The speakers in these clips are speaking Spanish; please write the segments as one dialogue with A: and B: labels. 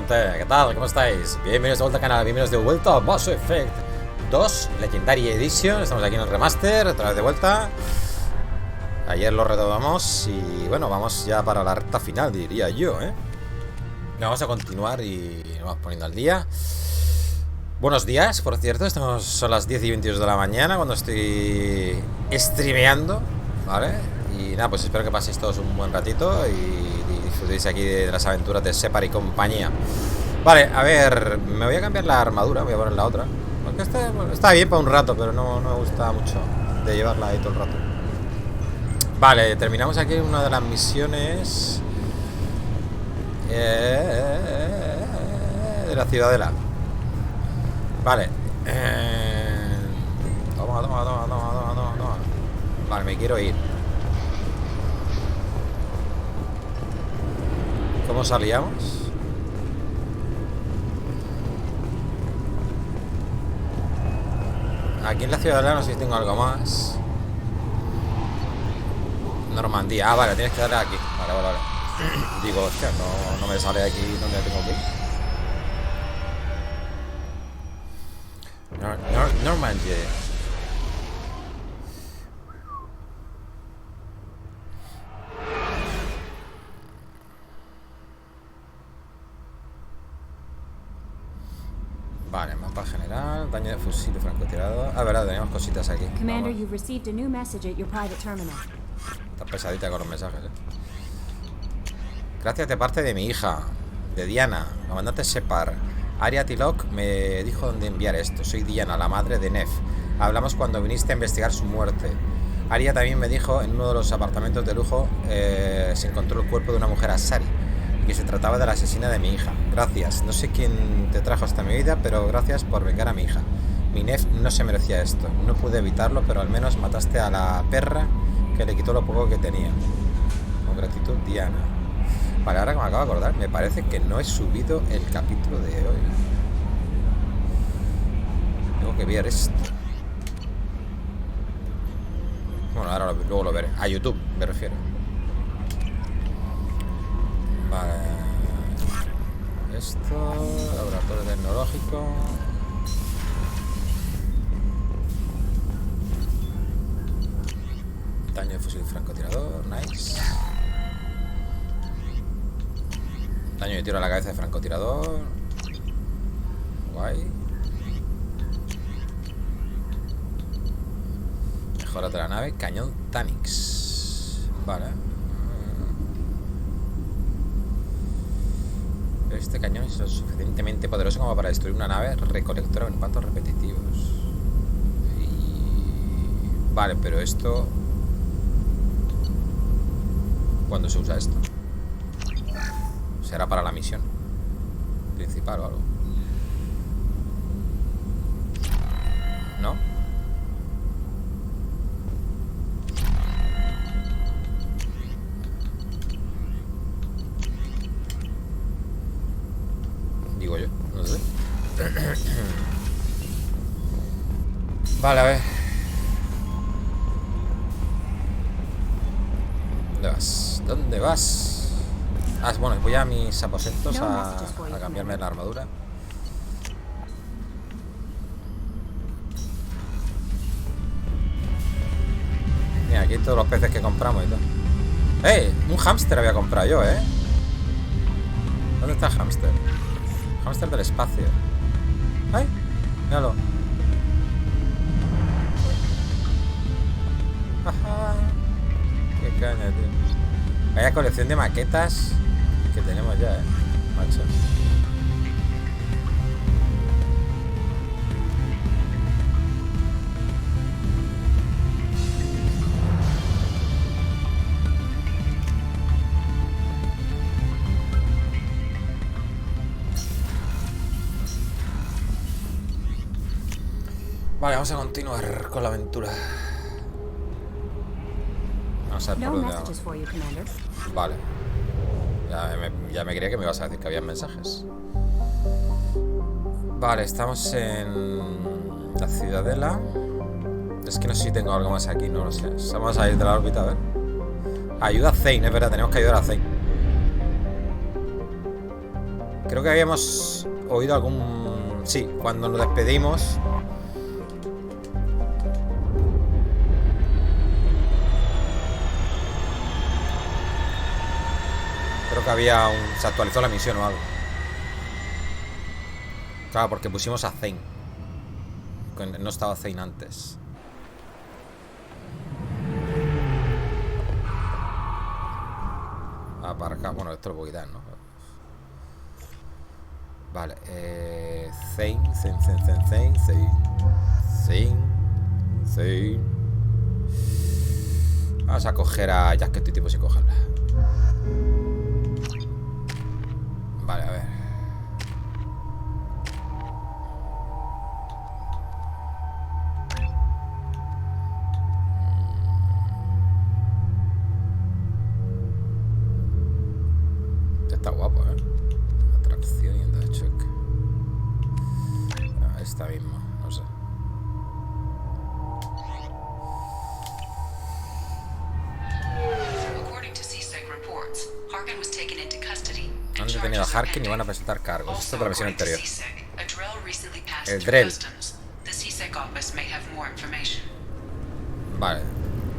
A: gente, ¿qué tal? ¿Cómo estáis? Bienvenidos de vuelta al canal, bienvenidos de vuelta a Mass Effect 2 Legendary Edition. Estamos aquí en el remaster, otra vez de vuelta. Ayer lo retomamos y bueno, vamos ya para la recta final, diría yo, ¿eh? Vamos a continuar y nos vamos poniendo al día. Buenos días, por cierto, son las 10 y 22 de la mañana cuando estoy streameando, ¿vale? Y nada, pues espero que paséis todos un buen ratito y disfrutéis aquí de las aventuras de Shepard y compañía. Vale, a ver, me voy a cambiar la armadura, voy a poner la otra. Porque está bien para un rato, pero no me gusta mucho de llevarla ahí todo el rato. Vale, terminamos aquí una de las misiones de la ciudadela. Vale. Toma. Vale, me quiero ir. ¿Cómo salíamos? Aquí en la ciudadela no sé si tengo algo más. Normandía. Ah, vale, tienes que darle aquí. Vale. Digo, hostia, no me sale aquí donde tengo que ir. Normandía. Vale, mapa general, daño de fusil y francotirador. Ah, verdad, teníamos cositas aquí.
B: Commander, you've received a new message at your private terminal.
A: Está pesadita con los mensajes, Gracias de parte de mi hija, de Diana, comandante Shepard. Aria Tilok me dijo dónde enviar esto. Soy Diana, la madre de Nef. Hablamos cuando viniste a investigar su muerte. Aria también me dijo en uno de los apartamentos de lujo se encontró el cuerpo de una mujer Asari y que se trataba de la asesina de mi hija. Gracias. No sé quién te trajo hasta mi vida, pero gracias por vengar a mi hija. Mi Nef no se merecía esto. No pude evitarlo, pero al menos mataste a la perra que le quitó lo poco que tenía. Con gratitud, Diana. Vale, ahora que me acabo de acordar, me parece que no he subido el capítulo de hoy. Tengo que ver esto. Bueno, ahora luego lo veré. A YouTube, me refiero. Vale. Esto, laboratorio tecnológico. Daño de fusil francotirador, nice. Daño de tiro a la cabeza de francotirador. Guay. Mejora de la nave, cañón Tanix. Vale. Este cañón es lo suficientemente poderoso como para destruir una nave recolectora de impactos repetitivos. Y... Vale, pero esto... ¿Cuándo se usa esto? ¿Será para la misión principal o algo? ¿No? Digo yo, no sé. Vale, a ver. ¿Dónde vas? ¿Dónde vas? Ah, bueno, voy a mis aposentos a cambiarme la armadura. Mira, aquí todos los peces que compramos y todo. ¡Eh! Un hámster había comprado yo, ¿eh? ¿Dónde está el hámster? Hámster del espacio. ¡Ay! Míralo. ¡Ajá! ¡Qué caña, tío! Vaya colección de maquetas que tenemos ya, macho. Vale, vamos a continuar con la aventura. Vamos a ver por dónde vamos. Vale. Ya me creía que me ibas a decir que había mensajes. Vale, estamos en la ciudadela. Es que no sé si tengo algo más aquí, no lo sé. Vamos a ir de la órbita, a ver. Ayuda a Thane, es verdad, tenemos que ayudar a Thane. Creo que habíamos oído algún... Sí, cuando nos despedimos. Creo que había un... Se actualizó la misión o algo. Claro, porque pusimos a Thane. No estaba Thane antes. Aparcar. Bueno, esto lo puedo quitar, ¿no? Vale. Thane. Vamos a coger a Jack, que estoy tipo sin cogerla. Vale, a ver. Está guapo, ¿eh? Atracción y enda de choque. Esta misma, no sé. Han detenido a Harkin y van a presentar cargos. Esto es de la misión anterior. El Drell. Vale.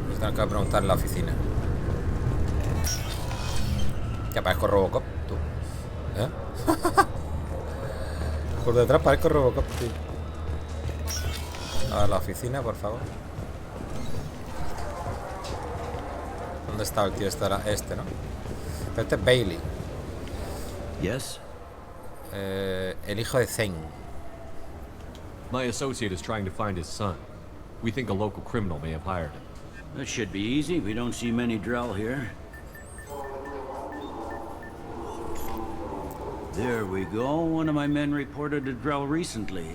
A: Pues tengo que preguntar en la oficina. Que parezco Robocop, tú. ¿Eh? Por detrás parezco Robocop, tío. A la oficina, por favor. ¿Dónde está el tío? Este, ¿no? Pero este es Bailey.
C: Yes?
A: El hijo de Thane.
D: My associate is trying to find his son. We think a local criminal may have hired him.
C: That should be easy. We don't see many Drell here. There we go. One of my men reported a Drell recently.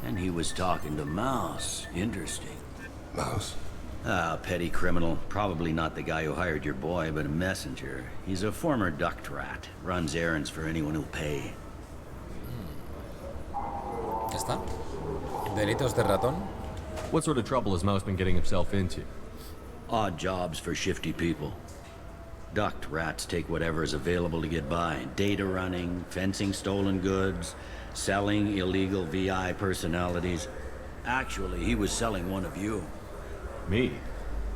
C: And he was talking to Mouse. Interesting.
E: Mouse?
C: Ah, petty criminal. Probably not the guy who hired your boy, but a messenger. He's a former duct rat. Runs errands for anyone who'll pay.
A: ¿Ya está? Delitos de ratón.
D: What sort of trouble has Mouse been getting himself into?
C: Odd jobs for shifty people. Duct rats take whatever is available to get by. Data running, fencing stolen goods, selling illegal VI personalities. Actually, he was selling one of you.
D: Me?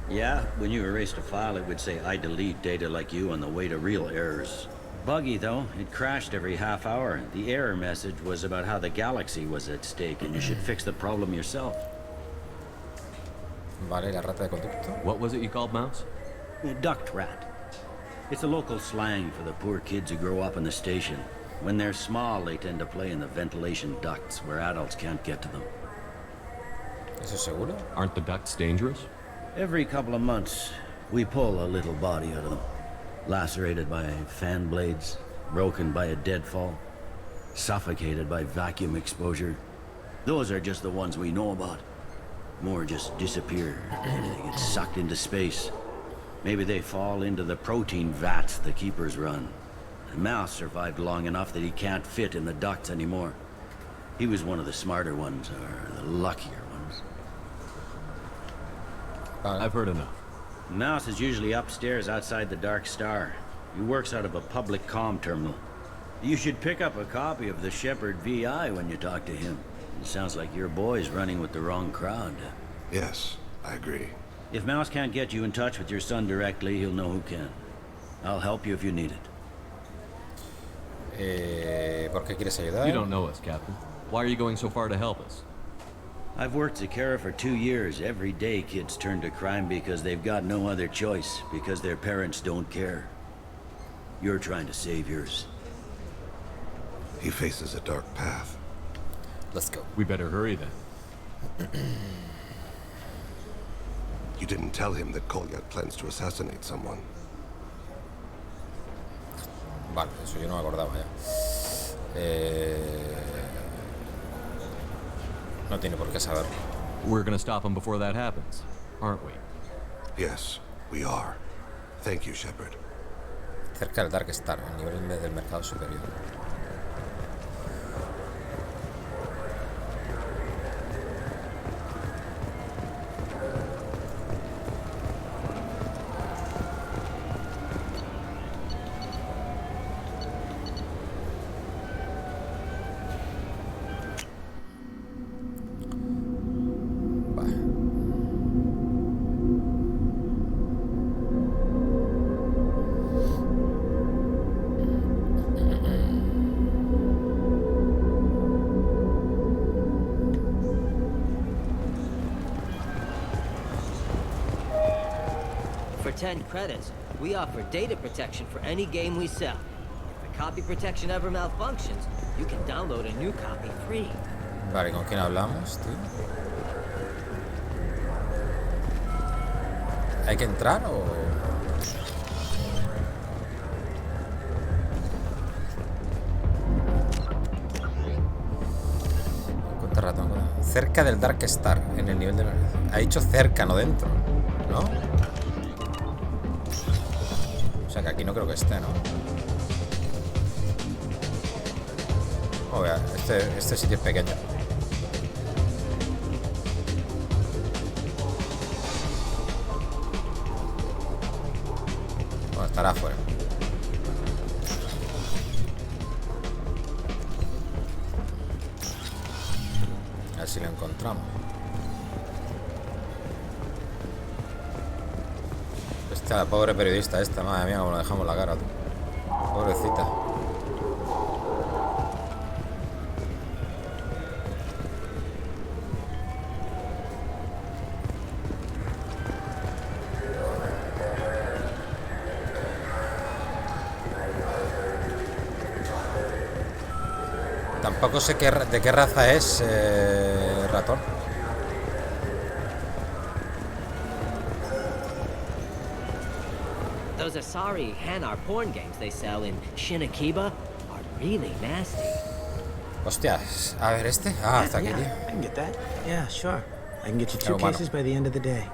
C: Yeah, when you erased a file, it would say, I delete data like you on the way to real errors. Buggy, though. It crashed every half hour. The error message was about how the galaxy was at stake, and you should fix the problem yourself.
A: Vale, la rata de conducto.
D: What was it you called Mouse?
C: A duct rat. It's a local slang for the poor kids who grow up in the station. When they're small, they tend to play in the ventilation ducts where adults can't get to them.
A: ¿Eso seguro?
D: Aren't the ducts dangerous?
C: Every couple of months, we pull a little body out of them. Lacerated by fan blades, broken by a deadfall, suffocated by vacuum exposure. Those are just the ones we know about. More just disappear. They get sucked into space. Maybe they fall into the protein vats the keepers run. And Mouse survived long enough that he can't fit in the ducts anymore. He was one of the smarter ones, or the luckier ones.
D: I've heard enough.
C: Mouse is usually upstairs outside the Dark Star. He works out of a public comm terminal. You should pick up a copy of the Shepard VI when you talk to him. It sounds like your boy's running with the wrong crowd.
E: Yes, I agree.
C: If Mouse can't get you in touch with your son directly, he'll know who can. I'll help you if you need it.
A: ¿Por qué quieres ayudar?
D: You don't know us, Captain. Why are you going so far to help us?
C: I've worked Zakara for 2 years. Every day kids turn to crime because they've got no other choice, because their parents don't care. You're trying to save yours.
E: He faces a dark path.
A: Let's go.
D: We better hurry then.
E: You didn't tell him that Kolyak plans to assassinate someone.
A: Vale, eso yo no me acordaba ya. No tiene por qué saberlo.
D: We're gonna stop him before that happens, aren't we?
E: Yes, we are. Thank you, Shepard.
A: Cerca del Dark Star, a nivel del mercado superior.
F: 10 credits, we offer data protection for any game we sell. If the copy protection ever malfunctions, you can download a new copy free.
A: Vale, ¿con quién hablamos, tío? ¿Hay que entrar o...? Cuenta ratón. Cerca del Dark Star, en el nivel de... Ha dicho cerca, no dentro, ¿no? O sea que aquí no creo que esté, ¿no? Oh, vea, este sitio es pequeño. Bueno, estará afuera. A ver si lo encontramos. Esta pobre periodista esta, madre mía, como la dejamos la cara, tú. Pobrecita. Tampoco sé de qué raza es ratón.
F: Those Asari Hanar porn games they sell in Shinakiba are really nasty.
A: Hostias, a ver este. Ah, está aquí, tío.
G: I can get that. Yeah, sure. I can get you 2
A: Humano.
G: cases by the end of the day.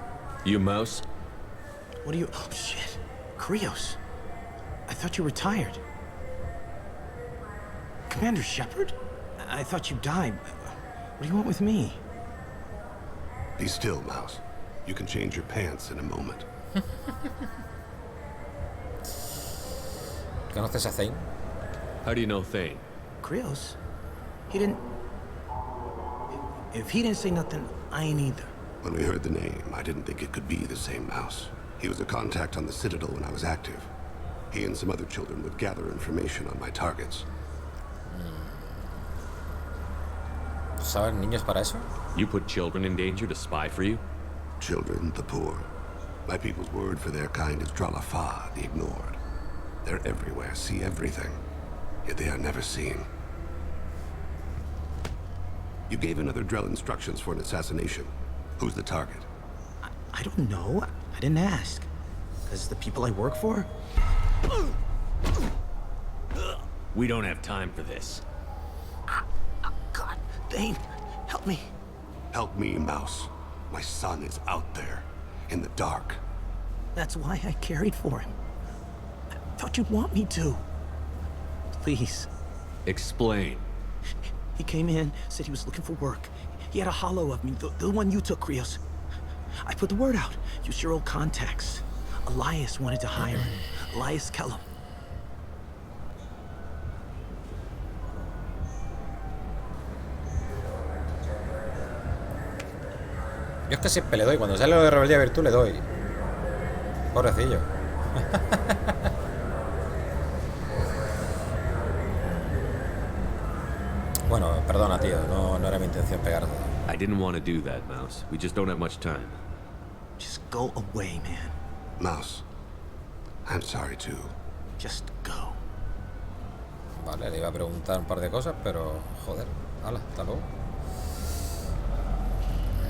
D: You mouse?
G: What are you... Oh, shit. Krios. I thought you were retired. Commander Shepard? I thought you died. What do you want with me?
E: Be still, Mouse. You can change your pants in a moment.
A: ¿Conoces a Thane?
D: How do you know Thane?
G: Krios? He didn't... If he didn't say nothing, I ain't either.
E: When we heard the name, I didn't think it could be the same Mouse. He was a contact on the Citadel when I was active. He and some other children would gather information on my targets.
A: ¿Saben niños para eso?
D: You put children in danger to spy for you?
E: Children, the poor. My people's word for their kind is Dralafa, the ignored. They're everywhere, see everything, yet they are never seen. You gave another Drell instructions for an assassination. Who's the target?
G: I don't know. I didn't ask. Because the people I work for?
D: We don't have time for this.
G: God, Thane, help me.
E: Help me, Mouse. My son is out there, in the dark.
G: That's why I carried for him. I thought you'd want me to. Please.
D: Explain.
G: He came in, said he was looking for work. He had a hollow of me, the one you took, Krios. I put the word out. Use your old contacts. Elias wanted to hire him. Elias Kellum.
A: Yo es que siempre le doy. Cuando sale lo de rebeldía virtud le doy. Pobrecillo. Bueno, perdona, tío. No era mi intención pegarte.
D: I didn't want to do that, Mouse. We just don't have much time.
G: Just go away, man.
E: Mouse, I'm sorry too.
G: Just go.
A: Vale, le iba a preguntar un par de cosas, pero joder. Hala, hasta luego.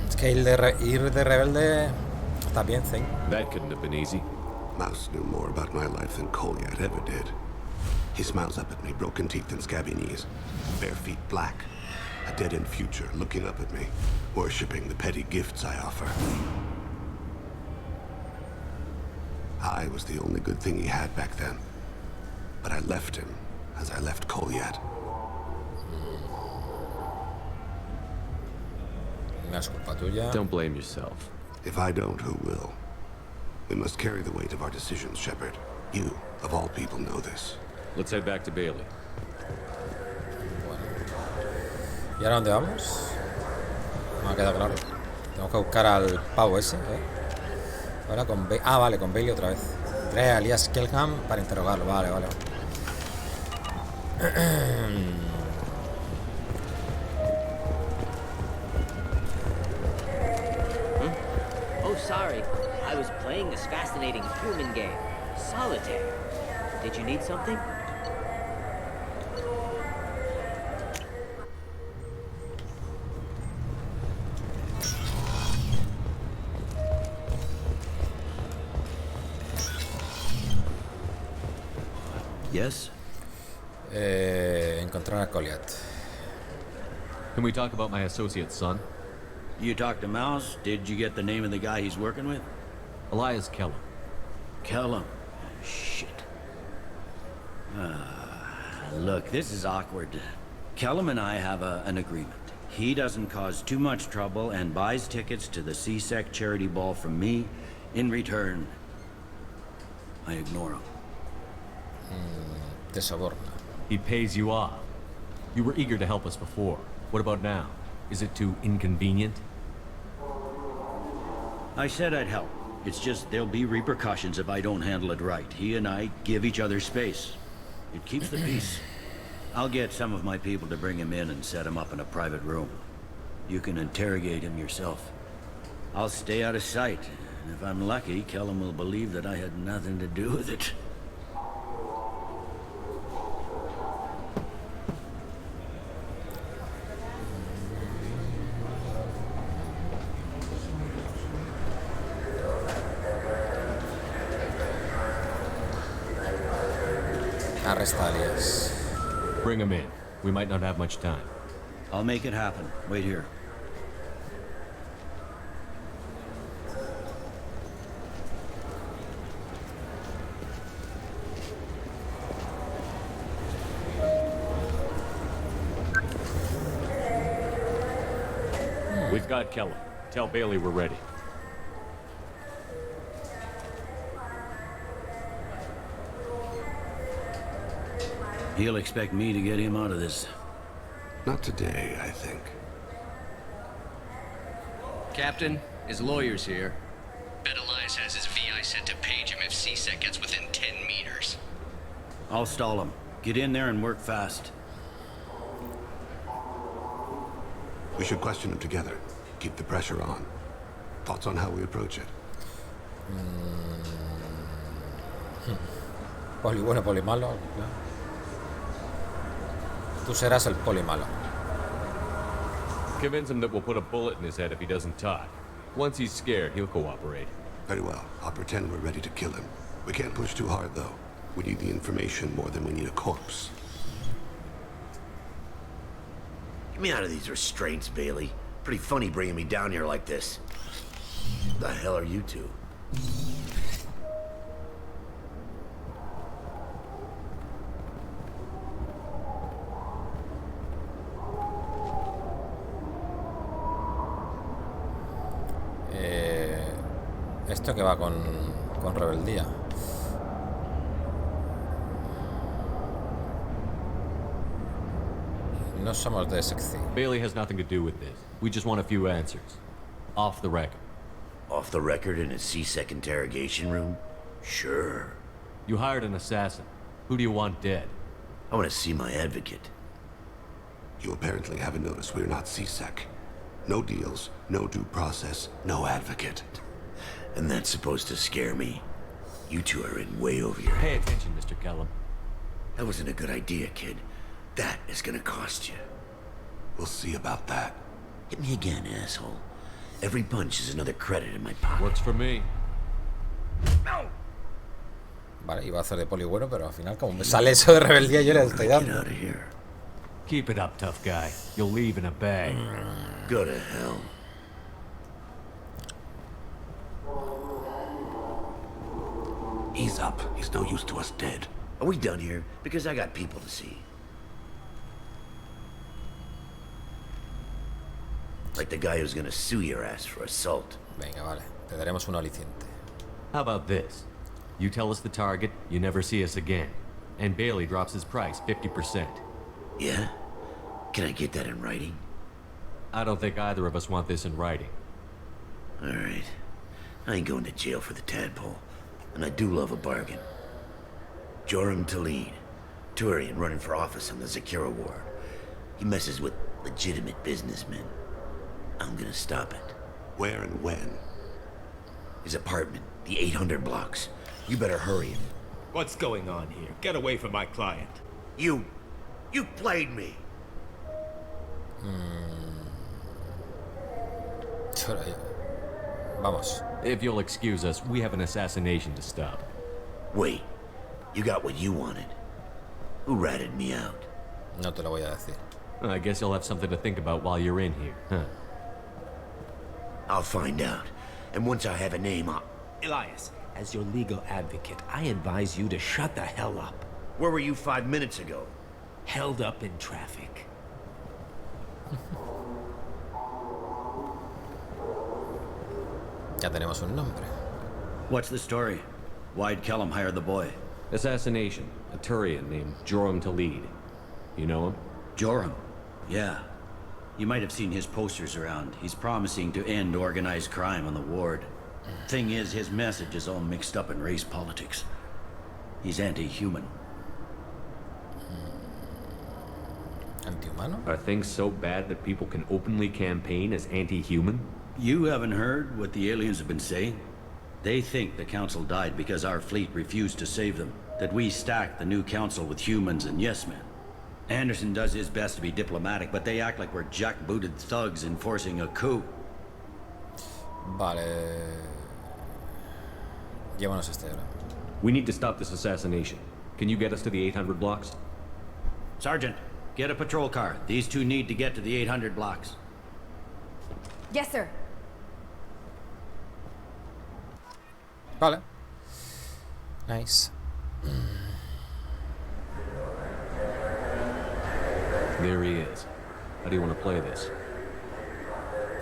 A: Es que ir de rebelde está bien, Thane.
D: That couldn't have been easy.
E: Mouse knew more about my life than Kolyat ever did. He smiles up at me, broken teeth and scabby knees, bare feet black, a dead-end future looking up at me, worshipping the petty gifts I offer. I was the only good thing he had back then, but I left him as I left Kolyat.
A: No es culpa tuya.
D: Don't blame yourself.
E: If I don't, who will? We must carry the weight of our decisions, Shepard. You, of all people, know this.
D: Let's head back to Bailey.
A: Bueno. ¿Y ahora dónde vamos? No me ha quedado claro. Tengo que buscar al pavo ese, ¿eh? Ahora con Bailey. Ah, vale, con Bailey otra vez. Trae a G.Skill para interrogarlo. Vale, vale.
F: Oh, sorry. I was playing this fascinating human game, Solitaire. Did you need something?
C: Yes?
A: Encontrar a Goliath.
D: Can we talk about my associate's son?
C: You talked to Mouse? Did you get the name of the guy he's working with?
D: Elias Kellum.
C: Kellum. Shit. Look, this is awkward. Kellum and I have an agreement. He doesn't cause too much trouble and buys tickets to the CSEC charity ball from me. In return, I ignore him.
A: Te soborna.
D: He pays you off. You were eager to help us before. What about now? Is it too inconvenient?
C: I said I'd help. It's just there'll be repercussions if I don't handle it right. He and I give each other space. It keeps the peace. I'll get some of my people to bring him in and set him up in a private room. You can interrogate him yourself. I'll stay out of sight. And if I'm lucky, Kellum will believe that I had nothing to do with it.
A: Arresta a Elias.
D: Bring him in. We might not have much time.
C: I'll make it happen. Wait here.
D: We've got Kellum. Tell Bailey we're ready.
C: He'll expect me to get him out of this.
E: Not today, I think.
H: Captain, his lawyer's here. Bet Elias has his VI set to page him if CSEC gets within 10 meters.
C: I'll stall him. Get in there and work fast.
E: We should question him together. Keep the pressure on. Thoughts on how we approach it?
A: Poli bueno, poli malo. Tú serás el poli malo.
D: Convince him that we'll put a bullet in his head if he doesn't talk. Once he's scared, he'll cooperate.
E: Very well. I'll pretend we're ready to kill him. We can't push too hard, though. We need the information more than we need a corpse.
I: Get me out of these restraints, Bailey. Pretty funny bringing me down here like this. The hell are you two?
A: Esto que va con rebeldía. No somos de sección.
D: Bailey has nothing to do with this. We just want a few answers. Off the record.
I: Off the record in a CSEC interrogation room? Sure.
D: You hired an assassin. Who do you want dead?
I: I want to see my advocate.
E: You apparently haven't noticed we're not CSEC. No deals, no due process, no advocate.
I: And that's supposed to scare me. You two are in way over your
D: Pay
I: head.
D: attention, Mr. Kellum.
I: That wasn't a good idea, kid. That is gonna cost you.
E: We'll see about that.
I: Hit me again, asshole. Every punch is another credit in my pocket.
D: Works for me.
A: Vale, iba a hacer de poli bueno, pero al final como me sale eso de rebeldía yo le estoy
I: Get
A: dando.
I: out of here.
D: Keep it up, tough guy. You'll leave in a bag.
I: Go to hell.
E: Ease up. He's no use to us dead.
I: Are we done here? Because I got people to see. Like the guy who's gonna sue your ass for assault.
A: Venga, vale. Te daremos un aliciente.
D: How about this? You tell us the target, you never see us again. And Bailey drops his price 50%.
I: Yeah? Can I get that in writing?
D: I don't think either of us want this in writing.
I: Alright. I ain't going to jail for the tadpole. And I do love a bargain. Joram Talid, Turian running for office on the Zakira War. He messes with legitimate businessmen. I'm gonna stop it.
E: Where and when?
I: His apartment, the 800 blocks. You better hurry him.
G: What's going on here? Get away from my client.
I: You played me.
A: Vamos.
D: If you'll excuse us, we have an assassination to stop.
I: Wait, you got what you wanted. Who ratted me out?
A: No te lo voy a decir.
D: I guess you'll have something to think about while you're in here, huh?
I: I'll find out. And once I have a name,
G: Elias, as your legal advocate, I advise you to shut the hell up.
I: Where were you 5 minutes ago?
G: Held up in traffic.
A: Ya tenemos un nombre.
C: What's the story? Why'd Kellum hire the boy?
D: Assassination. A Turian named Joram Talid. You know him?
C: Joram? Yeah. You might have seen his posters around. He's promising to end organized crime on the ward. Thing is, his message is all mixed up in race politics. He's anti-human.
A: ¿Antihumano?
D: Are things so bad that people can openly campaign as anti-human?
C: You haven't heard what the aliens have been saying? They think the council died because our fleet refused to save them. That we stacked the new council with humans and yes-men. Anderson does his best to be diplomatic, but they act like we're jackbooted thugs enforcing a coup.
A: Vale. Llévanos este ahora.
D: We need to stop this assassination. Can you get us to the 800 blocks?
C: Sergeant, get a patrol car. These two need to get to the 800 blocks.
B: Yes, sir.
A: Vale. Nice.
D: There he is. How do you want to play this?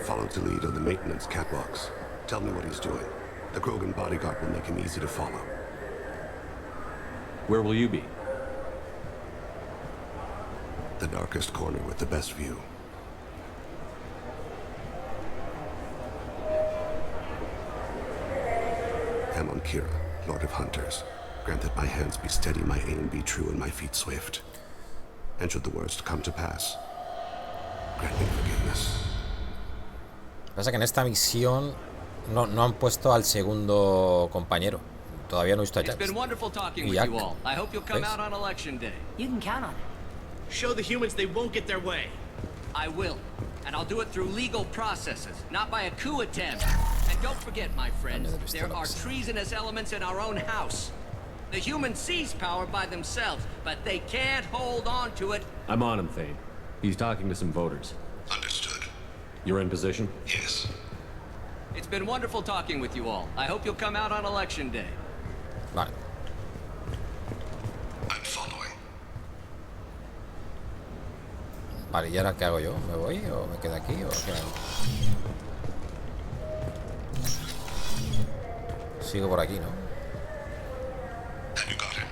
E: Follow to lead on the maintenance catwalks. Tell me what he's doing. The Krogan bodyguard will make him easy to follow.
D: Where will you be?
E: The darkest corner with the best view. Amon Kira, Lord of Hunters. Grant that my hands be steady, my aim be true, and my feet swift. And should the worst come to pass, grant me forgiveness.
A: Pasa que en esta misión no han puesto al segundo compañero. Todavía no he visto a
H: It's
A: Jack.
H: been wonderful talking with
A: Jack.
H: you all. I hope you'll come
A: ¿Ves?
H: out on election day.
B: You can count on it.
G: Show the humans they won't get their way.
H: I will. And I'll do it through legal processes, not by a coup attempt. And don't forget, my friends, there are treasonous elements in our own house. The humans seize power by themselves, but they can't hold on to it.
D: I'm on him, Thane. He's talking to some voters.
E: Understood.
D: You're in position?
E: Yes.
H: It's been wonderful talking with you all. I hope you'll come out on election day.
A: Vale.
E: I'm following.
A: Vale, ¿y ahora qué hago yo? ¿Me voy o me quedo aquí o qué hago? Sigo por aquí, ¿no?
E: Have you got him?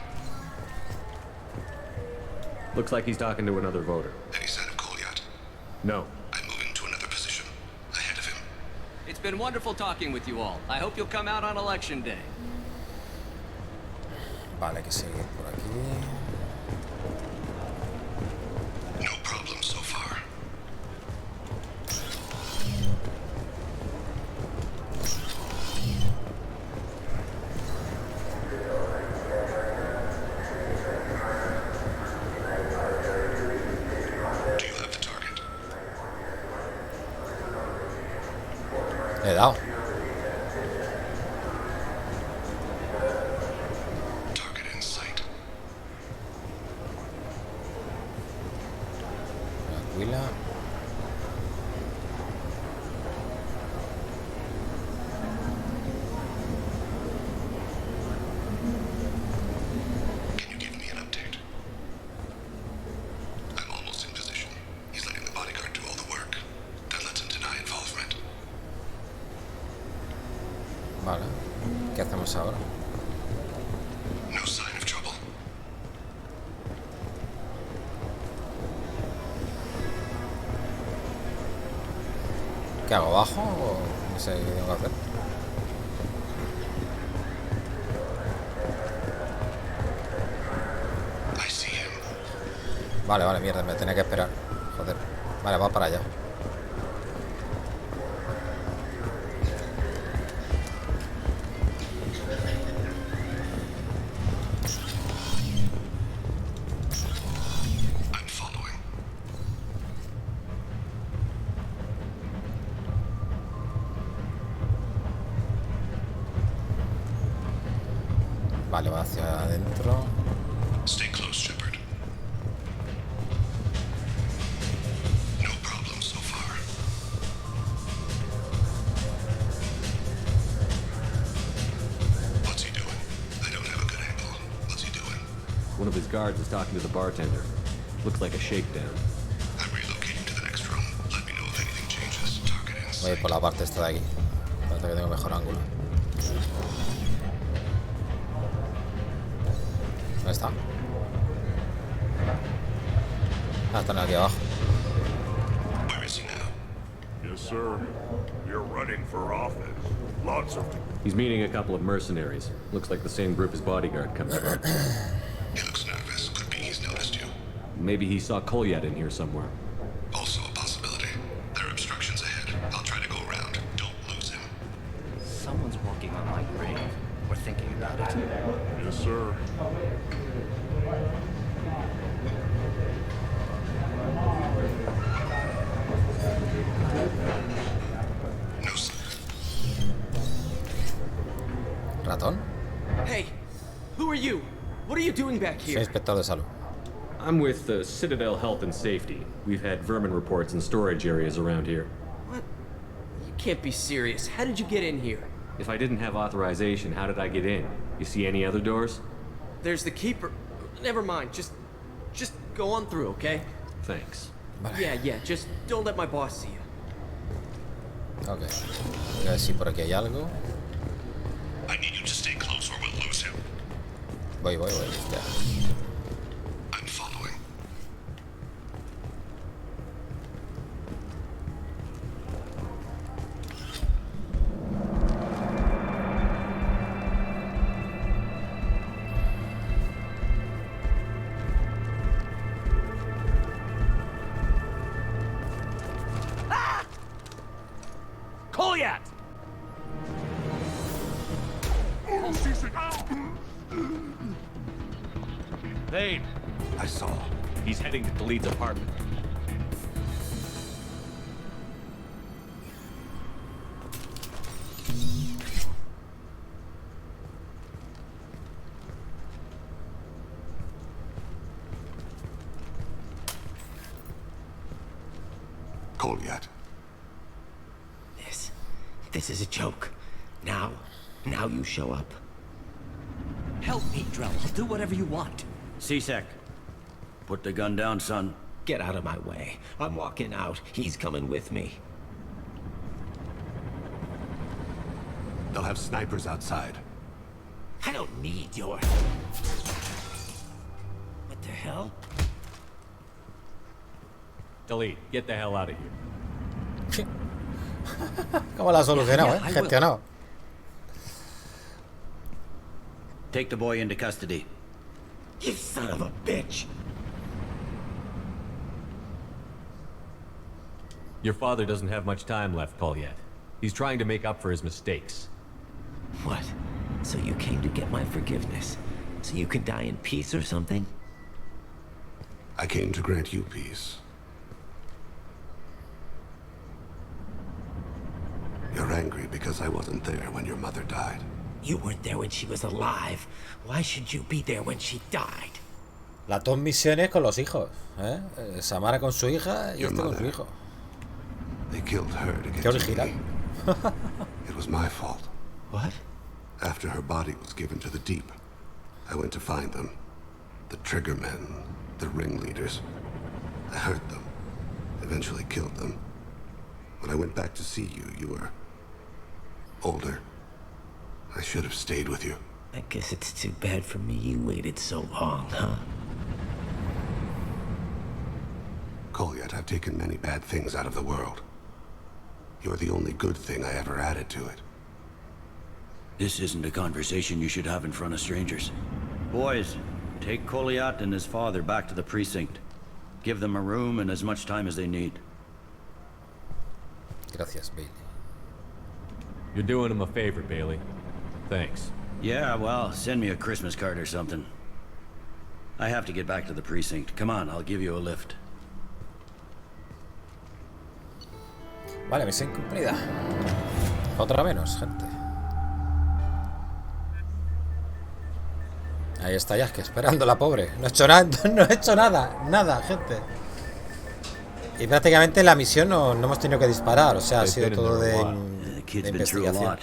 D: Looks like he's talking to another voter.
E: Any sign of Goliath?
D: No.
E: I'm moving to another position. Ahead of him.
H: It's been wonderful talking with you all. I hope you'll come out on election day.
A: Vale, hay que seguir por aquí.
E: No problem so far. Do you have the target?
A: Le he dado.
E: Target in sight.
A: Tranquila.
E: Can you give me an update? I'm almost in position. He's letting the bodyguard do all the work. That lets him deny involvement.
A: Vale. ¿Qué hacemos ahora?
E: No sign of trouble.
A: ¿Qué hago? ¿Bajo o no sé qué tengo que hacer?
E: I see him.
A: Vale, vale, mierda, me tenía que esperar. Joder. Vale, va para allá. Vale, va hacia adentro.
E: Stay close, Shepard. No problem so far. What's he doing? I don't have a good angle. What's he doing?
D: One of his guards is talking to the bartender. Looks like a shakedown.
E: I'm relocating to the next room. Let me know if anything changes. Target in
A: Voy a ir por la parte esta de aquí. Parece que tengo mejor ángulo. ¿Dónde está? Ah, están aquí abajo.
E: Where is he now?
J: Yes, sir. You're running for office. Lots of...
D: He's meeting a couple of mercenaries. Looks like the same group as bodyguard comes from.
E: He looks nervous. Could be he's noticed you.
D: Maybe he saw Kolyat in here somewhere.
E: Also a possibility. There are obstructions ahead. I'll try to go around. Don't lose him.
F: Someone's walking on my grave. Or thinking about it.
J: Yes, sir.
E: No, sir.
A: ¿Ratón?
K: Hey, who are you? What are you doing back
A: Soy
K: here?
A: inspector de salud.
D: I'm with the Citadel Health and Safety. We've had vermin reports in storage areas around here.
K: What? You can't be serious. How did you get in here?
D: If I didn't have authorization, how did I get in? You see any other doors?
K: There's the keeper. Never mind. Just go on through, okay?
D: Thanks.
K: Yeah. Just don't let my boss see you.
A: Ok. Voy a ver si por aquí hay algo.
E: I need you to stay close or we'll lose him.
A: Voy. Hostia.
E: I'm following.
K: Kolyat!
D: Thane!
E: I saw.
D: He's heading to Khalid's apartment.
E: Kolyat.
I: This is a joke. Now you show up.
F: Help me, Drell. I'll do whatever you want.
C: C-Sec, put the gun down, son.
I: Get out of my way. I'm walking out. He's coming with me.
E: They'll have snipers outside.
I: I don't need your... What the hell?
D: Tali, get the hell out of here.
A: ¿Cómo la ha solucionado,
F: Yeah, I
A: Gestionado.
C: Take the boy into custody.
I: You son of a bitch!
D: Your father doesn't have much time left, Kolyat. He's trying to make up for his mistakes.
I: What? So you came to get my forgiveness? So you can die in peace or something?
E: I came to grant you peace. You're angry because I wasn't there when your mother died.
I: You weren't there when she was alive. Why should you be there when she died?
A: Las dos misiones con los hijos, ¿eh? Samara con su hija y
E: Your
A: este con
E: mother.
A: su hijo.
E: They killed her to get
A: Qué
E: to
A: original.
E: me. It was my fault.
I: What?
E: After her body was given to the deep, I went to find them. The triggermen, the ringleaders. I hurt them, eventually killed them. When I went back to see you, you were older. I should have stayed with you.
I: I guess it's too bad for me you waited so long, huh?
E: Kolyat, I've taken many bad things out of the world. You're the only good thing I ever added to it.
C: This isn't a conversation you should have in front of strangers. Boys, take Kolyat and his father back to the precinct. Give them a room and as much time as they need.
A: Gracias, Bailey.
D: You're doing him a favor, Bailey. Thanks.
C: Yeah, well, send me a Christmas card or something. I have to get back to the precinct. Come on, I'll give you a lift.
A: Vale, misión cumplida. Otra menos, gente. Ahí está ya, es que esperando la pobre. No he hecho nada, no he hecho nada, nada, gente. Y prácticamente la misión no hemos tenido que disparar, o sea, ha sido todo de investigación.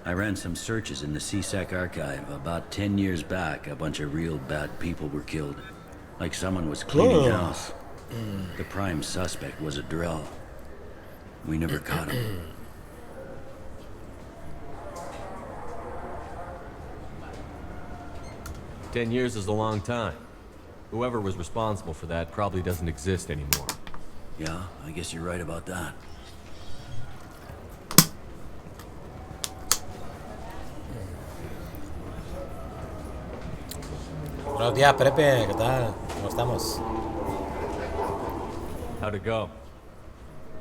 C: I ran some searches in the CSEC archive. About 10 years back, a bunch of real bad people were killed. Like someone was cleaning house. The prime suspect was a drill. We never caught him.
D: "10 years is a long time. Whoever was responsible for that probably doesn't exist anymore."
C: Yeah, I guess you're right about that.
A: Buenos días, Pepe, ¿qué tal? ¿Cómo estamos?
D: How'd it go?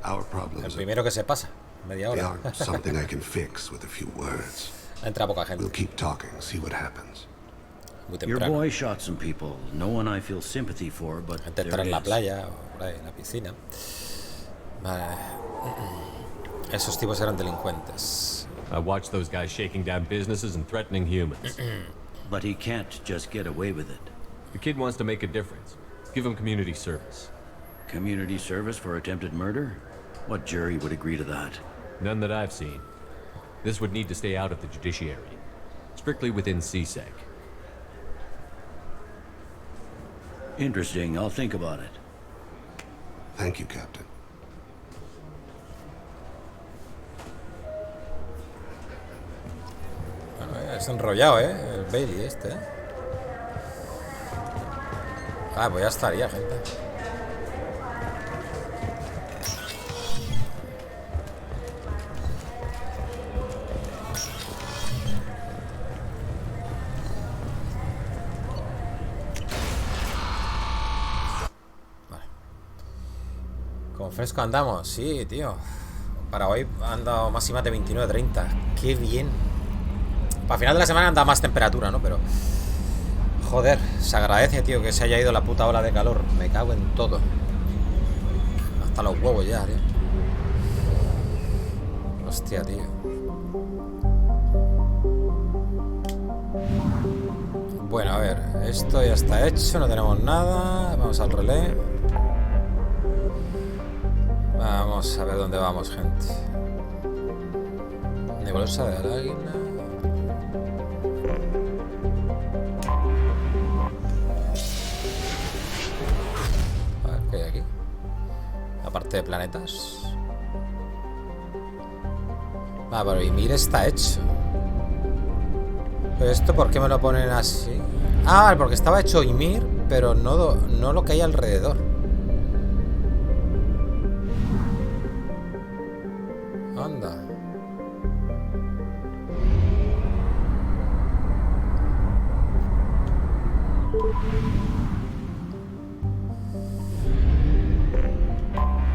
E: Our
A: El
E: problems
A: primero que se pasa, media
E: they
A: hora.
E: aren't something I can fix with a few words.
A: Entra poca
E: We'll
A: gente,
E: keep talking, see what happens.
A: muy
C: Your
A: temprano.
C: boy shot some people. No one I feel sympathy for, but
A: Gente
C: there
A: estará
C: it
A: en la
C: is.
A: playa o por ahí, en la piscina. Vale. Esos tipos eran delincuentes.
D: I watched those guys shaking down businesses and threatening humans.
C: But he can't just get away with it.
D: The kid wants to make a difference. Give him community service.
C: Community service for attempted murder? What jury would agree to that?
D: None that I've seen. This would need to stay out of the judiciary. Strictly within CSEC.
C: Interesting. I'll think about it.
E: Thank you, Captain.
A: Bueno, es enrollado, el Bailey este, Ah, pues ya estaría, gente. Vale. Como fresco andamos, sí, tío. Para hoy han dado máximas de 29-30. Qué bien. Para final de la semana anda más temperatura, ¿no? Pero... joder, se agradece, tío, que se haya ido la puta ola de calor. Me cago en todo. Hasta los huevos ya, tío. Hostia, tío. Bueno, a ver. Esto ya está hecho, no tenemos nada. Vamos al relé. Vamos a ver dónde vamos, gente. Nebulosa del águila. A ver, ¿qué hay aquí? Aparte de planetas. Ah, pero Ymir está hecho. ¿Pero esto por qué me lo ponen así? Ah, porque estaba hecho Ymir, pero no lo que hay alrededor. Anda.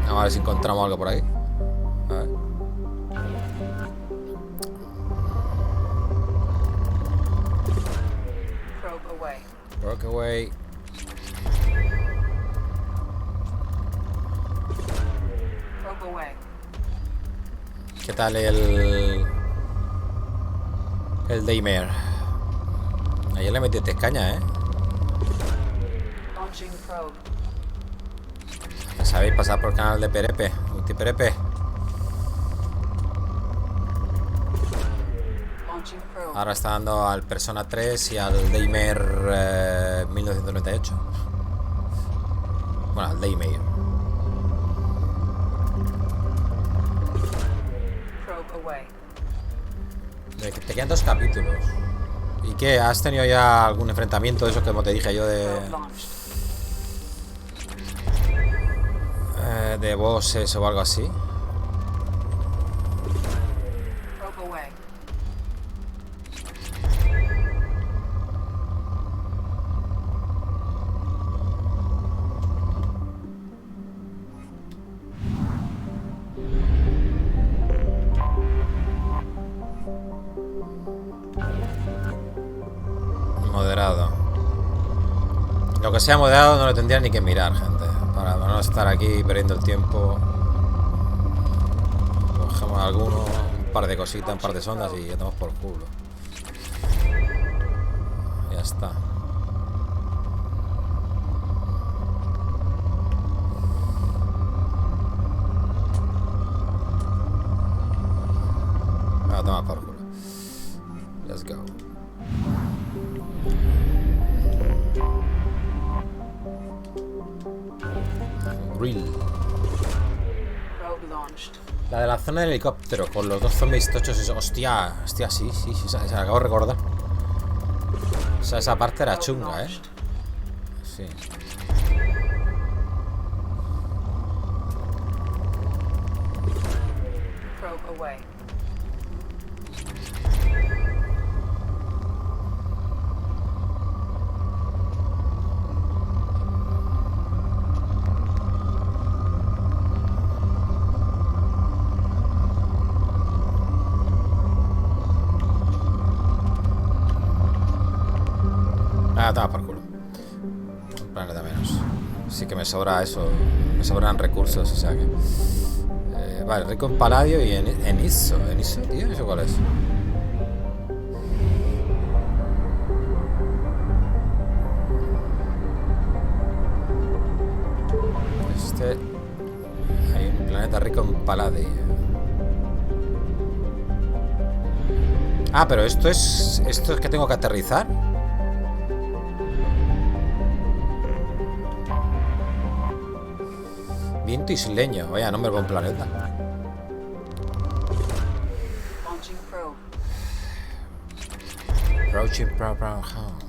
A: Vamos a ver si encontramos algo por ahí. A ver. Broke away. ¿Qué tal el Daymare? Ayer le metí caña, Ya sabéis, pasar por el canal de Perepe, Multiperepe. Ahora está dando al Persona 3 y al Daymare 1998. Bueno, al Daymare. Te quedan 2 capítulos. ¿Y qué? ¿Has tenido ya algún enfrentamiento de eso que como te dije yo de bosses o algo así? Moderado. Lo que sea moderado no lo tendría ni que mirar, gente. Para no estar aquí perdiendo el tiempo. Cogemos alguno, un par de cositas, un par de sondas y ya estamos por culo. Ya está. Let's go. Grill. La de la zona del helicóptero con los dos zombies tochos. Hostia, hostia, sí, se la acabo de recordar. O sea, esa parte era chunga, ¿eh? Sí. Ah, toma por culo. Un planeta menos. Sí que me sobra eso. Me sobran recursos, o sea que... vale, rico en paladio y en ISO. ¿En ISO, tío? ¿Eso cuál es? Hay un planeta rico en paladio. Ah, pero esto es que tengo que aterrizar. Viento isleño, vaya nombre de un planeta. Approaching program home.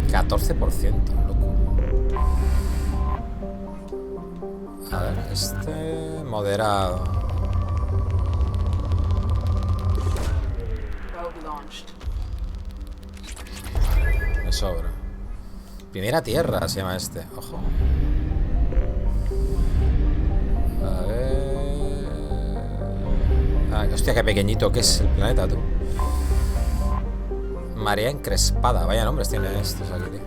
A: 14%, loco. A ver, este moderado. Me sobra. Primera tierra se llama este, ojo. A ver. Ah, hostia, qué pequeñito que es el planeta, tú. Marea encrespada, vaya nombres tienen estos aquí, tío.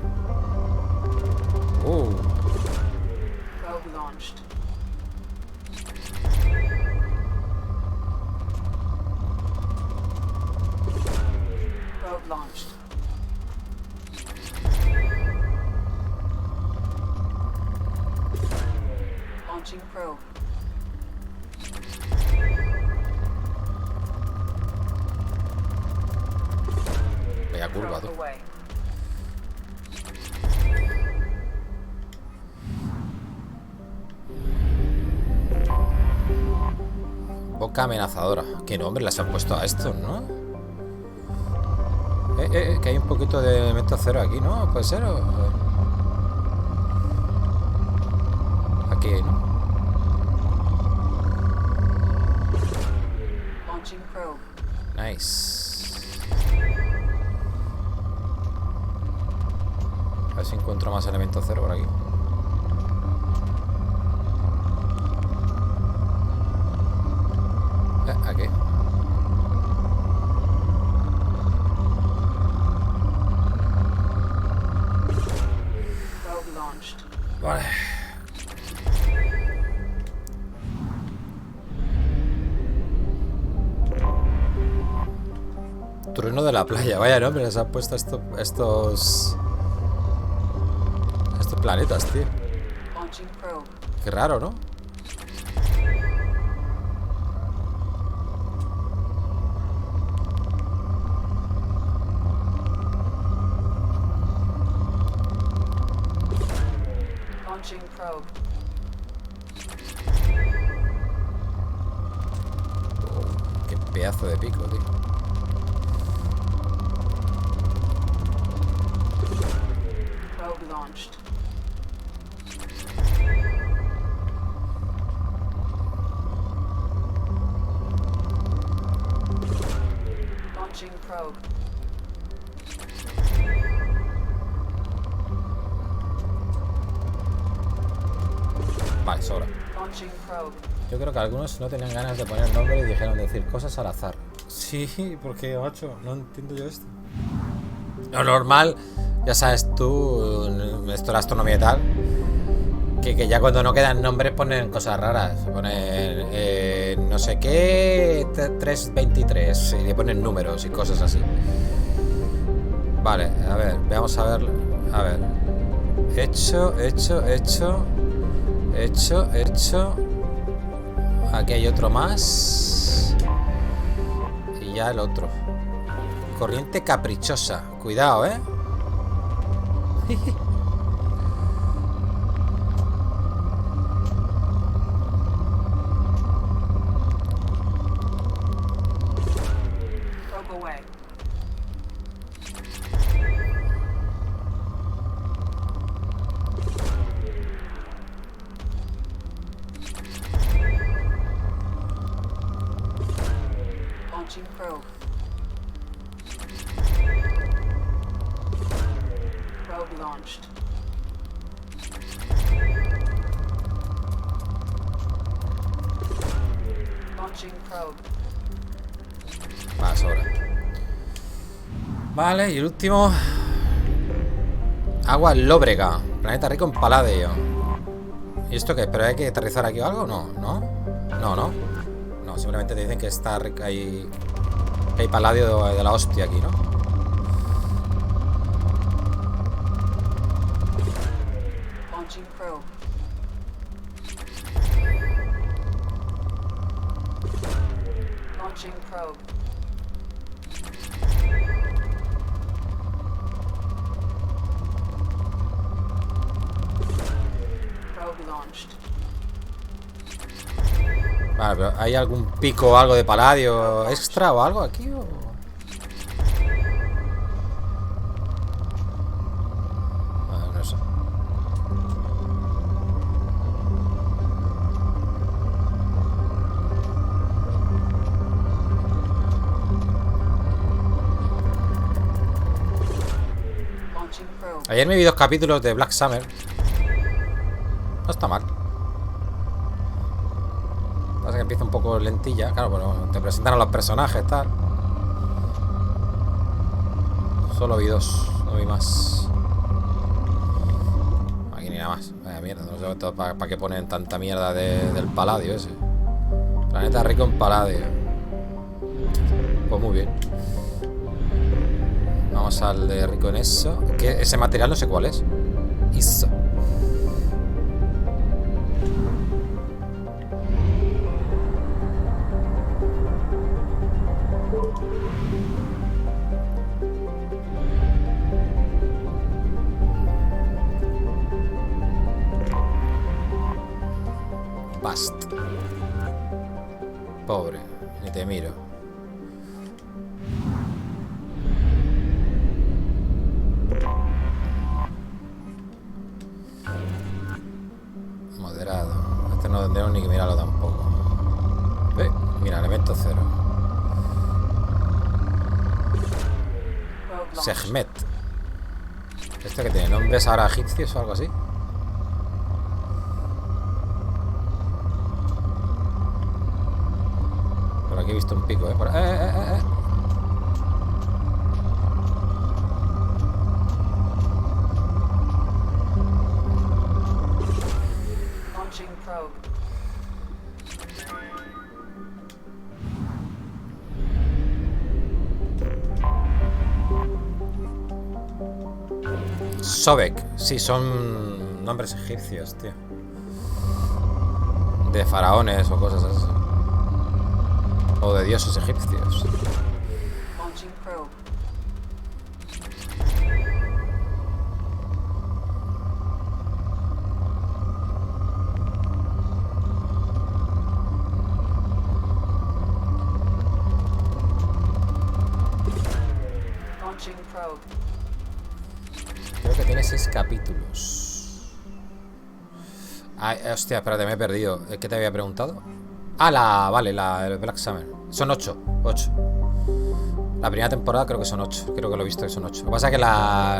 A: Vaya curva, tú. Boca amenazadora. ¿Qué nombre les han puesto a esto, no? Que hay un poquito de elemento cero aquí, ¿no? ¿Puede ser? Aquí, ¿no? Nice. A ver si encuentro más elemento cero por aquí. Aquí. Vale. Trueno de la playa, vaya nombre, les han puesto estos planetas, tío. Qué raro, ¿no? Oh, qué pedazo de pico, tío. Vale, sobra. Yo creo que algunos no tenían ganas de poner nombre y dijeron decir cosas al azar. Sí, porque, macho, no entiendo yo esto. Lo normal, ya sabes tú, esto de la astronomía y tal, que ya cuando no quedan nombres ponen cosas raras. Ponen no sé qué 323 y le ponen números y cosas así. Vale, a ver, veamos a ver. A ver. Hecho. Aquí hay otro más. Y ya el otro. Corriente caprichosa. Cuidado, ¿eh? Más ahora. Vale, y el último. Agua lóbrega. Planeta rico en paladio. ¿Y esto qué? ¿Pero hay que aterrizar aquí o algo? No, ¿no? No, no. No, simplemente te dicen que está rica y hay paladio de la hostia aquí, ¿no? Vale, pero ¿hay algún pico o algo de paladio extra o algo aquí? ¿O? Vale, no sé. Ayer me vi 2 capítulos de Black Summer. No está mal. Pasa que empieza un poco lentilla. Claro, pero te presentan a los personajes, tal. Solo vi 2, no vi más. Aquí ni nada más. Vaya mierda, no sé para qué ponen tanta mierda del paladio ese. Planeta rico en paladio. Pues muy bien. Vamos al de rico en eso. Que ese material no sé cuál es. Eso. Bast. Pobre, ni te miro. Moderado. Este no tendremos ni que mirarlo tampoco. Mira, elemento 0. Sehmet. ¿Este que tiene nombres ahora egipcios o algo así? Por aquí he visto un pico, Por... Sobek, sí, son nombres egipcios, tío. De faraones o cosas así. O de dioses egipcios. Creo que tiene 6 capítulos. Ay, hostia, espérate, me he perdido. ¿Qué te había preguntado? Ah, vale, el Black Summer. Son 8. La primera temporada creo que son 8. Creo que lo he visto que son 8. Lo que pasa es que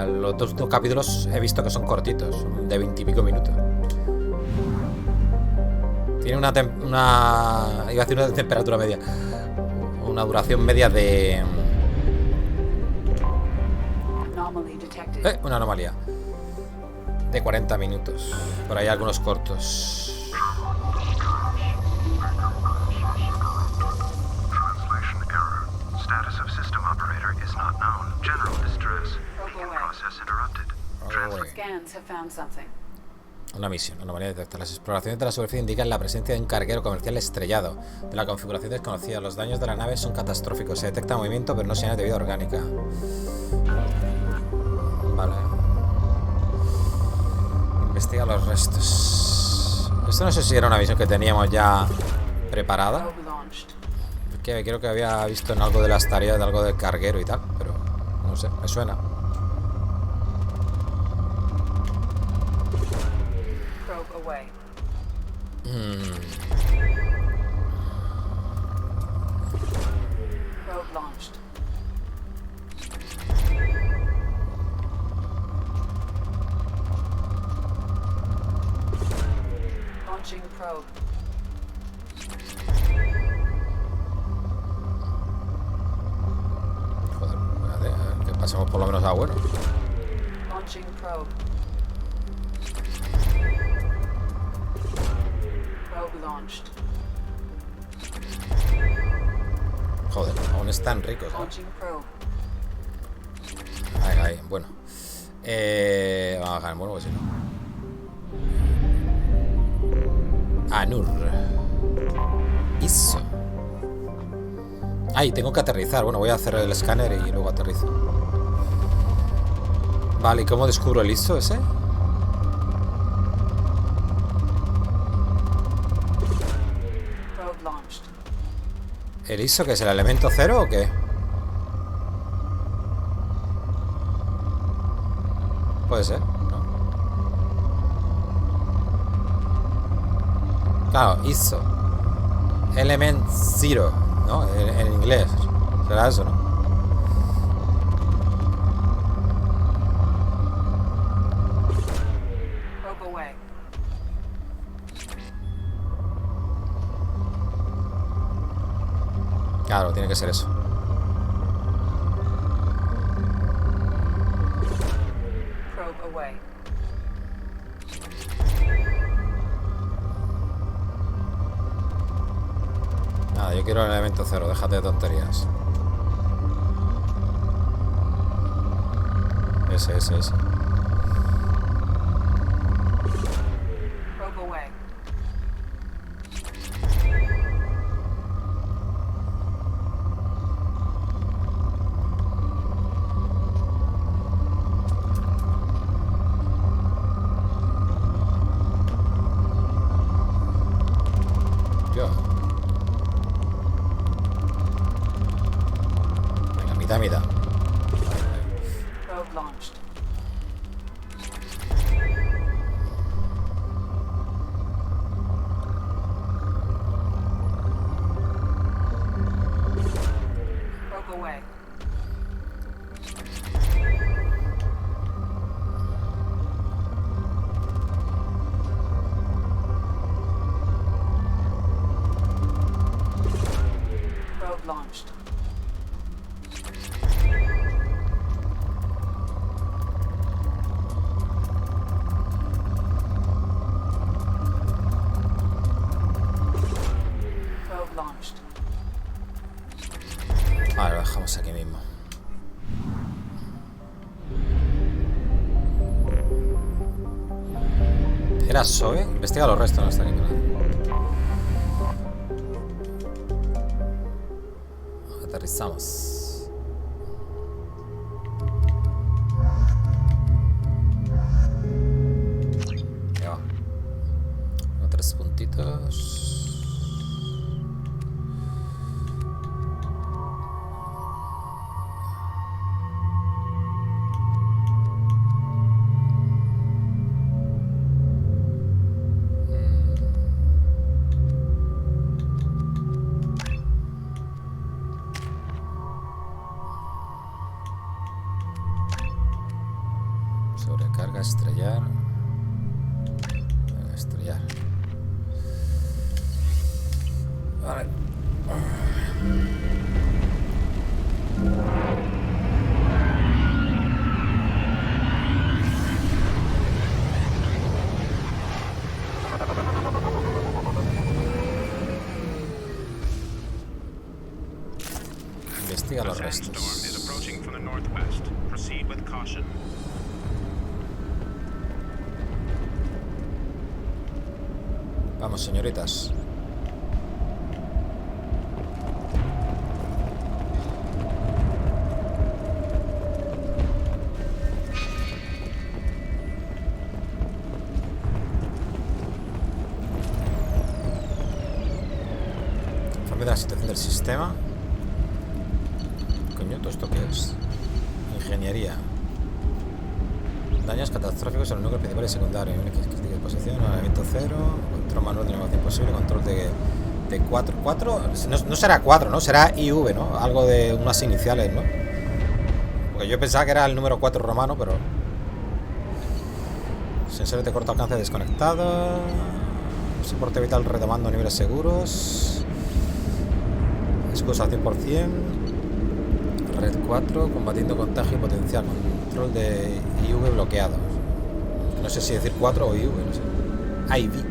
A: los dos capítulos he visto que son cortitos, de 20 y pico minutos. Tiene una iba a decir una temperatura media. Una duración media de... una anomalía. De 40 minutos. Por ahí algunos cortos. Una misión, una manera de detectar. Las exploraciones de la superficie indican la presencia de un carguero comercial estrellado. De la configuración desconocida, los daños de la nave son catastróficos. Se detecta movimiento, pero no señales de vida orgánica. Vale. Investiga los restos. Esto no sé si era una misión que teníamos ya preparada. Que creo que había visto en algo de las tareas de algo del carguero y tal, pero no sé, me suena. Joder, a ver, que pasemos por lo menos a bueno. Joder, aún están ricos, ¿no? Ahí, bueno. Vamos a bajar en bueno, pues si no. Anur. ISO. Ay, tengo que aterrizar. Bueno, voy a hacer el escáner y luego aterrizo. Vale, ¿y cómo descubro el ISO ese? ¿El ISO que es el elemento cero o qué? Puede ser, ¿no? Claro, ISO Element Zero, ¿no? En inglés. Será eso, ¿no? Claro, tiene que ser eso. Nada, yo quiero el elemento cero, déjate de tonterías. Ese. Mitad. Vale, lo dejamos aquí mismo. ¿Era Zoe? Investiga los restos, no está aquí. Aterrizamos. Ya va. 3 puntitos. Sobrecarga, estrellar. Estrellar. Vale. Investiga los restos. Vamos, señoritas. Informe de la situación del sistema. Coño, ¿todo esto qué es? Ingeniería. Daños catastróficos en los núcleos principales y secundarios. Crítica de posición, alineamiento 0. Control manual de navegación posible. Control de 4. 4. No será 4, ¿no? Será IV, ¿no? Algo de unas iniciales, ¿no? Porque yo pensaba que era el número 4 romano, pero. Sensores de corto alcance desconectados. Soporte vital retomando niveles seguros. Escudos al 100%. Red 4, combatiendo contagio potencial. Control de IV bloqueado. No sé si decir 4 o IV, no sé. IV.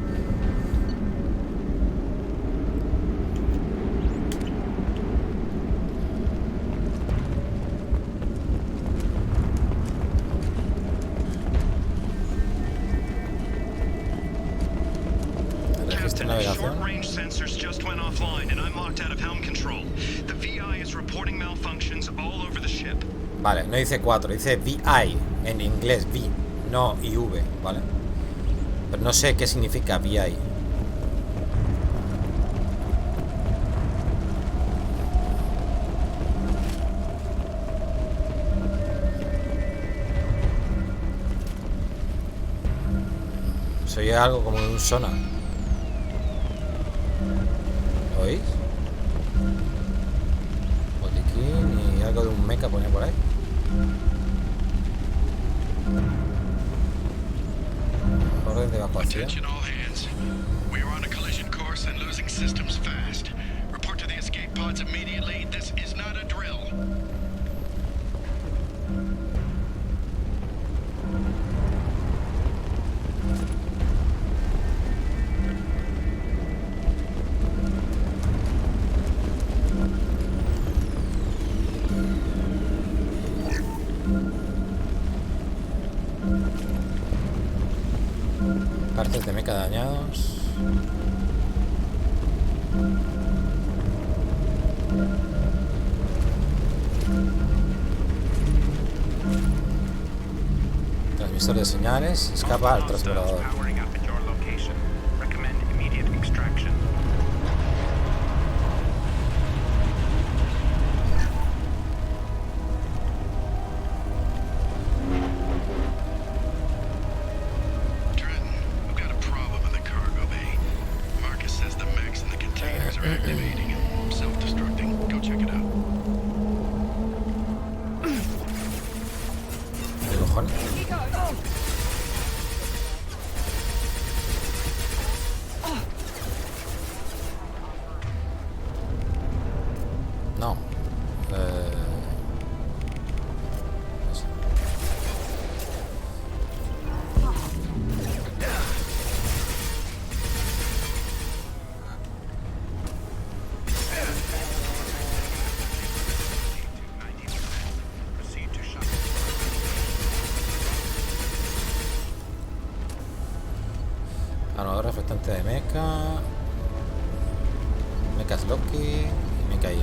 A: Registro de navegación. Vale, no dice 4, dice VI en inglés, V, no IV, ¿vale? Pero no sé qué significa VI. Se oye algo como un sonar. ¿Lo oís? Botiquín y algo de un mecha ponía por ahí. Orden de evacuación. Partes de mecha dañados. Transmisor de señales. Escapa al transbordador. No. Armadura reflectante de mecha. Mechas Loki y mecha Imi.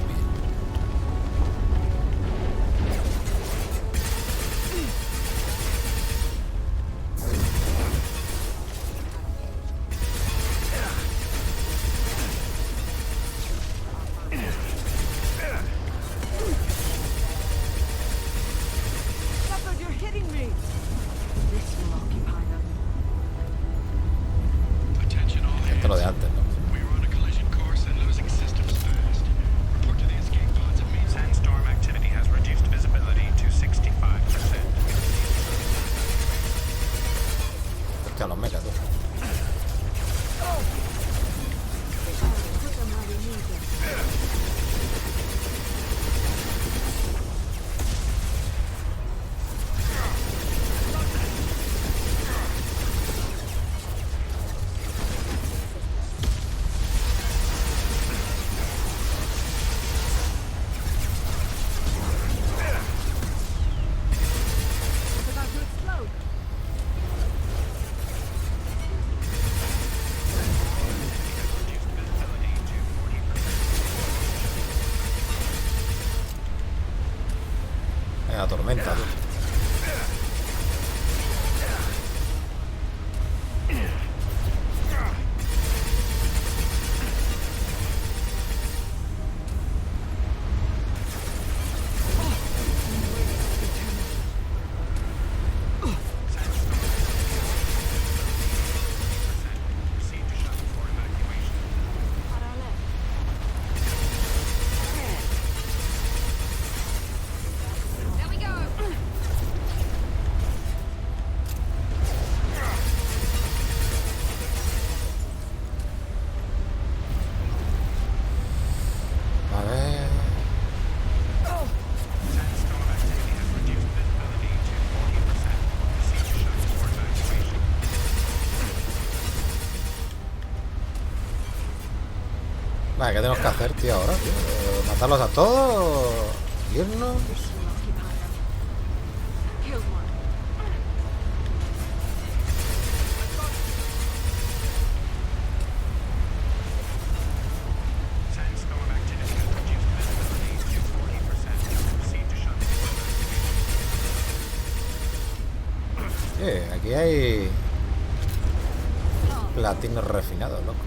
A: Esto es lo de antes, ¿no? tormenta, tú. Vale, ¿qué tenemos que hacer, tío, ahora, tío? ¿Matarlos a todos? ¿Irnos? Aquí hay platino refinado, loco.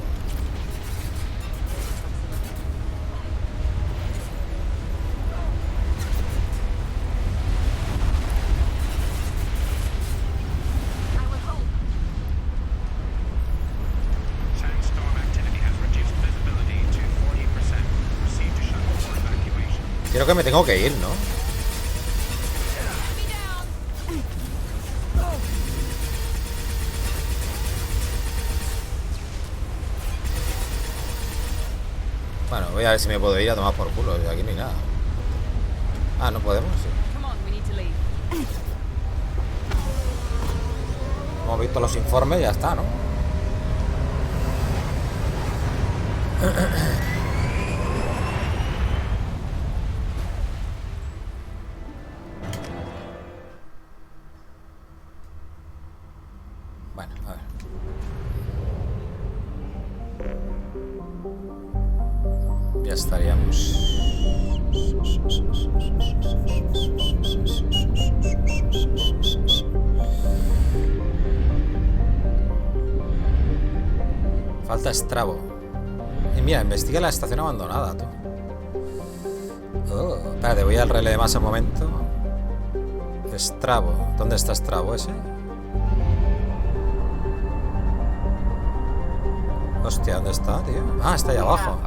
A: Creo que me tengo que ir, ¿no? Bueno, voy a ver si me puedo ir a tomar por culo. Aquí no hay nada. Ah, ¿no podemos? Sí. Hemos visto los informes y ya está, ¿no? Bueno, a ver. Ya estaríamos. Falta estrabo. Y mira, investiga la estación abandonada, tú. Oh, espérate, voy al relé de más un momento. Estrabo. ¿Dónde está estrabo ese? Hostia, ¿dónde está, tío? Ah, está ahí abajo.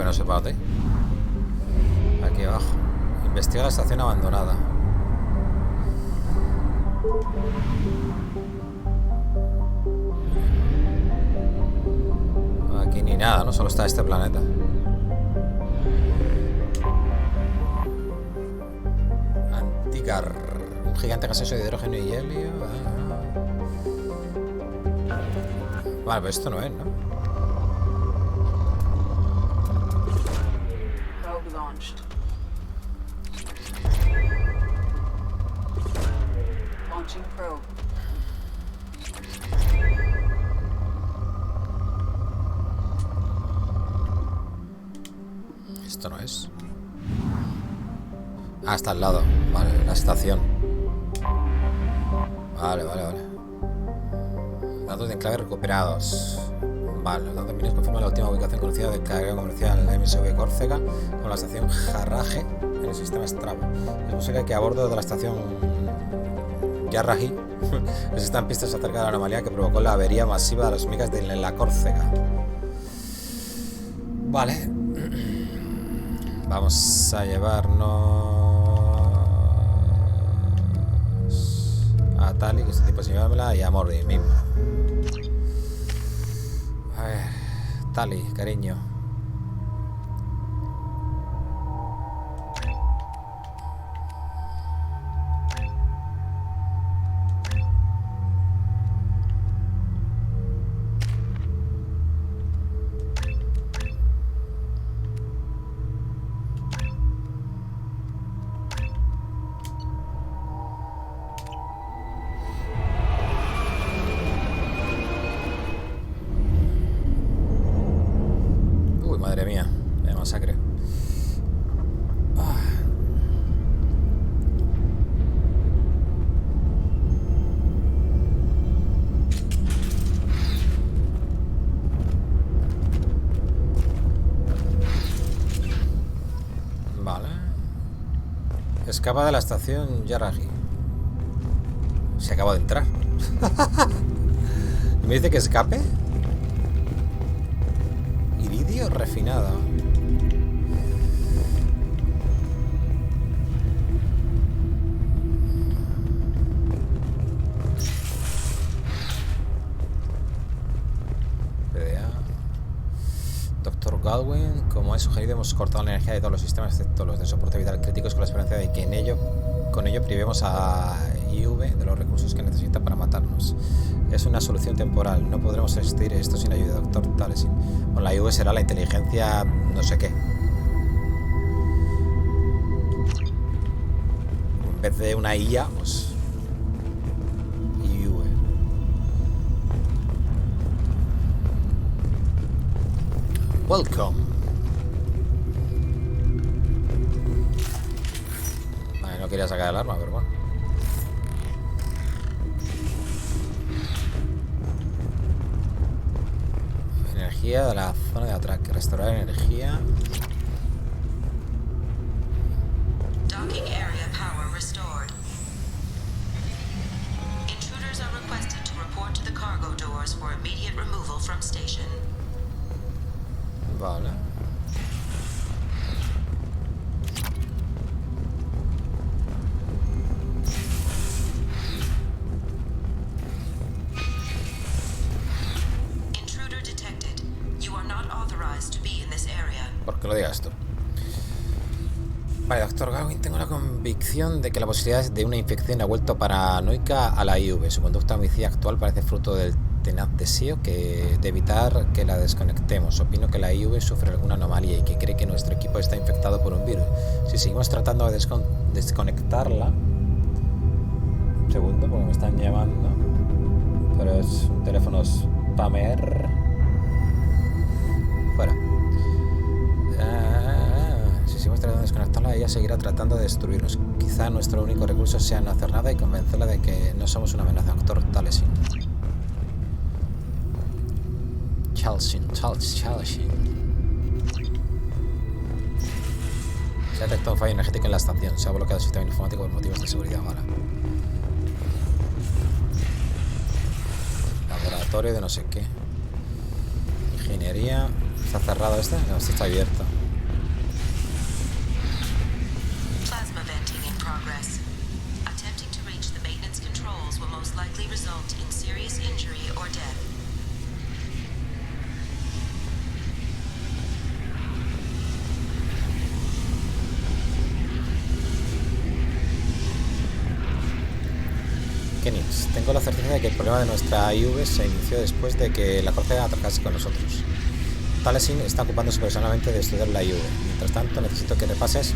A: No sé para dónde. Aquí abajo. Investiga la estación abandonada. Aquí ni nada, ¿no? Solo está este planeta. Anticar. Un gigante gaseoso de hidrógeno y helio. Vale, pero esto no es, ¿no? Esto no es. Ah, está al lado. Vale, la estación. Vale. Datos de enclave recuperados. Vale, los datos míos confirman la última ubicación conocida de carga comercial, la MSV Córcega, con la estación Jarraje en el sistema Strabo. Es posible que a bordo de la estación Yarraji existan pistas acerca de la anomalía que provocó la avería masiva de las hormigas de la Córcega. Vale. Vamos a llevarnos a Tali, que este tipo se llevármela, y a Mordi mismo. A ver, Tali, cariño. masacre. Vale. Escapa de la estación Yaragi. Se acaba de entrar. ¿Me dice que escape? Iridio refinado. PDA. Doctor Godwin, como he sugerido, hemos cortado la energía de todos los sistemas excepto los de soporte vital críticos con la esperanza de que con ello privemos a IV de los recursos que necesita para matarnos. Es una solución temporal, no podremos resistir esto sin ayuda, doctor Tali. Bueno, la IV será la inteligencia no sé qué. En vez de una IA, pues IV. Welcome. Vale, no quería sacar el arma, pero bueno. Energía de la zona de atraque. Restaurar energía.
L: Docking area power restored. Intruders are requested to report to the cargo doors for immediate removal from station.
A: Vale.
L: Intruder detected. You are not authorized to be in this area.
A: ¿Por qué lo digas tú? Vale, doctor Godwin, tengo la convicción de que la posibilidad de una infección ha vuelto paranoica a la IV. Su conducta homicida actual parece fruto del tenaz deseo de evitar que la desconectemos. Opino que la IV sufre alguna anomalía y que cree que nuestro equipo está infectado por un virus. Si seguimos tratando de desconectarla... Un segundo, porque me están llamando. Pero es un teléfono spammer. Fuera. Si seguimos tratando de desconectarla, ella seguirá tratando de destruirnos. Quizá nuestro único recurso sea no hacer nada y convencerla de que no somos una amenaza. Doctor Tali. Chalsin. Se ha detectado un fallo energético en la estación. Se ha bloqueado el sistema informático por motivos de seguridad. Vale. Laboratorio de no sé qué. Ingeniería. ¿Está cerrado este? No, este está abierto.
L: Plasma venting in progress. Attempting to reach the maintenance controls will most likely result in serious injury or death.
A: Kenix, tengo la certeza de que el problema de nuestra IV se inició después de que la corte atracase con nosotros. Talesin está ocupándose personalmente de estudiar la IV. Mientras tanto, necesito que repases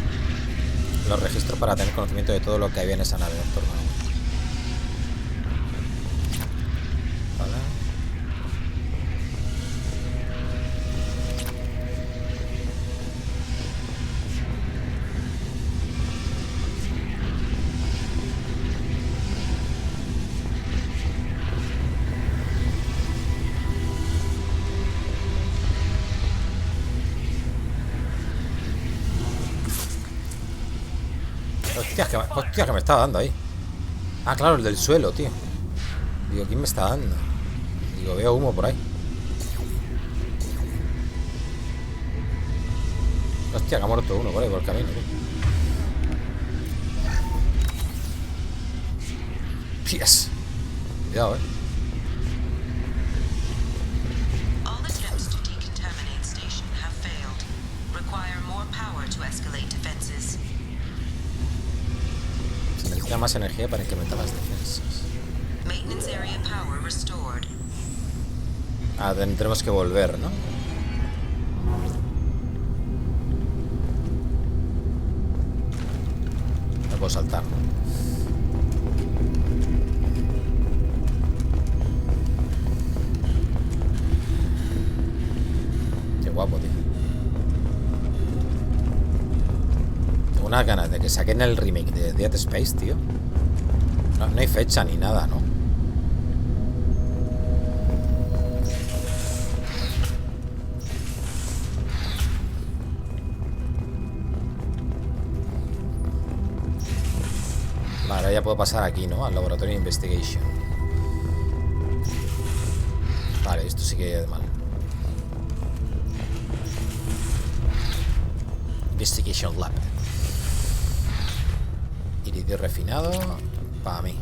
A: los registros para tener conocimiento de todo lo que había en esa nave, doctor. Vale. Hostia, que me está dando ahí. Ah, claro, el del suelo, tío. Digo, ¿quién me está dando? Digo, veo humo por ahí. Hostia, que ha muerto uno por ahí, por el camino, tío. Pies. Cuidado,
L: All attempts to decontaminate station have failed. Require more power to escalate defenses.
A: Se necesita más energía para incrementar las defensas.
L: Maintenance area power restored.
A: Ah, tenemos que volver, ¿no? No puedo saltar. Qué guapo, tío. unas ganas de que saquen el remake de Dead Space, tío. No hay fecha ni nada, ¿no? Vale, ahora ya puedo pasar aquí, ¿no? Al laboratorio de investigation. Vale, esto sí que es mal. Investigation Lab. Iridio refinado. Para mí.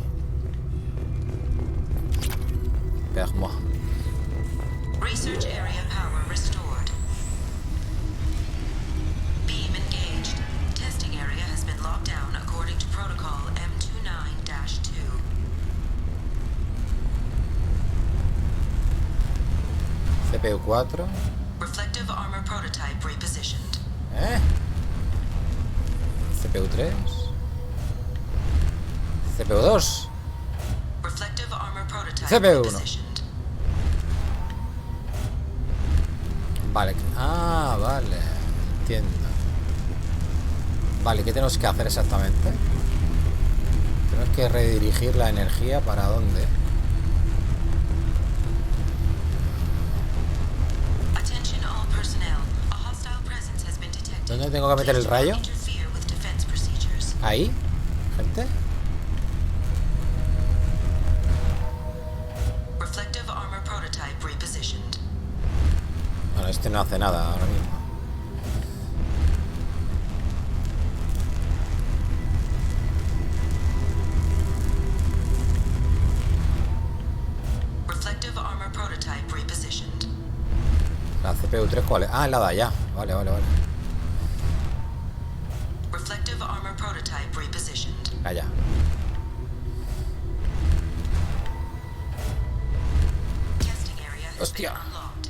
A: Permo.
L: Research area power restored. Beam engaged. Testing area has been locked down according to protocol M29-2.
A: CPU 4.
L: Reflective armor prototype repositioned.
A: CPU 3. CPU 2.
L: Reflective armor prototype
A: CPU 1.
L: repositioned.
A: Vale. Ah, vale. Entiendo. Vale, ¿qué tenemos que hacer exactamente? Tenemos que redirigir la energía para dónde.
L: Attention all personnel. A hostile presence has been detected.
A: ¿Dónde tengo que meter el rayo?
L: Interfere with defense procedures.
A: Ahí, gente.
L: Reflective armor prototype repositioned.
A: Bueno, este no hace nada ahora mismo.
L: Reflective armor prototype repositioned.
A: La CPU 3, ¿cuál es? Ah, la de allá. Vale, vale, vale.
L: Reflective armor prototype repositioned.
A: Allá.
L: Testing area has
A: Hostia.
L: been unlocked.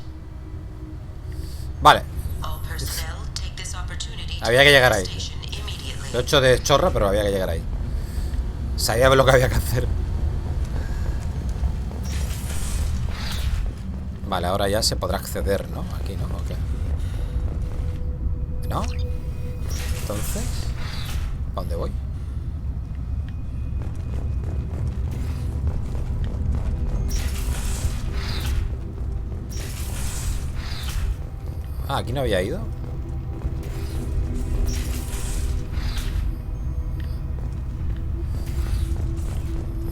A: Vale.
L: All personnel take this opportunity to
A: Había que llegar ahí.
L: station immediately.
A: Lo he hecho de chorra, pero había que llegar ahí. Sabía lo que había que hacer. Vale, ahora ya se podrá acceder, ¿no? Aquí, ¿no? Ok. ¿No? Entonces, ¿a dónde voy? Ah, aquí no había ido.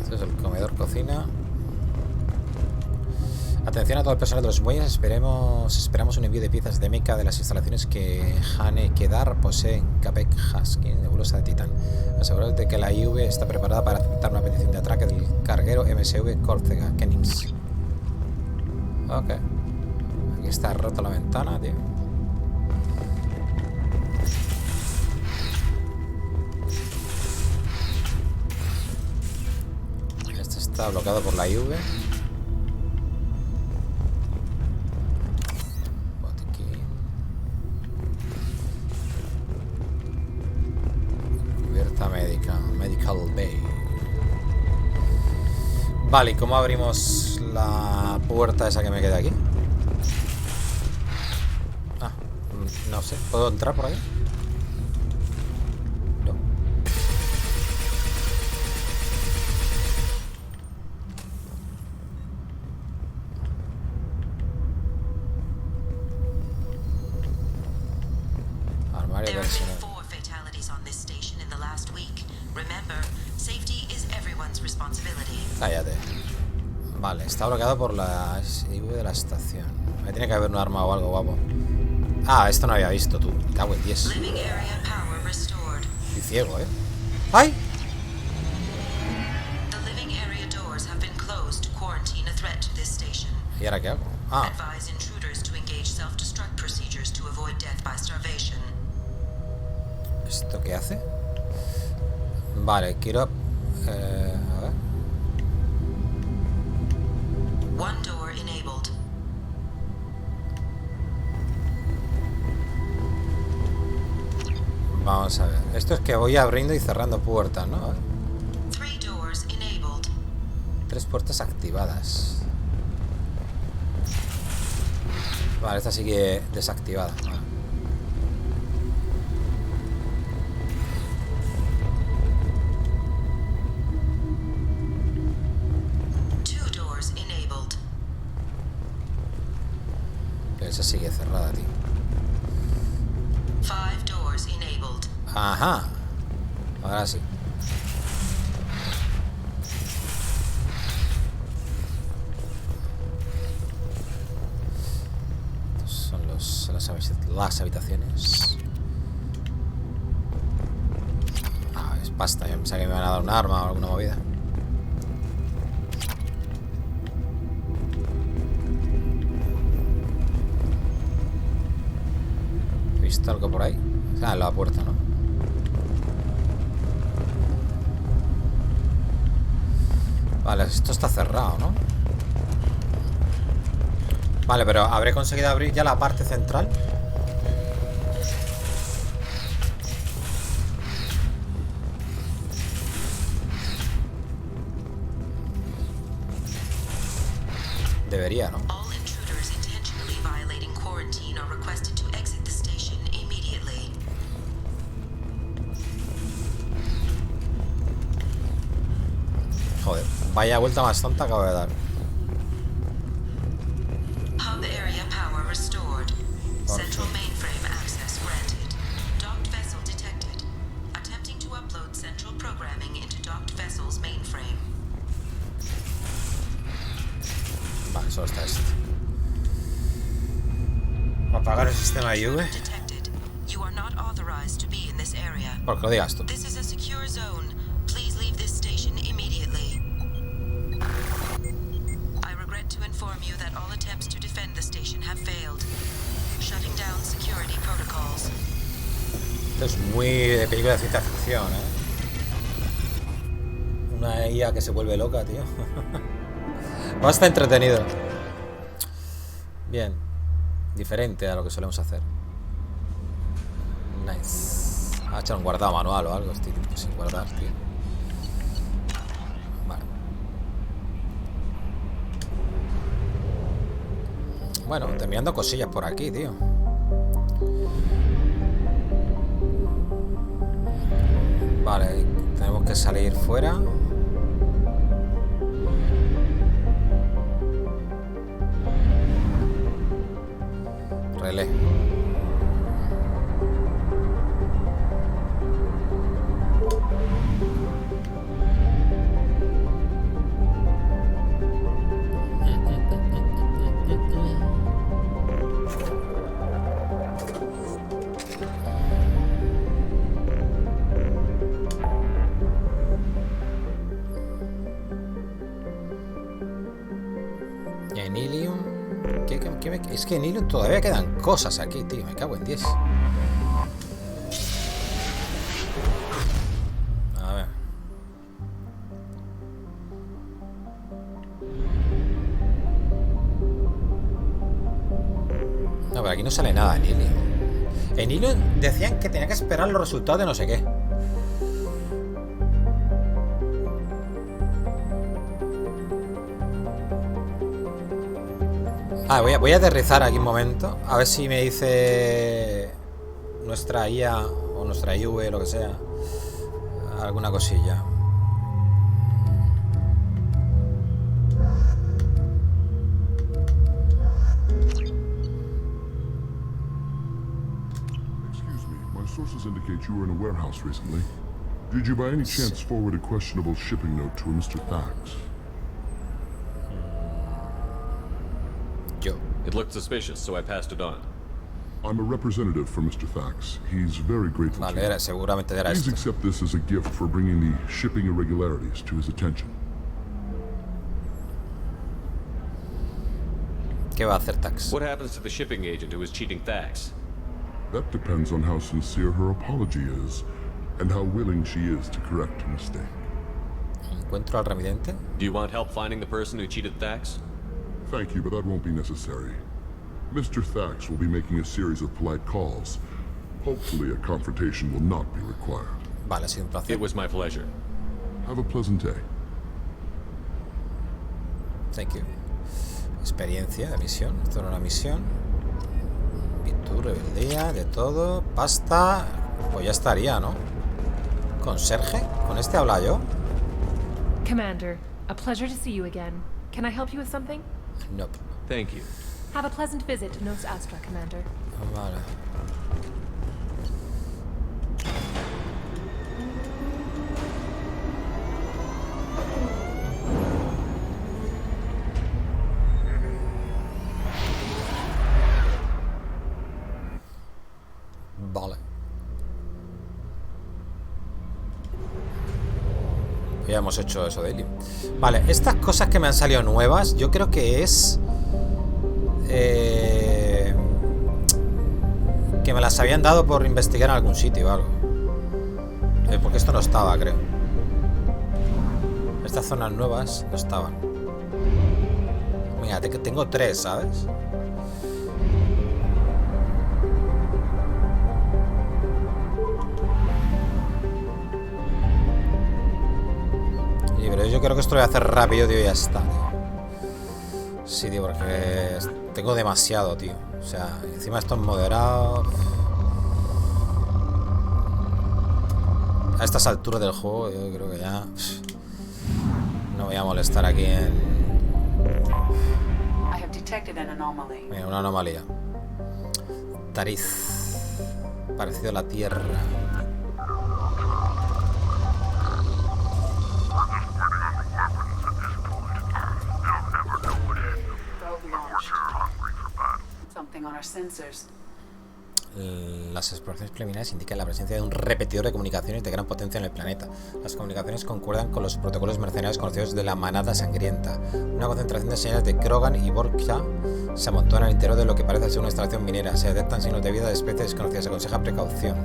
A: Este es el comedor, cocina. Atención a todo el personal de los muelles. Esperamos un envío de piezas de meca de las instalaciones que Thane posee en G.Skill, nebulosa de Titán. Asegurad de que la IV está preparada para aceptar una petición de atraque del carguero MSV Córcega, Kennings. Ok. Aquí está rota la ventana, tío. Este está bloqueado por la IV. Medical Bay. Vale, ¿y cómo abrimos la puerta esa que me queda aquí? Ah, no sé. ¿Puedo entrar por ahí? No. Armario personal. Cállate. Vale, está bloqueado por la IV de la estación. Ahí tiene que haber un arma o algo guapo. Ah, esto no había visto, tú. Me cago en 10. Estoy ciego, ¿eh? ¡Ay! ¿Y ahora qué hago? Ah. ¿Esto qué hace? Vale, quiero... a ver.
L: One door enabled.
A: Vamos a ver. Esto es que voy abriendo y cerrando puertas, ¿no?
L: 3 doors enabled.
A: 3 puertas activadas. Vale, esta sigue desactivada. Vale. Pero esa sigue cerrada, tío.
L: 5 doors enabled.
A: Ajá. Ahora sí. Estos son las habitaciones. Ah, es pasta. Yo pensaba que me iban a dar un arma o alguna movida. ¿He visto algo por ahí? Ah, en la puerta, ¿no? Vale, esto está cerrado, ¿no? Vale, pero ¿habré conseguido abrir ya la parte central? Debería, ¿no? Joder, vaya vuelta más tonta acabo de dar.
L: Hub area power restored. Central mainframe access granted. Docked vessel detected. Attempting to upload central programming into docked vessel's mainframe.
A: Vale, solo está esto. Apagar el sistema de UV.
L: You are not authorized to be in this area.
A: Porque lo digas tú.
L: This is a secure zone. Please leave this station immediately. I regret to inform you that all attempts to defend the station have failed. Shutting down security protocols.
A: Esto es muy de película de ciencia ficción, ¿eh? Una IA que se vuelve loca, tío. Va a estar entretenido. Bien. Diferente a lo que solemos hacer. Nice. Ha echado un guardado manual o algo. Estoy sin guardar, tío. Vale. Bueno, terminando cosillas por aquí, tío. Vale, tenemos que salir fuera. Relé. En Ilium. Es que en Ilium todavía quedan cosas aquí, tío. Me cago en 10. A ver. No, pero aquí no sale nada en Ilium. En Ilium decían que tenía que esperar los resultados de no sé qué. Ah, voy a aterrizar aquí un momento. A ver si me dice nuestra IA o nuestra IV, lo que sea, alguna cosilla.
J: Excuse me, my sources indicate you were in a warehouse recently. Did you by any chance forward a questionable shipping note to a Mr. Thax?
D: It looked suspicious, so I passed it on.
J: I'm a representative for Mr. Thax. He's very grateful to you.
A: Seguramente era
J: Please
A: esto.
J: accept this as a gift for bringing the shipping irregularities to his attention.
A: ¿Qué va a hacer Thax?
D: What happens to the shipping agent who was cheating Thax?
J: That depends on how sincere her apology is, and how willing she is to correct a mistake.
A: ¿Encuentro al remitente?
D: Do you want help finding the person who cheated Thax?
J: Thank you, but that won't be necessary. Mr. Thax will be making a series of polite calls. Hopefully a confrontation will not be required.
A: Vale, ha sido un placer.
D: It was my pleasure.
J: Have a pleasant day.
A: Thank you. Experiencia de misión. Esto era una misión. Virtud, rebeldía, de todo. Pasta. Pues ya estaría, ¿no? ¿Conserje? ¿Con este habla yo?
M: Commander, a pleasure to see you again. Can I help you with something?
A: Nope.
D: Thank you.
B: Have a pleasant visit to Nos Astra, Commander.
A: Vale. Vale. Ya hemos hecho eso, Daily. Vale, estas cosas que me han salido nuevas, yo creo que es... que me las habían dado por investigar en algún sitio o algo. Porque esto no estaba, creo. Estas zonas nuevas no estaban. Mira, tengo 3, ¿sabes? Sí, pero yo creo que esto lo voy a hacer rápido, tío, y ya está, tío. Sí, tío, porque tengo demasiado, tío. O sea, encima esto es moderado. A estas alturas del juego, yo creo que ya no voy a molestar aquí en... Mira, una anomalía. Tariz. Parecido a la Tierra. Las exploraciones preliminares indican la presencia de un repetidor de comunicaciones de gran potencia en el planeta. Las comunicaciones concuerdan con los protocolos mercenarios conocidos de la manada sangrienta. Una concentración de señales de Krogan y Borgia se amontona al interior de lo que parece ser una instalación minera. Se detectan signos de vida de especies desconocidas. Se aconseja precaución.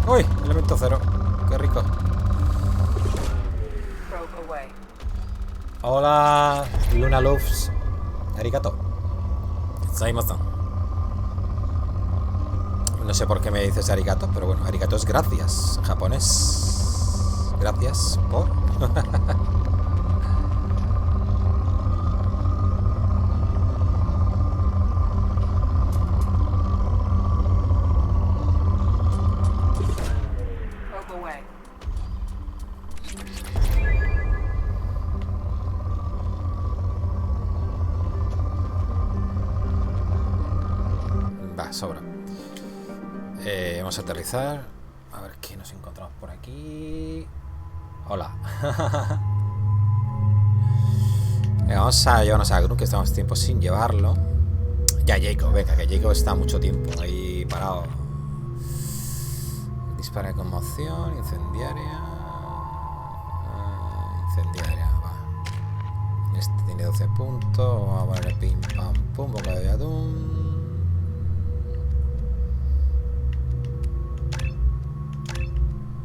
A: ¡Uy! Elemento cero. ¡Qué rico! Hola, Luna Loves. Arigato. Saimazan. No sé por qué me dices arigato, pero bueno, arigato es gracias. En japonés. Gracias por. Sobra. Vamos a aterrizar. A ver qué nos encontramos por aquí. Hola. Vamos a llevarnos a Gru, que estamos tiempo sin llevarlo. Ya Jacob, venga, que Jacob está mucho tiempo ahí parado. Dispara de conmoción, incendiaria. Incendiaria, va. Este tiene 12 puntos. Vamos a ponerle pim pam pum, boca de atún.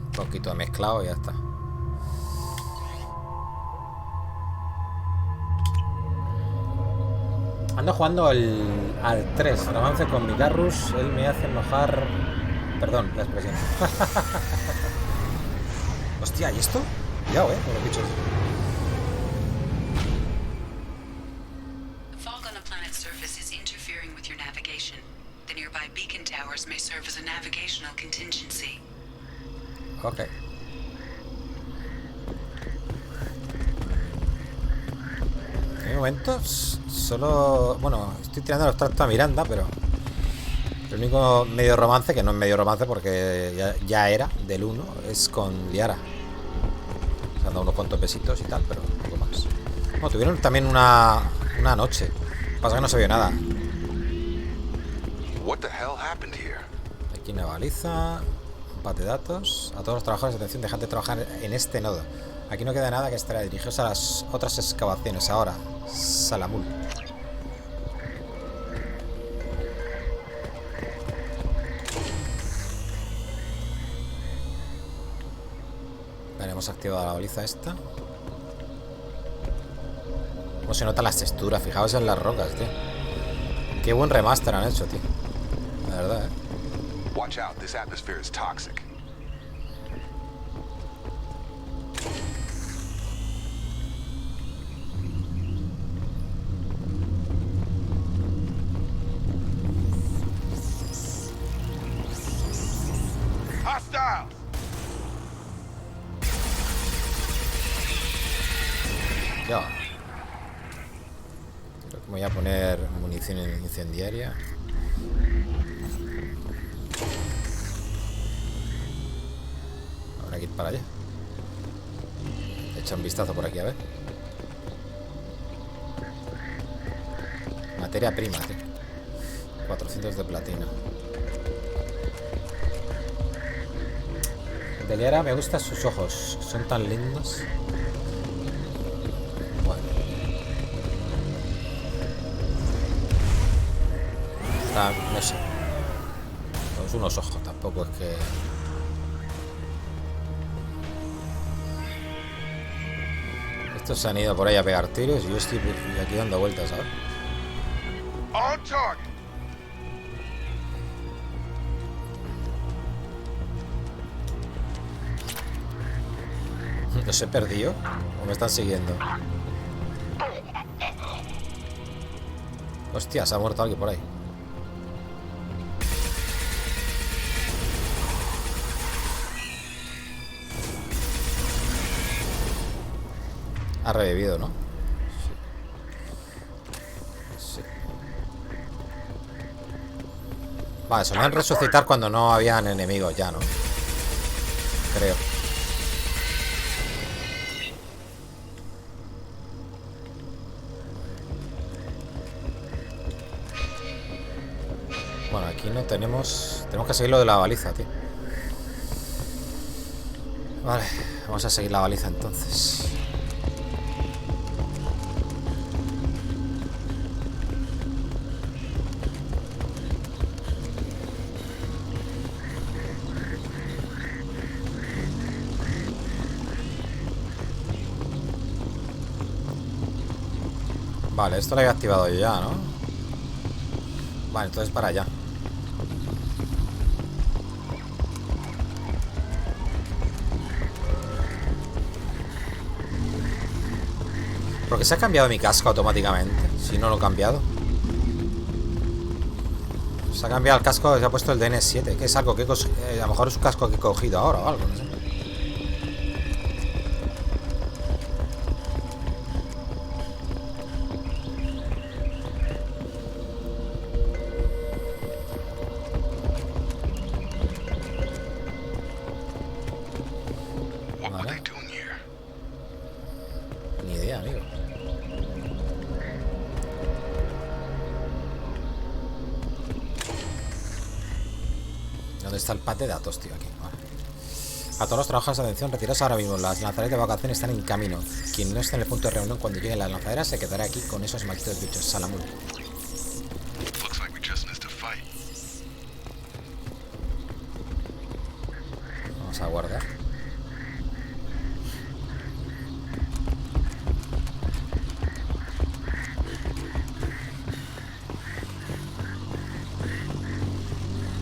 A: Un poquito de mezclado y ya está. Ando jugando al 3, romance con mi Garrus. Él me hace enojar. Perdón, la expresión. Hostia, ¿y esto? Cuidado, con los bichos.
L: Fog on the planet's surface is interfering with your navigation. The nearby beacon towers may serve as a navigational contingency.
A: Ok. En momentos solo... Bueno, estoy tirando los tractos a Miranda, pero... El único medio romance, que no es medio romance porque ya era del 1, es con Liara. Se han dado unos cuantos besitos y tal, pero un poco más. Bueno, tuvieron también una noche. Pasa que no se vio nada. Aquí una baliza... de datos. A todos los trabajadores, atención, dejad de trabajar en este nodo. Aquí no queda nada que estar. Dirigidos a las otras excavaciones. Ahora, Salamul. Vale, hemos activado la baliza esta. Cómo se notan las texturas. Fijaos en las rocas, tío. Qué buen remaster han hecho, tío. La verdad,
E: Watch out, this atmosphere is toxic. Hostile!
A: Ya. Creo que me voy a poner munición incendiaria. Habrá que ir para allá. Echa un vistazo por aquí, a ver. Materia prima, tío. 400 de platino. De Liara me gustan sus ojos. Son tan lindos. Bueno. No sé. Pues unos ojos, tampoco es que... Estos se han ido por ahí a pegar tiros y yo estoy aquí dando vueltas, ¿sabes?
M: On target.
A: ¿Los he perdido? ¿O me están siguiendo? Hostia, se ha muerto alguien por ahí. Ha revivido, ¿no? Sí. Vale, solían resucitar cuando no habían enemigos ya, ¿no? Creo. Bueno, aquí no tenemos... Tenemos que seguir lo de la baliza, tío. Vale, vamos a seguir la baliza entonces. Vale, esto lo había activado yo ya, ¿no? Vale, entonces para allá. ¿Por qué se ha cambiado mi casco automáticamente? Si no lo he cambiado. Se ha cambiado el casco, se ha puesto el DN7. Que es algo que a lo mejor es un casco que he cogido ahora o algo, no sé. ¿Dónde está el pad de datos, tío? Aquí. Vale. A todos los trabajadores, atención, retiraos ahora mismo. Las lanzaderas de vacaciones están en camino. Quien no esté en el punto de reunión cuando lleguen las lanzaderas se quedará aquí con esos malditos bichos. Salamul. Vamos a guardar.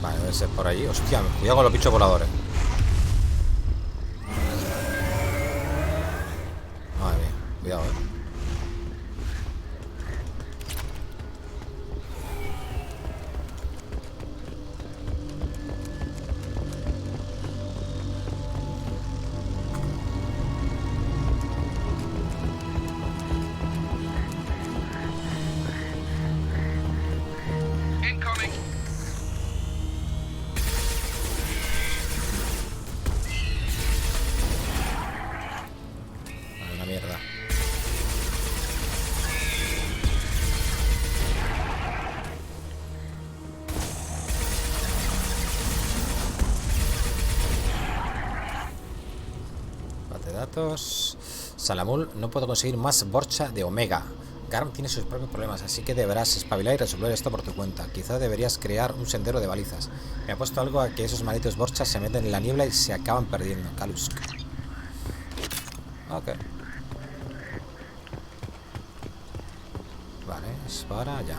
A: Vale, debe ser por allí. Hostia, cuidado con los bichos voladores. Madre mía, cuidado, Salamul, no puedo conseguir más borcha de Omega. Garm tiene sus propios problemas, así que deberás espabilar y resolver esto por tu cuenta. Quizá deberías crear un sendero de balizas. Me ha puesto algo a que esos malditos borchas se meten en la niebla y se acaban perdiendo. Kalusk. Ok. Vale, es para allá.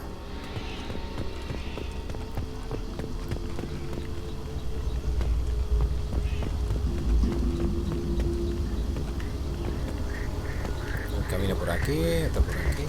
A: Camino por aquí, otro por aquí.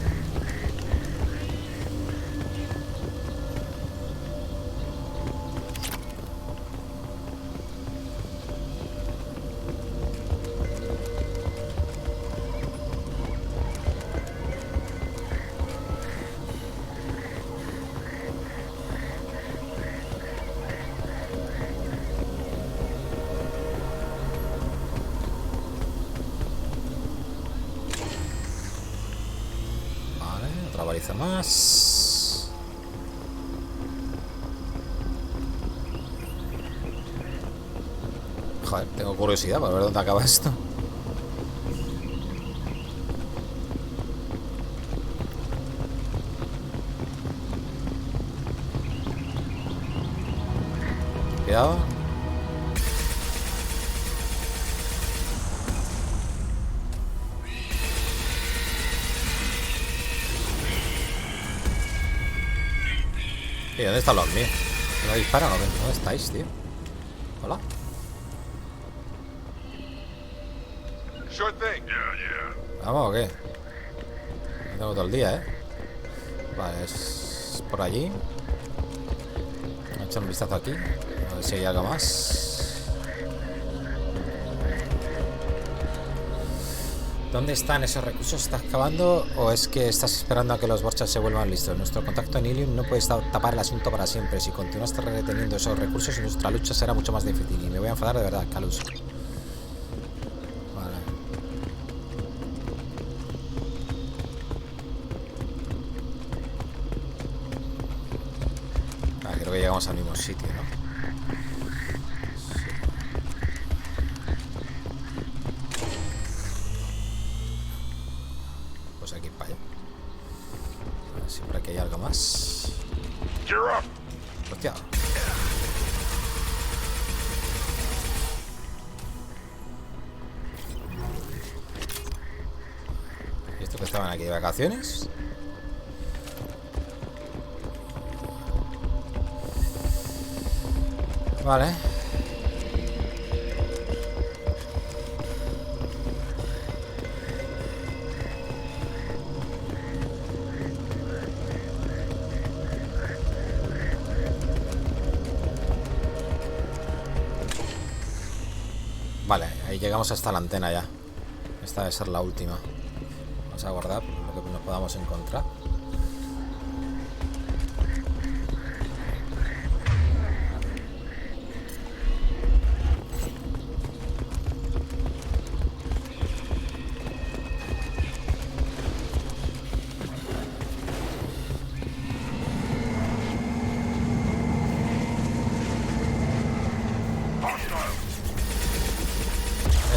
A: Analiza más. Joder, tengo curiosidad para ver dónde acaba esto. Cuidado. ¿Y dónde están los míos? ¿No disparan o qué? ¿Dónde estáis, tío? Hola.
M: Sure thing.
A: ¿Vamos o qué? No tengo todo el día, Vale, es por allí. Voy a echar un vistazo aquí. A ver si hay algo más. ¿Dónde están esos recursos? ¿Estás cavando o es que estás esperando a que los borchas se vuelvan listos? Nuestro contacto en Ilium no puede tapar el asunto para siempre. Si continúas reteniendo esos recursos, nuestra lucha será mucho más difícil. Y me voy a enfadar de verdad, Calus. Vale. Creo que llegamos al mismo sitio, ¿no? Pues aquí para allá. Siempre que hay algo más. Hostia. ¿Y estos que estaban aquí de vacaciones? Vale. Vale, ahí llegamos hasta la antena ya. Esta debe ser la última. Vamos a guardar lo que nos podamos encontrar.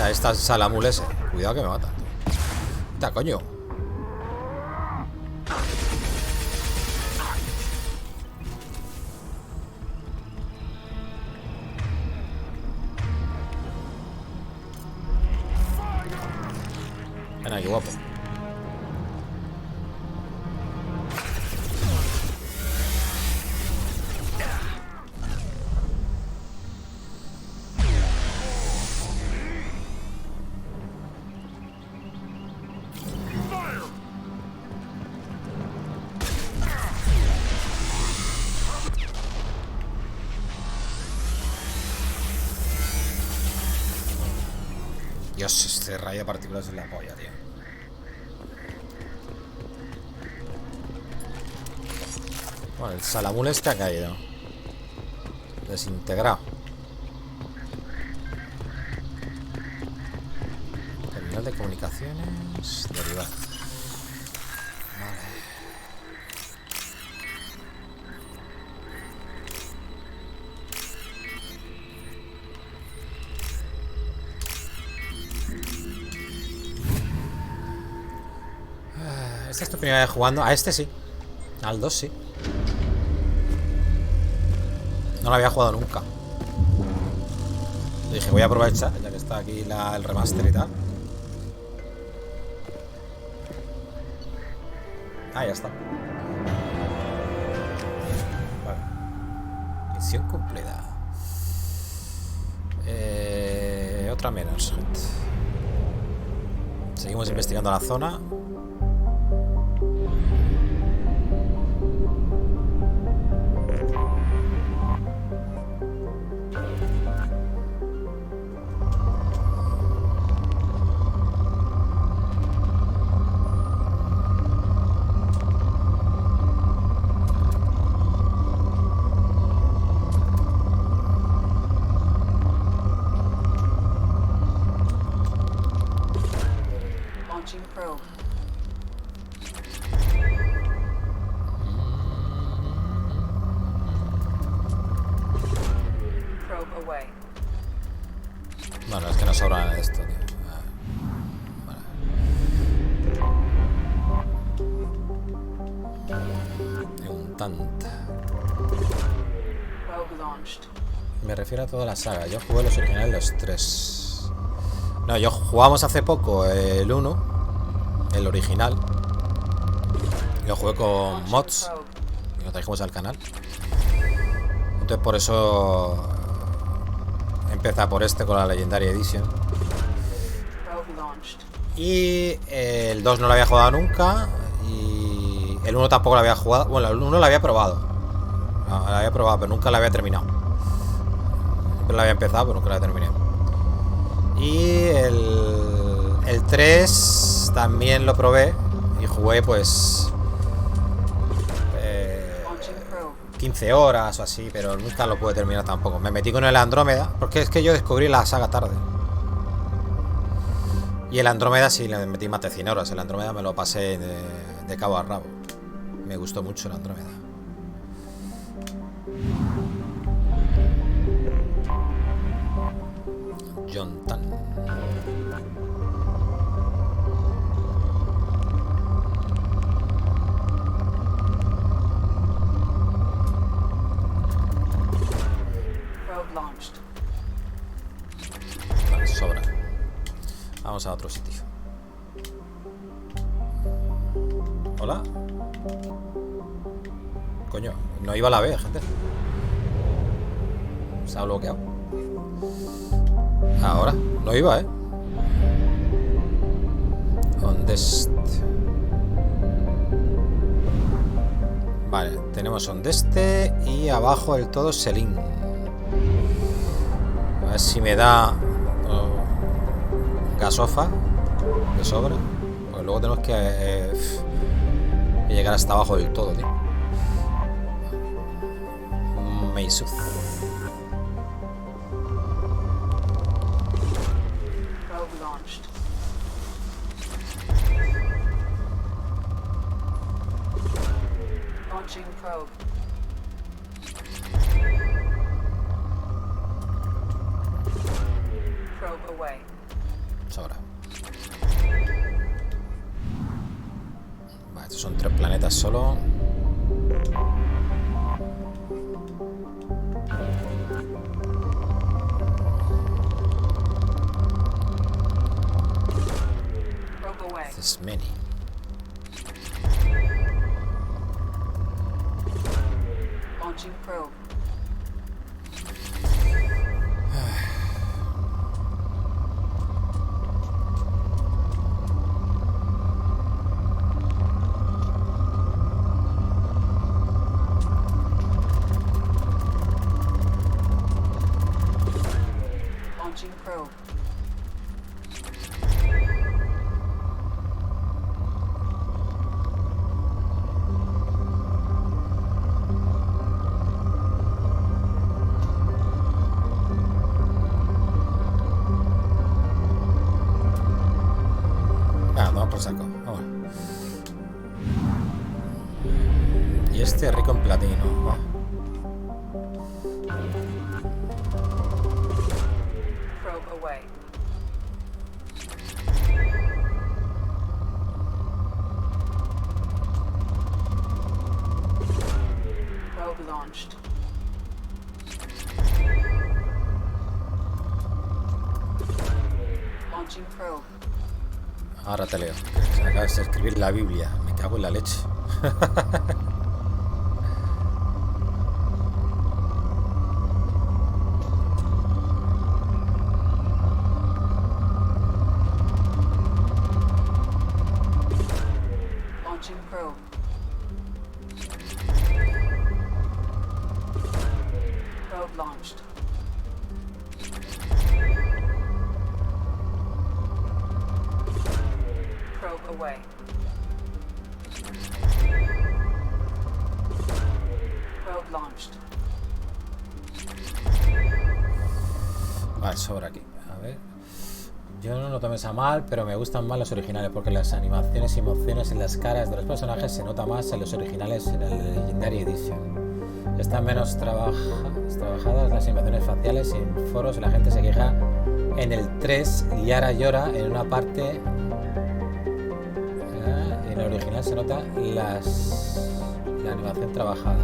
A: Estas salamules, cuidado que me matan. ¡Ta coño! Ven aquí, guapo. Dios, este rayo de partículas es la polla, tío. Bueno, el salamul este ha caído. Desintegrado. Terminal de comunicaciones. Derivar. Vale. Esta es tu primera vez jugando. A este sí. Al 2 sí. No lo había jugado nunca. Dije, voy a aprovechar, ya que está aquí el remaster y tal. Ah, ya está. Vale. Misión cumplida. Otra menos. Seguimos investigando la zona. sobra esto, tío. Vale. Un tanta. Me refiero a toda la saga. Yo jugué los originales los 3. No, yo jugamos hace poco el 1, el original. Lo jugué con mods y lo trajimos al canal. Entonces por eso empecé por este con la Legendary Edition. Y el 2 no lo había jugado nunca. Y el 1 tampoco lo había jugado. Bueno, el 1 lo había probado. Lo había probado, pero nunca lo había terminado. Siempre lo había empezado, pero nunca lo terminé. Y el 3 también lo probé. Y jugué pues 15 horas o así, pero nunca lo pude terminar tampoco. Me metí con el Andrómeda, porque es que yo descubrí la saga tarde. Y el Andrómeda sí le metí más de 100 horas. El Andrómeda me lo pasé de cabo a rabo. Me gustó mucho el Andrómeda. John Thane. Vale, sobra. Vamos a otro sitio. Hola. Coño, no iba a la B, gente. Se ha bloqueado. Ahora, no iba, ¿Dónde está? Vale, tenemos donde este y abajo del todo Selin. A ver si me da gasofa de sobra. Porque luego tenemos que llegar hasta abajo del todo, tío. Meisuf. Sobra. Vale, estos son 3 planetas solo. This is many. Launching probe. Launching probe. Saco. Vamos. Y este rico en platino. Ahora te leo. Acabas de escribir la Biblia. Me cago en la leche. Vale, sobra aquí. A ver. Yo no lo tomes a mal, pero me gustan más los originales porque las animaciones y emociones en las caras de los personajes se nota más en los originales en el Legendary Edition. Están menos trabajadas las animaciones faciales y en foros la gente se queja En el 3, Liara llora en una parte. En el original se nota la animación trabajada.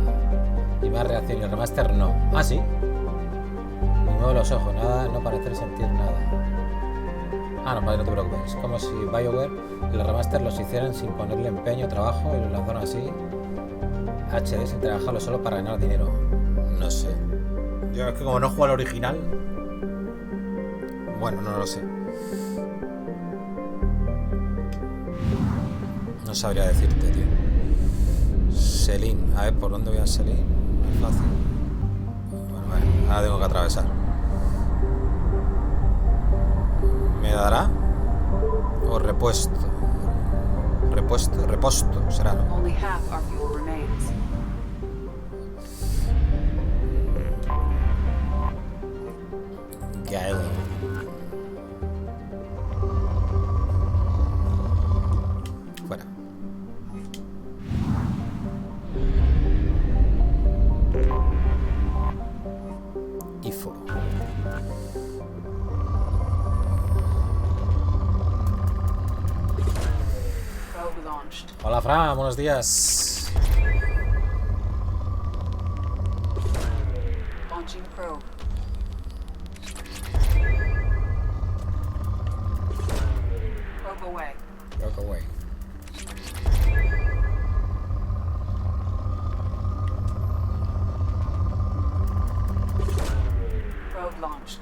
A: Y más reacción. Y el remaster no. Ah, sí. Ni muevo los ojos, nada, no parece sentir nada. Ah, no, vale, no te preocupes. Es como si BioWare y los remaster los hicieran sin ponerle empeño, trabajo y los lanzaron así. HD sin trabajarlo solo para ganar dinero. No sé. Yo es que como no juego al original. Bueno, no lo sé. No sabría decirte, tío. Selin. A ver, ¿por dónde voy a Selin? Fácil. Bueno, vale. Ahora tengo que atravesar. ¿Me dará? ¿O repuesto? Reposto será, ¿no? Gael. Fuera. IFO. Hola Fran, buenos días.
N: Launching probe. Probe away.
A: Probe away.
N: Probe launched.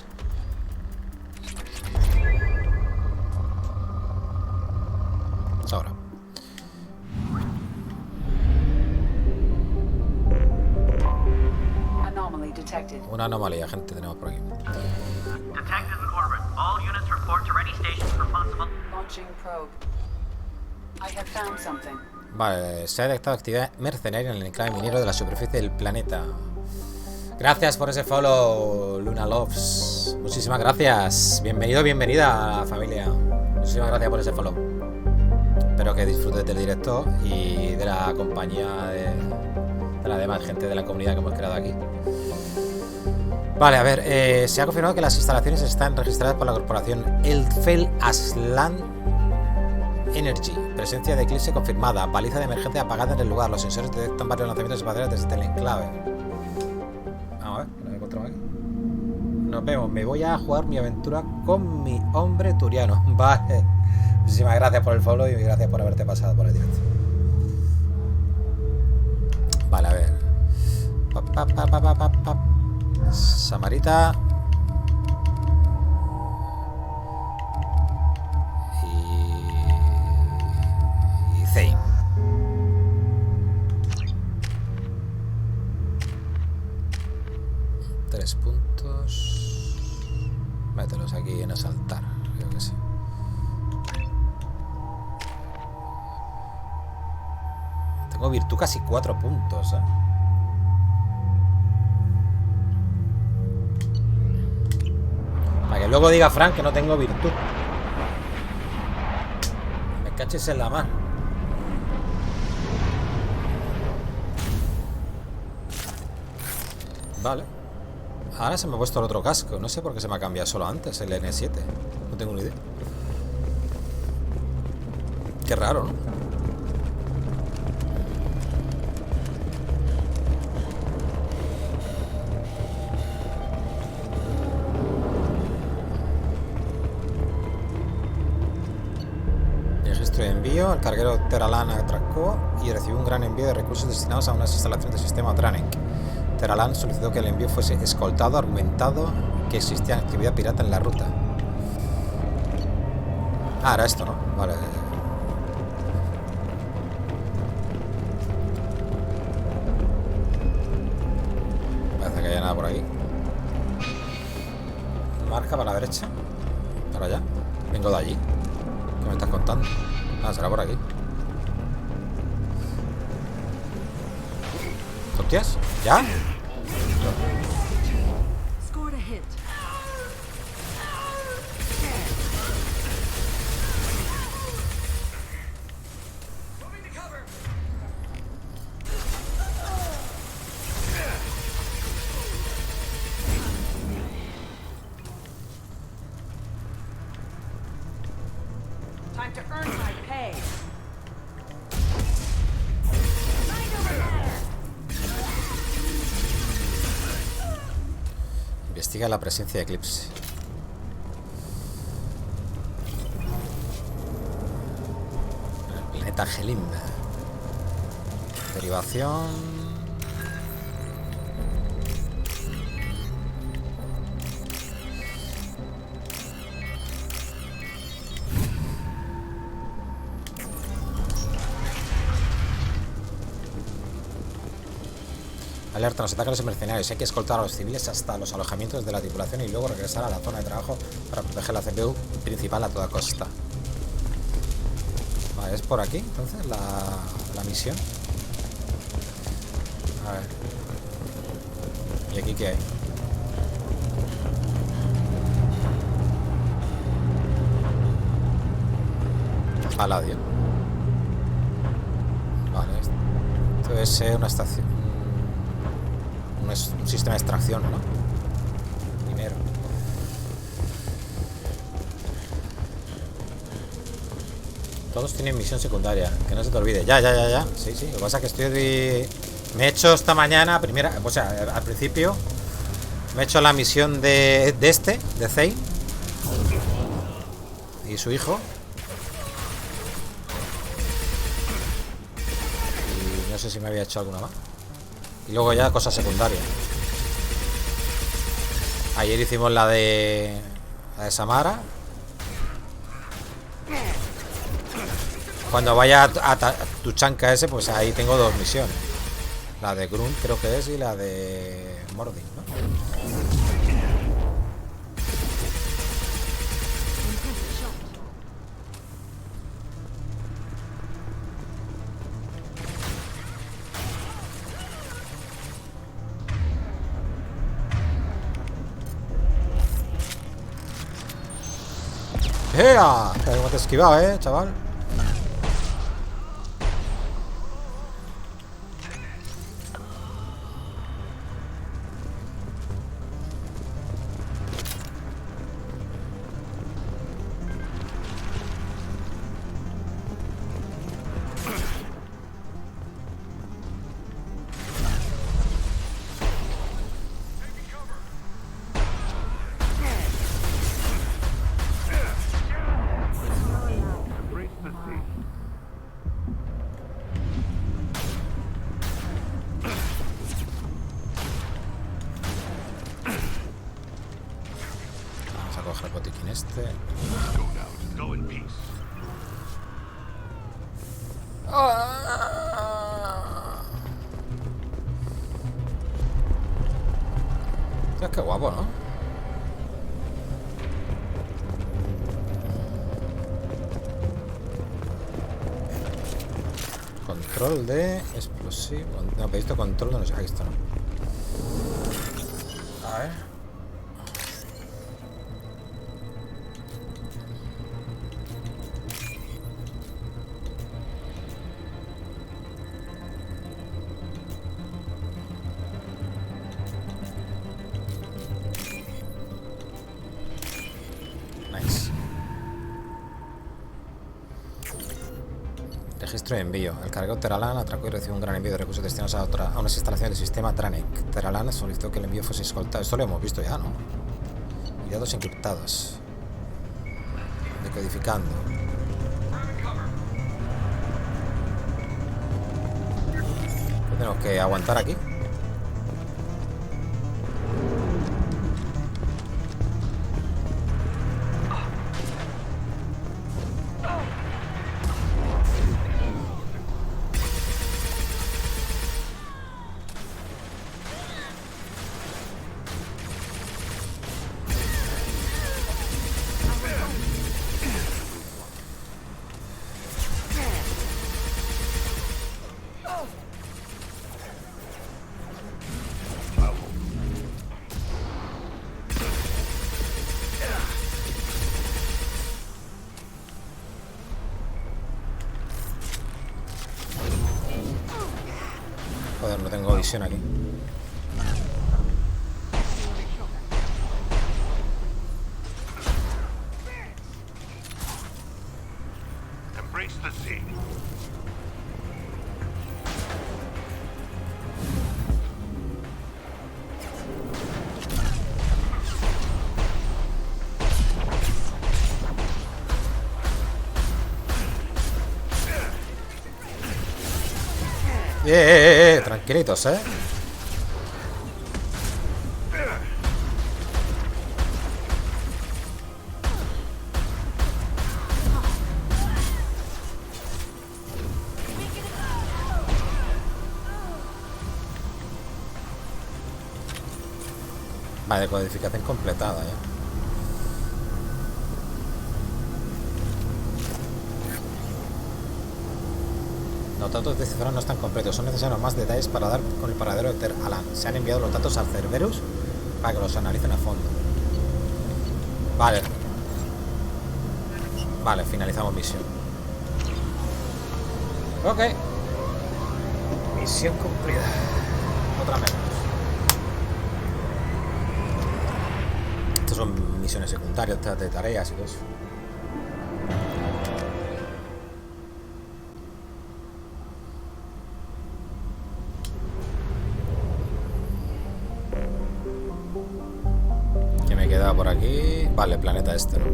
A: Ahora.
N: Anomaly detected.
A: Una anomalía, gente, tenemos por aquí.
O: Detected in orbit. All units report to ready stations for possible.
N: Launching probe. I have found something.
A: Vale, se ha detectado actividad mercenaria en el enclave minero de la superficie del planeta. Gracias por ese follow, Luna Loves. Muchísimas gracias. Bienvenido, bienvenida a la familia. Muchísimas gracias por ese follow. Espero que disfrutes del directo y de la compañía de la demás gente de la comunidad que hemos creado aquí. Vale, a ver, se ha confirmado que las instalaciones están registradas por la corporación Elfel Aslan Energy. Presencia de eclipse confirmada. Baliza de emergencia apagada en el lugar. Los sensores detectan varios lanzamientos espaciales desde el enclave. Vamos a ver, ¿qué nos encontramos aquí? Nos vemos. Me voy a jugar mi aventura con mi hombre turiano. Vale. Muchísimas gracias por el follow y gracias por haberte pasado por el directo. Vale, a ver. Samarita. Y Thane. Tres puntos. Mételos aquí en asaltar. Creo que sí. Tengo virtud casi 4 puntos, Para que luego diga Frank que no tengo virtud. Me caches en la mano. Vale. Ahora se me ha puesto el otro casco. No sé por qué se me ha cambiado solo antes el N7. No tengo ni idea. Qué raro, ¿no? Registro de envío. El carguero Teralan atracó y recibió un gran envío de recursos destinados a unas instalaciones del sistema Thane. Teralan solicitó que el envío fuese escoltado, argumentado que existía actividad pirata en la ruta. Ah, era esto, ¿no? Vale. Parece que haya nada por aquí. Marca para la derecha. Para allá. Vengo de allí. ¿Qué me estás contando? Ah, será por aquí. ¿Hostias? ¿Ya?
N: Scored a hit. to earn my pay.
A: Investiga la presencia de eclipse. El planeta Gelinda. Derivación. Alerta, nos atacan los mercenarios. Hay que escoltar a los civiles hasta los alojamientos de la tripulación y luego regresar a la zona de trabajo para proteger la CPU principal a toda costa. Vale, es por aquí, entonces, la misión. A ver. ¿Y aquí qué hay? Paladio. Vale, esto es una estación. Un sistema de extracción, ¿no? Dinero. Todos tienen misión secundaria. Que no se te olvide. Ya. Sí. Lo que pasa es que estoy... Me he hecho esta mañana, o sea, al principio me he hecho la misión de Thane y su hijo. Y no sé si me había hecho alguna más. Y luego ya cosas secundarias. Ayer hicimos la de Samara. Cuando vaya a Tuchanka ese, pues ahí tengo 2 misiones. La de Grunt creo que es y la de Mordin, ¿no? ¡Ea! ¿Cómo te he esquivado, chaval? Qué guapo, ¿no? Control de explosivo. No, he visto control de no sé qué esto, ¿no? A ver. Registro de envío. El carguero Teralan atracó y recibió un gran envío de recursos destinados a unas instalaciones del sistema Tranek. Teralan solicitó que el envío fuese escoltado. Esto lo hemos visto ya, ¿no? Y datos encriptados. Decodificando. ¿Qué tenemos que aguantar aquí? Joder, no tengo visión aquí.
M: reach the sea.
A: Tranquilitos, Vale, codificación completada, Los datos de cifrado no están completos, son necesarios más detalles para dar con el paradero de Ter Alan. Se han enviado los datos al Cerberus para que los analicen a fondo. Vale. Vale, finalizamos misión. Ok. Misión cumplida. Otra menos. Estas son misiones secundarias, de tareas y todo eso. Por aquí. Vale, planeta este, ¿no?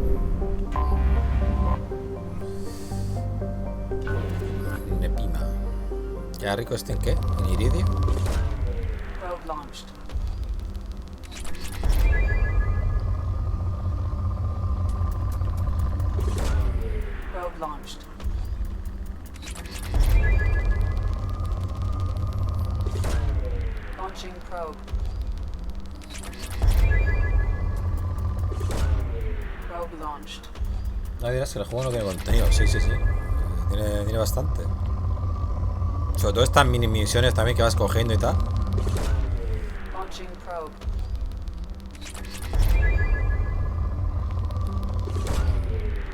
A: Nepima. ¿Ya rico este en qué? ¿En iridio?
N: Probe launched. Probe launched. Launching probe.
A: No dirás que el juego no tiene contenido. Sí. Tiene bastante. Sobre todo estas mini misiones también que vas cogiendo y tal.
N: Launching probe.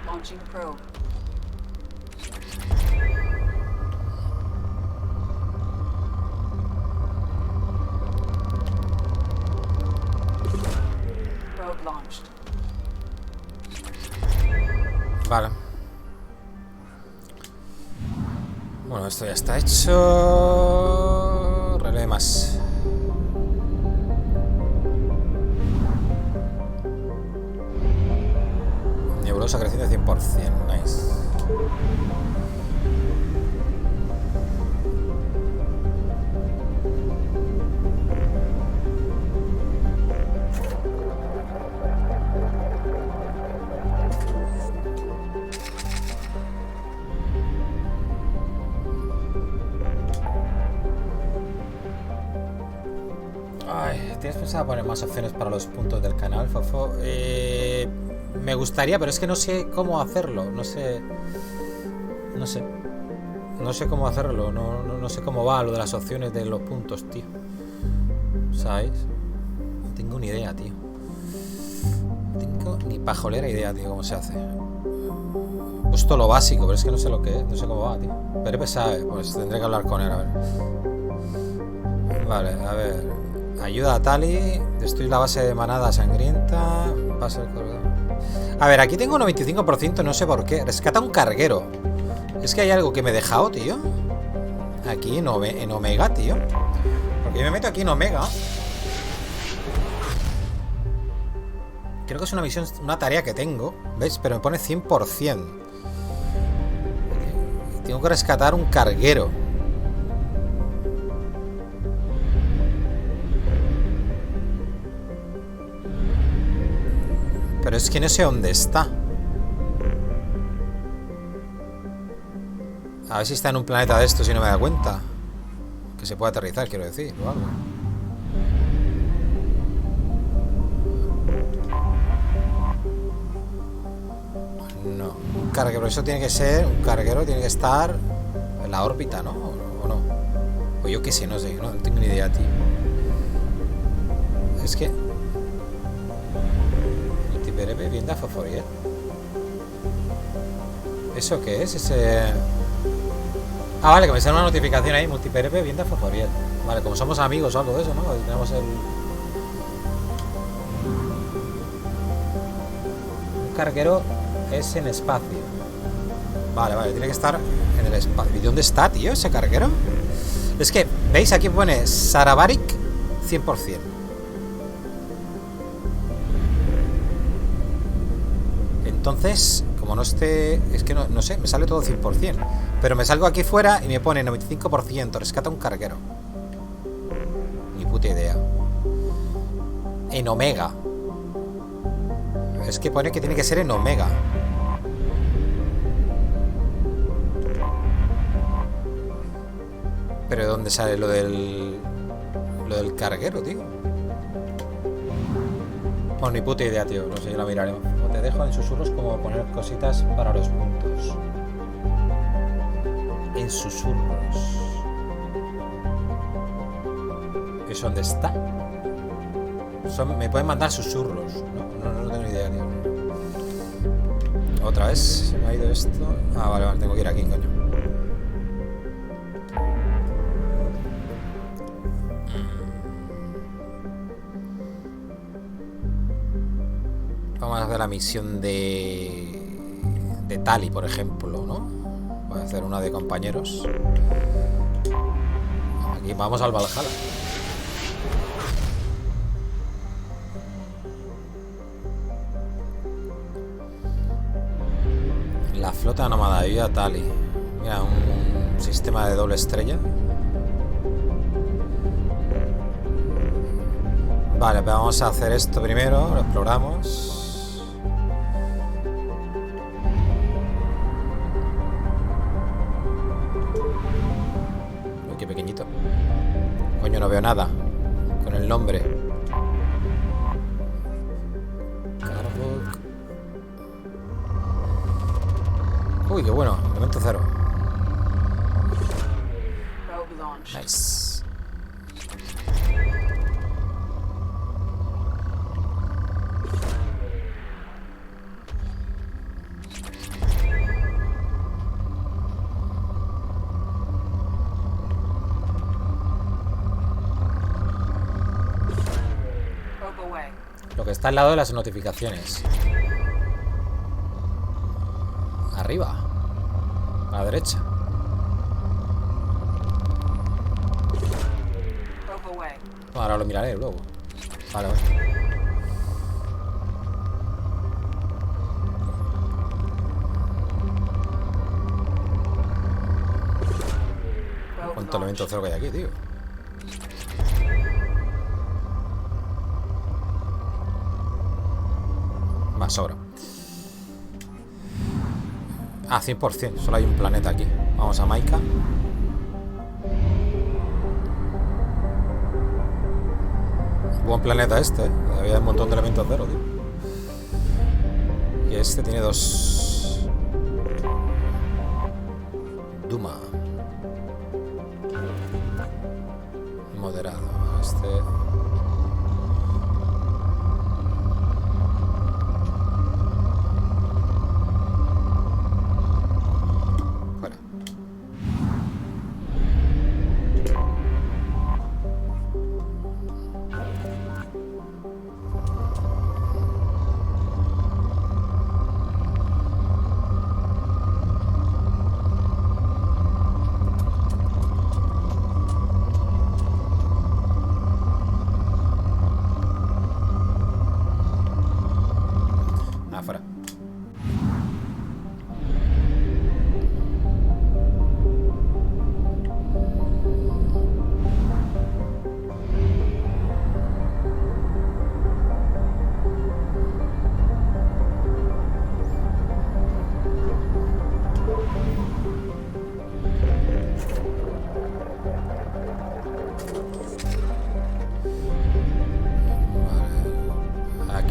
N: Launching probe. Probe launched.
A: Vale. Bueno, esto ya está hecho. Relé más. Nebulosa creciente 100%. Nice. ¿Tienes pensado poner más opciones para los puntos del canal, Fofo? Me gustaría, pero es que no sé cómo hacerlo. No sé cómo hacerlo. No sé cómo va lo de las opciones de los puntos, tío. ¿Sabéis? No tengo ni idea, tío. No tengo ni pajolera idea, tío, cómo se hace. He puesto lo básico, pero es que no sé lo que es. No sé cómo va, tío. Pero sabe, pues tendré que hablar con él, a ver. Vale, a ver. Ayuda a Tali. Destruir la base de manada sangrienta. Pasa el corredor. A ver, aquí tengo un 95%, no sé por qué. Rescata un carguero. Es que hay algo que me he dejado, tío. Aquí en Omega, tío. Porque yo me meto aquí en Omega. Creo que es una misión, una tarea que tengo. ¿Ves? Pero me pone 100%. Tengo que rescatar un carguero. Pero es que no sé dónde está. A ver si está en un planeta de estos y no me da cuenta. Que se puede aterrizar, quiero decir, o algo. No. Un carguero, eso tiene que ser. Un carguero tiene que estar en la órbita, ¿no? ¿O no? O yo qué sé, no sé. No tengo ni idea, tío. Es que... Bien de fosforía. ¿Eso qué es? Ese... Ah, vale, que me sale una notificación ahí. Multiperep bien de fosforía. Vale, como somos amigos o algo de eso, ¿no? Tenemos el... Un carguero es en espacio. Vale, vale, tiene que estar en el espacio. ¿Y dónde está, tío, ese carguero? Es que, ¿veis? Aquí pone Sarabaric 100%. Entonces, como no esté... Es que no sé, me sale todo 100%. Pero me salgo aquí fuera y me pone 95%. Rescata un carguero. Ni puta idea. En Omega. Es que pone que tiene que ser en Omega. Pero ¿de dónde sale lo del carguero, tío? Pues ni puta idea, tío. No sé, yo la miraré. O te dejo en susurros como poner cositas para los puntos. En susurros. ¿Eso dónde está? Me pueden mandar susurros. No tengo idea, tío. Otra vez se me ha ido esto. Ah, vale, vale, tengo que ir aquí, coño. Vamos a hacer la misión de Tali, por ejemplo, ¿no? Voy a hacer una de compañeros. Aquí vamos al Valhalla. La flota nómada de vida Tali. Mira, un sistema de doble estrella. Vale, pues vamos a hacer esto primero. Lo exploramos. Uy, qué pequeñito. Coño, no veo nada con el nombre. Uy, qué bueno, elemento 0. Nice. Lo que está al lado de las notificaciones. Arriba. A la derecha. Ahora lo miraré luego. Vale, vale. ¿Cuánto elemento cero que hay aquí, tío? Más sobra. Ah, 100%. Solo hay un planeta aquí. Vamos a Maika. Buen planeta este, ¿eh? Había un montón de elementos cero, tío. Y este tiene 2. Duma. Moderado. Este...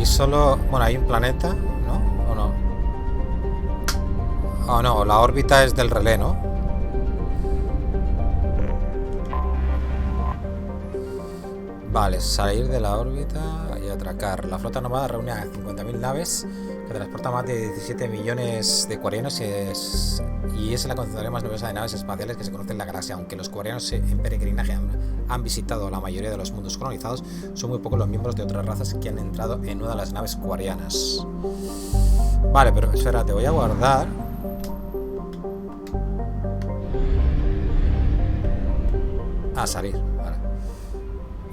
A: Solo... Bueno, hay un planeta, ¿no? ¿O no? Oh, no, la órbita es del relé, ¿no? Vale, salir de la órbita y atracar. La flota nómada reúne a 50.000 naves que transporta más de 17 millones de cuarianos y es la concentración más numerosa de naves espaciales que se conoce en la galaxia. Aunque los cuarianos en peregrinaje han visitado la mayoría de los mundos colonizados, son muy pocos los miembros de otras razas que han entrado en una de las naves cuarianas. Vale, pero espera, te voy a guardar. Ah, salir, vale.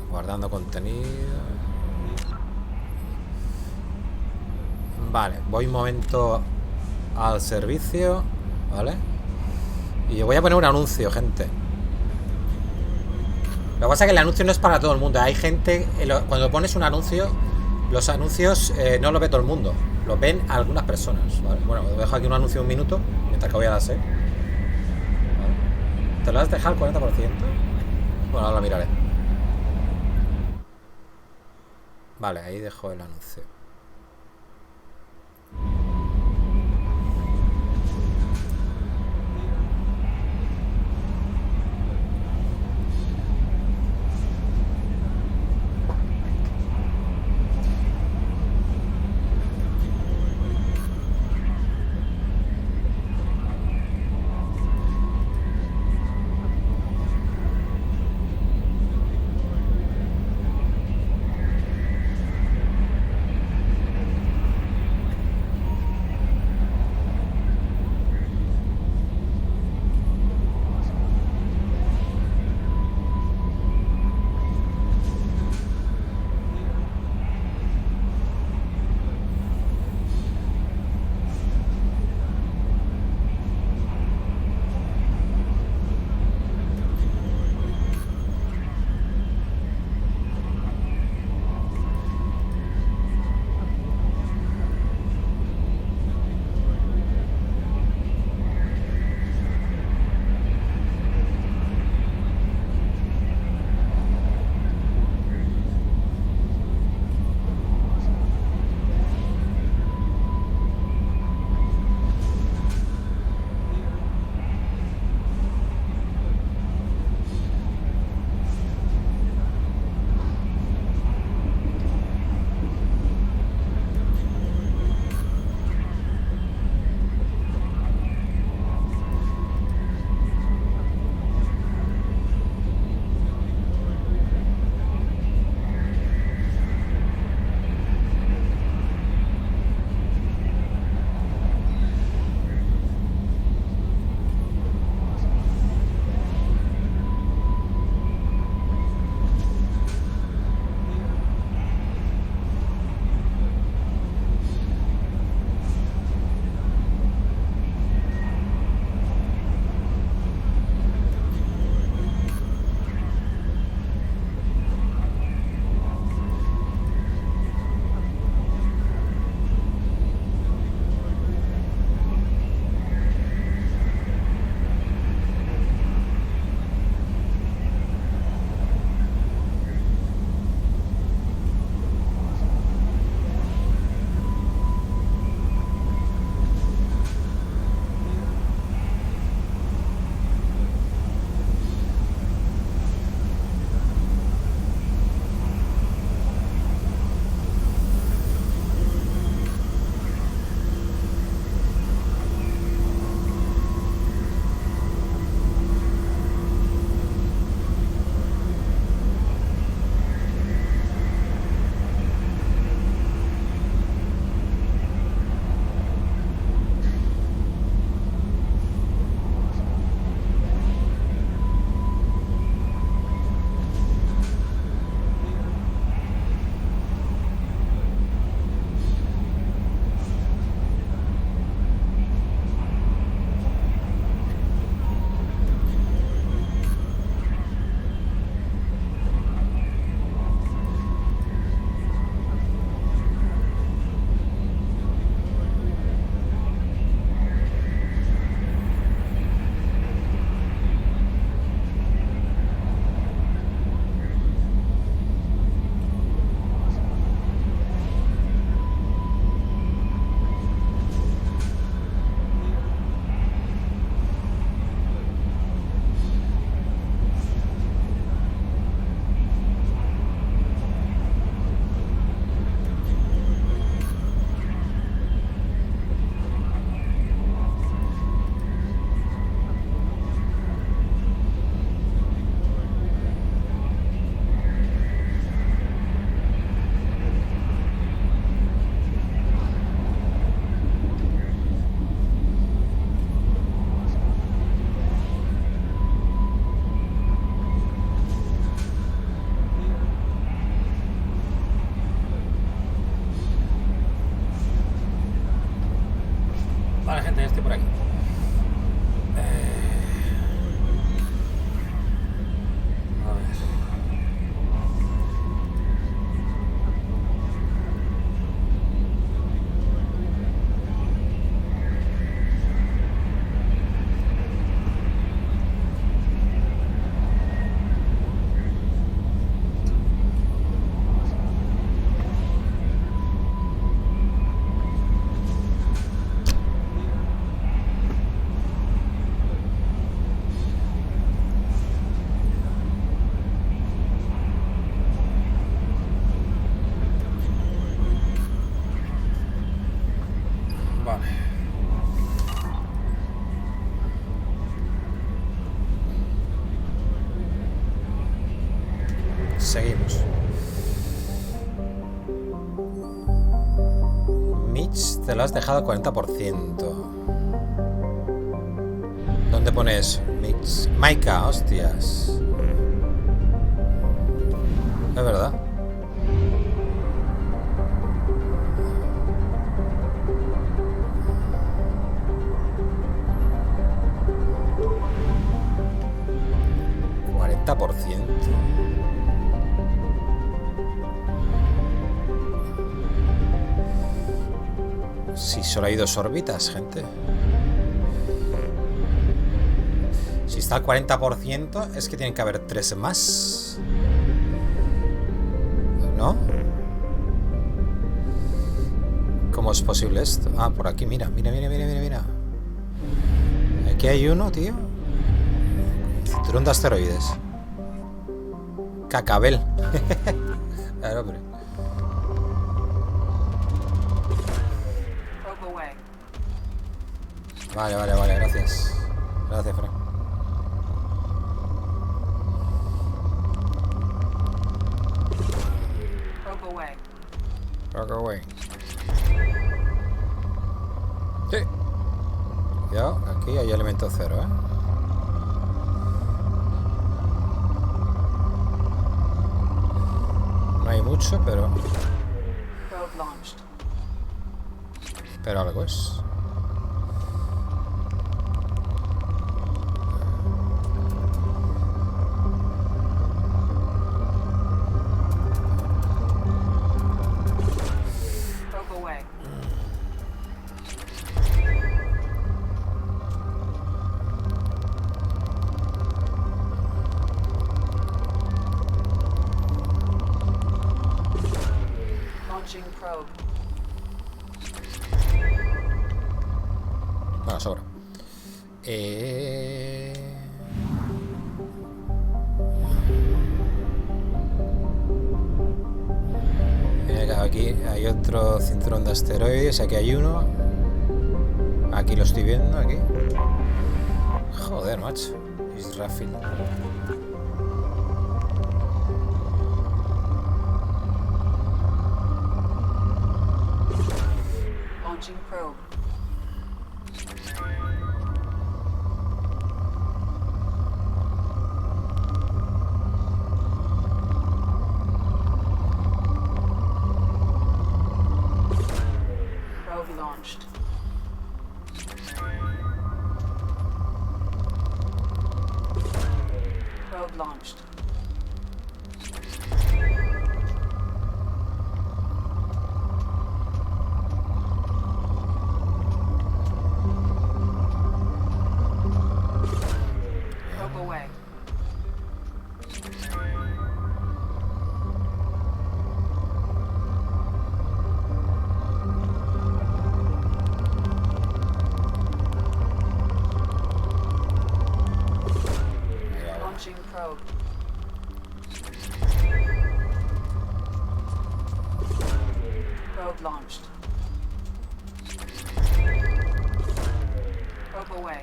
A: Guardando contenido. Vale, voy un momento al servicio, ¿vale? Y yo voy a poner un anuncio, gente. Lo que pasa es que el anuncio no es para todo el mundo. Hay gente, cuando pones un anuncio, los anuncios no lo ve todo el mundo. Lo ven algunas personas, ¿vale? Bueno, dejo aquí un anuncio de 1 minuto, mientras que voy a la sed. ¿Vale? ¿Te lo has dejado el 40%? Bueno, ahora lo miraré. Vale, ahí dejo el anuncio. Seguimos. Mitch, te lo has dejado al 40%. ¿Dónde pone eso? Mitch. Maika, hostias. Es verdad. %. Si solo hay 2 órbitas, gente. Si está al 40%, es que tienen que haber 3 más. ¿No? ¿Cómo es posible esto? Ah, por aquí, mira. Aquí hay uno, tío. Cinturón de asteroides. Cacabel. Claro, hombre. Vale, gracias. Gracias, Frank. Rock away. Sí. Ya, aquí hay elemento 0, ¿eh? No hay mucho, pero algo es. Bueno, sobra. Aquí hay otro cinturón de asteroides. Aquí hay uno. Aquí lo estoy viendo, aquí. Joder, macho. Israfil.
N: Launching probe. Probe launched. Probe launched. Probe away. Launching probe. Probe launched. Probe away.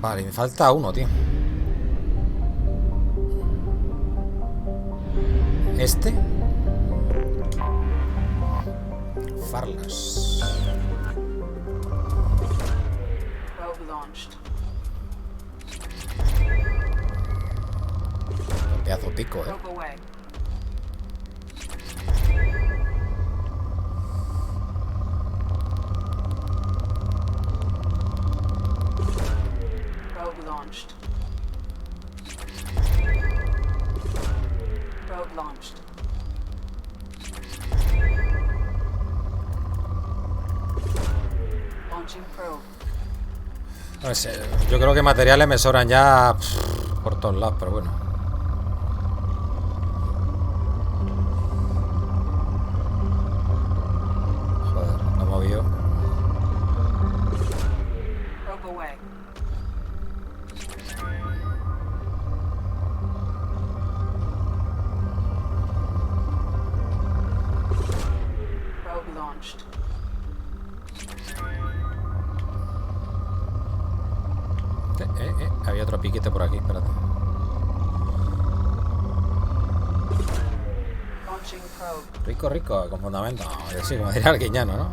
A: Vale, me falta uno, tío. Este. Farlas.
N: Probe launched.
A: Un pedazo pico, eh.
N: Probe away. Probe launched. Probe launched. Launching probe.
A: No sé, yo creo que materiales me sobran ya por todos lados, pero bueno. Joder, lo movió.
N: Probe away. Probe launched.
A: Había otro piquete por aquí, espérate. Rico, rico, con fundamento. Sí, como diría el guiñano, ¿no?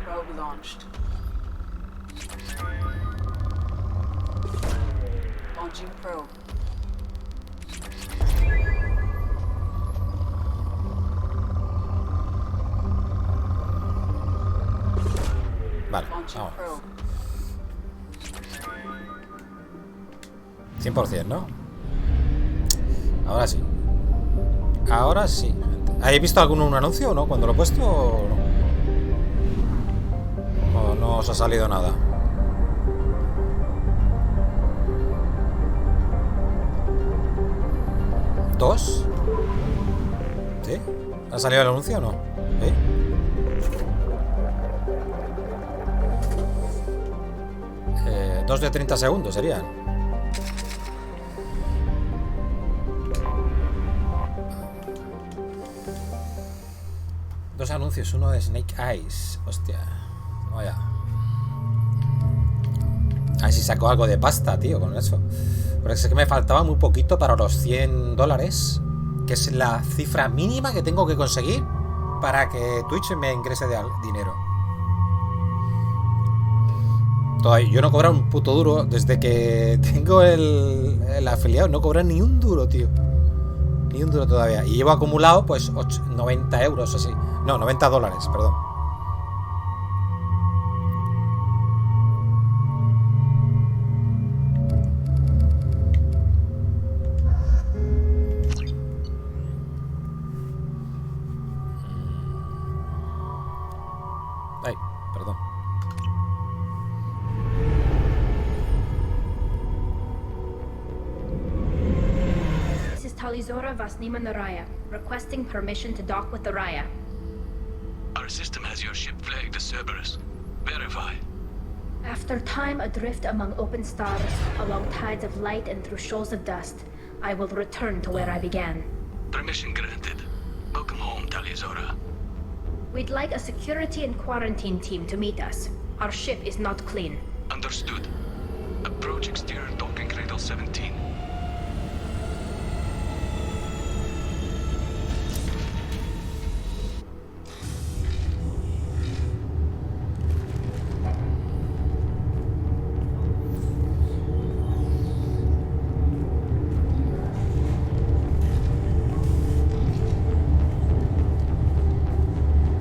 N: Probe launched. Launching probe.
A: Vale, vamos. 100%, ¿no? Ahora sí. Ahora sí. ¿Habéis visto un anuncio o no? Cuando lo he puesto o no. ¿O no os ha salido nada? ¿Dos? ¿Sí? ¿Ha salido el anuncio o no? ¿Sí? 2 de 30 segundos serían. Dos anuncios, uno de Snake Eyes. Hostia. Vaya. A ver si sacó algo de pasta, tío, con eso. Porque es que me faltaba muy poquito para los $100, que es la cifra mínima que tengo que conseguir para que Twitch me ingrese de dinero. Yo no he cobrado un puto duro desde que tengo el afiliado. No he cobrado ni un duro, tío. Ni un duro todavía. Y llevo acumulado pues 90 euros así. No, $90, perdón. Ay, perdón.
P: Talizora Vasnima Naraya, requesting permission to dock with the Raya.
Q: Our system has your ship flagged as Cerberus. Verify.
P: After time adrift among open stars, along tides of light and through shoals of dust, I will return to where I began.
Q: Permission granted. Welcome home, Talizora.
P: We'd like a security and quarantine team to meet us. Our ship is not clean.
Q: Understood. Approach exterior docking cradle 17.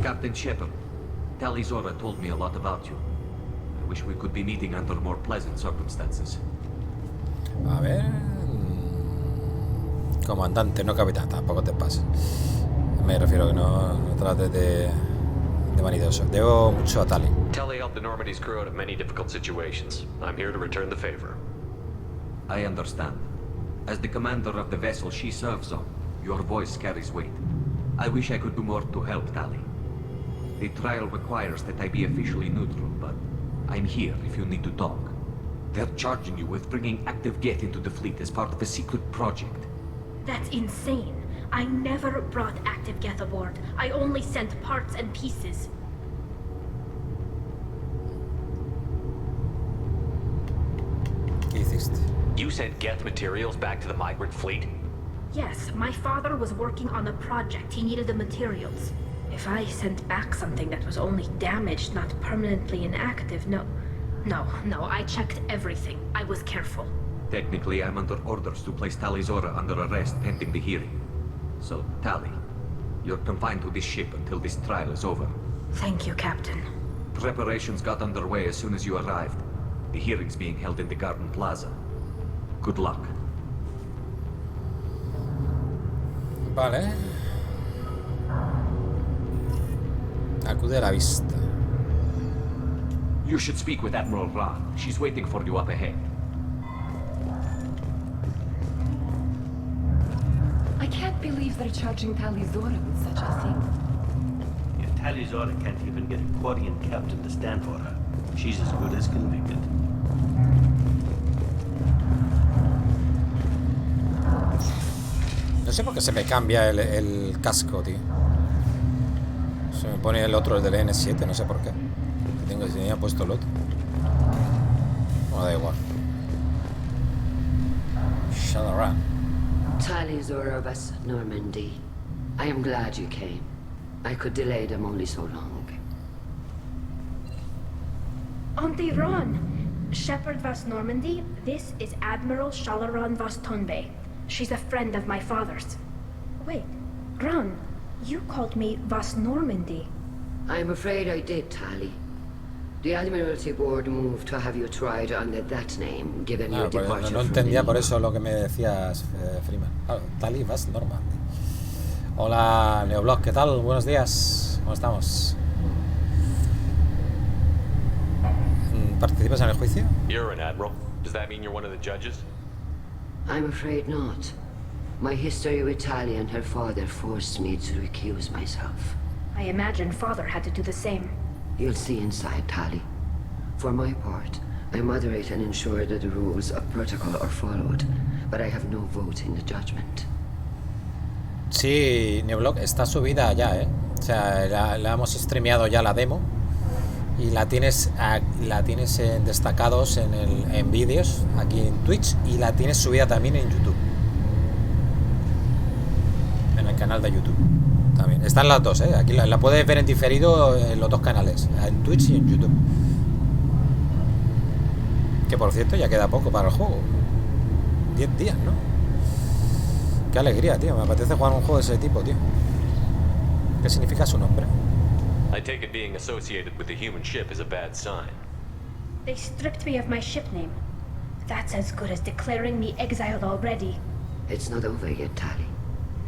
R: Captain Shepard, Talizora told me a lot about you. I wish we could be meeting under more pleasant circumstances.
A: A ver... Comandante, no capitán, tampoco te pases. Me refiero que no trates de vanidoso. Debo mucho a Tali.
D: Tali helped the Normandy's crew out of many difficult situations. I'm here to return the favor.
R: I understand. As the commander of the vessel she serves on, your voice carries weight. I wish I could do more to help Tali. The trial requires that I be officially neutral, but I'm here if you need to talk. They're charging you with bringing active Geth into the fleet as part of a secret project.
P: That's insane. I never brought active Geth aboard. I only sent parts and pieces.
A: ¿Qué hiciste?
D: You sent Geth materials back to the migrant fleet?
P: Yes, my father was working on a project. He needed the materials. If I sent back something that was only damaged, not permanently inactive, no, I checked everything. I was careful.
R: Technically, I'm under orders to place Talizora under arrest pending the hearing. So, Tali, you're confined to this ship until this trial is over.
P: Thank you, Captain.
R: Preparations got underway as soon as you arrived. The hearing's being held in the Garden Plaza. Good luck.
A: Vale. Acude a la vista.
R: You should speak with Admiral Ra. She's waiting for you up ahead.
B: I can't believe they're charging Talizora with such a thing.
I: If Talizora can't even get a Quadian captain to stand for her, she's as good as convicted.
A: No sé por qué se me cambia el casco, tío. Se me pone el otro, el del N7, no sé por qué. Tenía puesto el otro. No, da igual. Shadowrun.
S: Tali Zorovas, Normandy. I am glad you came. I could delay them only so long.
P: On the run! Shepard vas Normandy, this is Admiral Shalaran vas Tonbe. She's a friend of my father's. Wait, Ron, you called me vas Normandy.
S: I'm afraid I did, Tali. The Admiralty Board moved to have you tried under that name, given your departure
A: no entendía por eso lo que me decías, Freeman. Claro, Tali vas Normandy. Hola, Neoblog, ¿qué tal? Buenos días. ¿Cómo estamos? ¿Participas en el juicio?
D: You're an admiral. Does that mean you're one of the judges?
S: I'm afraid not. My history with Tali and her father forced me to recuse myself.
P: I imagine father had to do the same.
S: You'll see inside, Tali. For my part, I moderate and ensure that the rules of protocol are followed, but I have no vote in the judgment.
A: Sí, Neoblog, está subida ya, ¿eh? O sea, la hemos streameado ya la demo. Y la tienes en destacados en vídeos aquí en Twitch, y la tienes subida también en YouTube, en el canal de YouTube también. Están las dos, aquí la puedes ver en diferido en los dos canales, en Twitch y en YouTube. Que por cierto ya queda poco para el juego, 10 días, ¿no? Qué alegría, tío, me apetece jugar un juego de ese tipo, tío. ¿Qué significa su nombre?
D: I take it being associated with the human ship is a bad sign.
P: They stripped me of my ship name. That's as good as declaring me exiled already.
S: It's not over yet, Tali.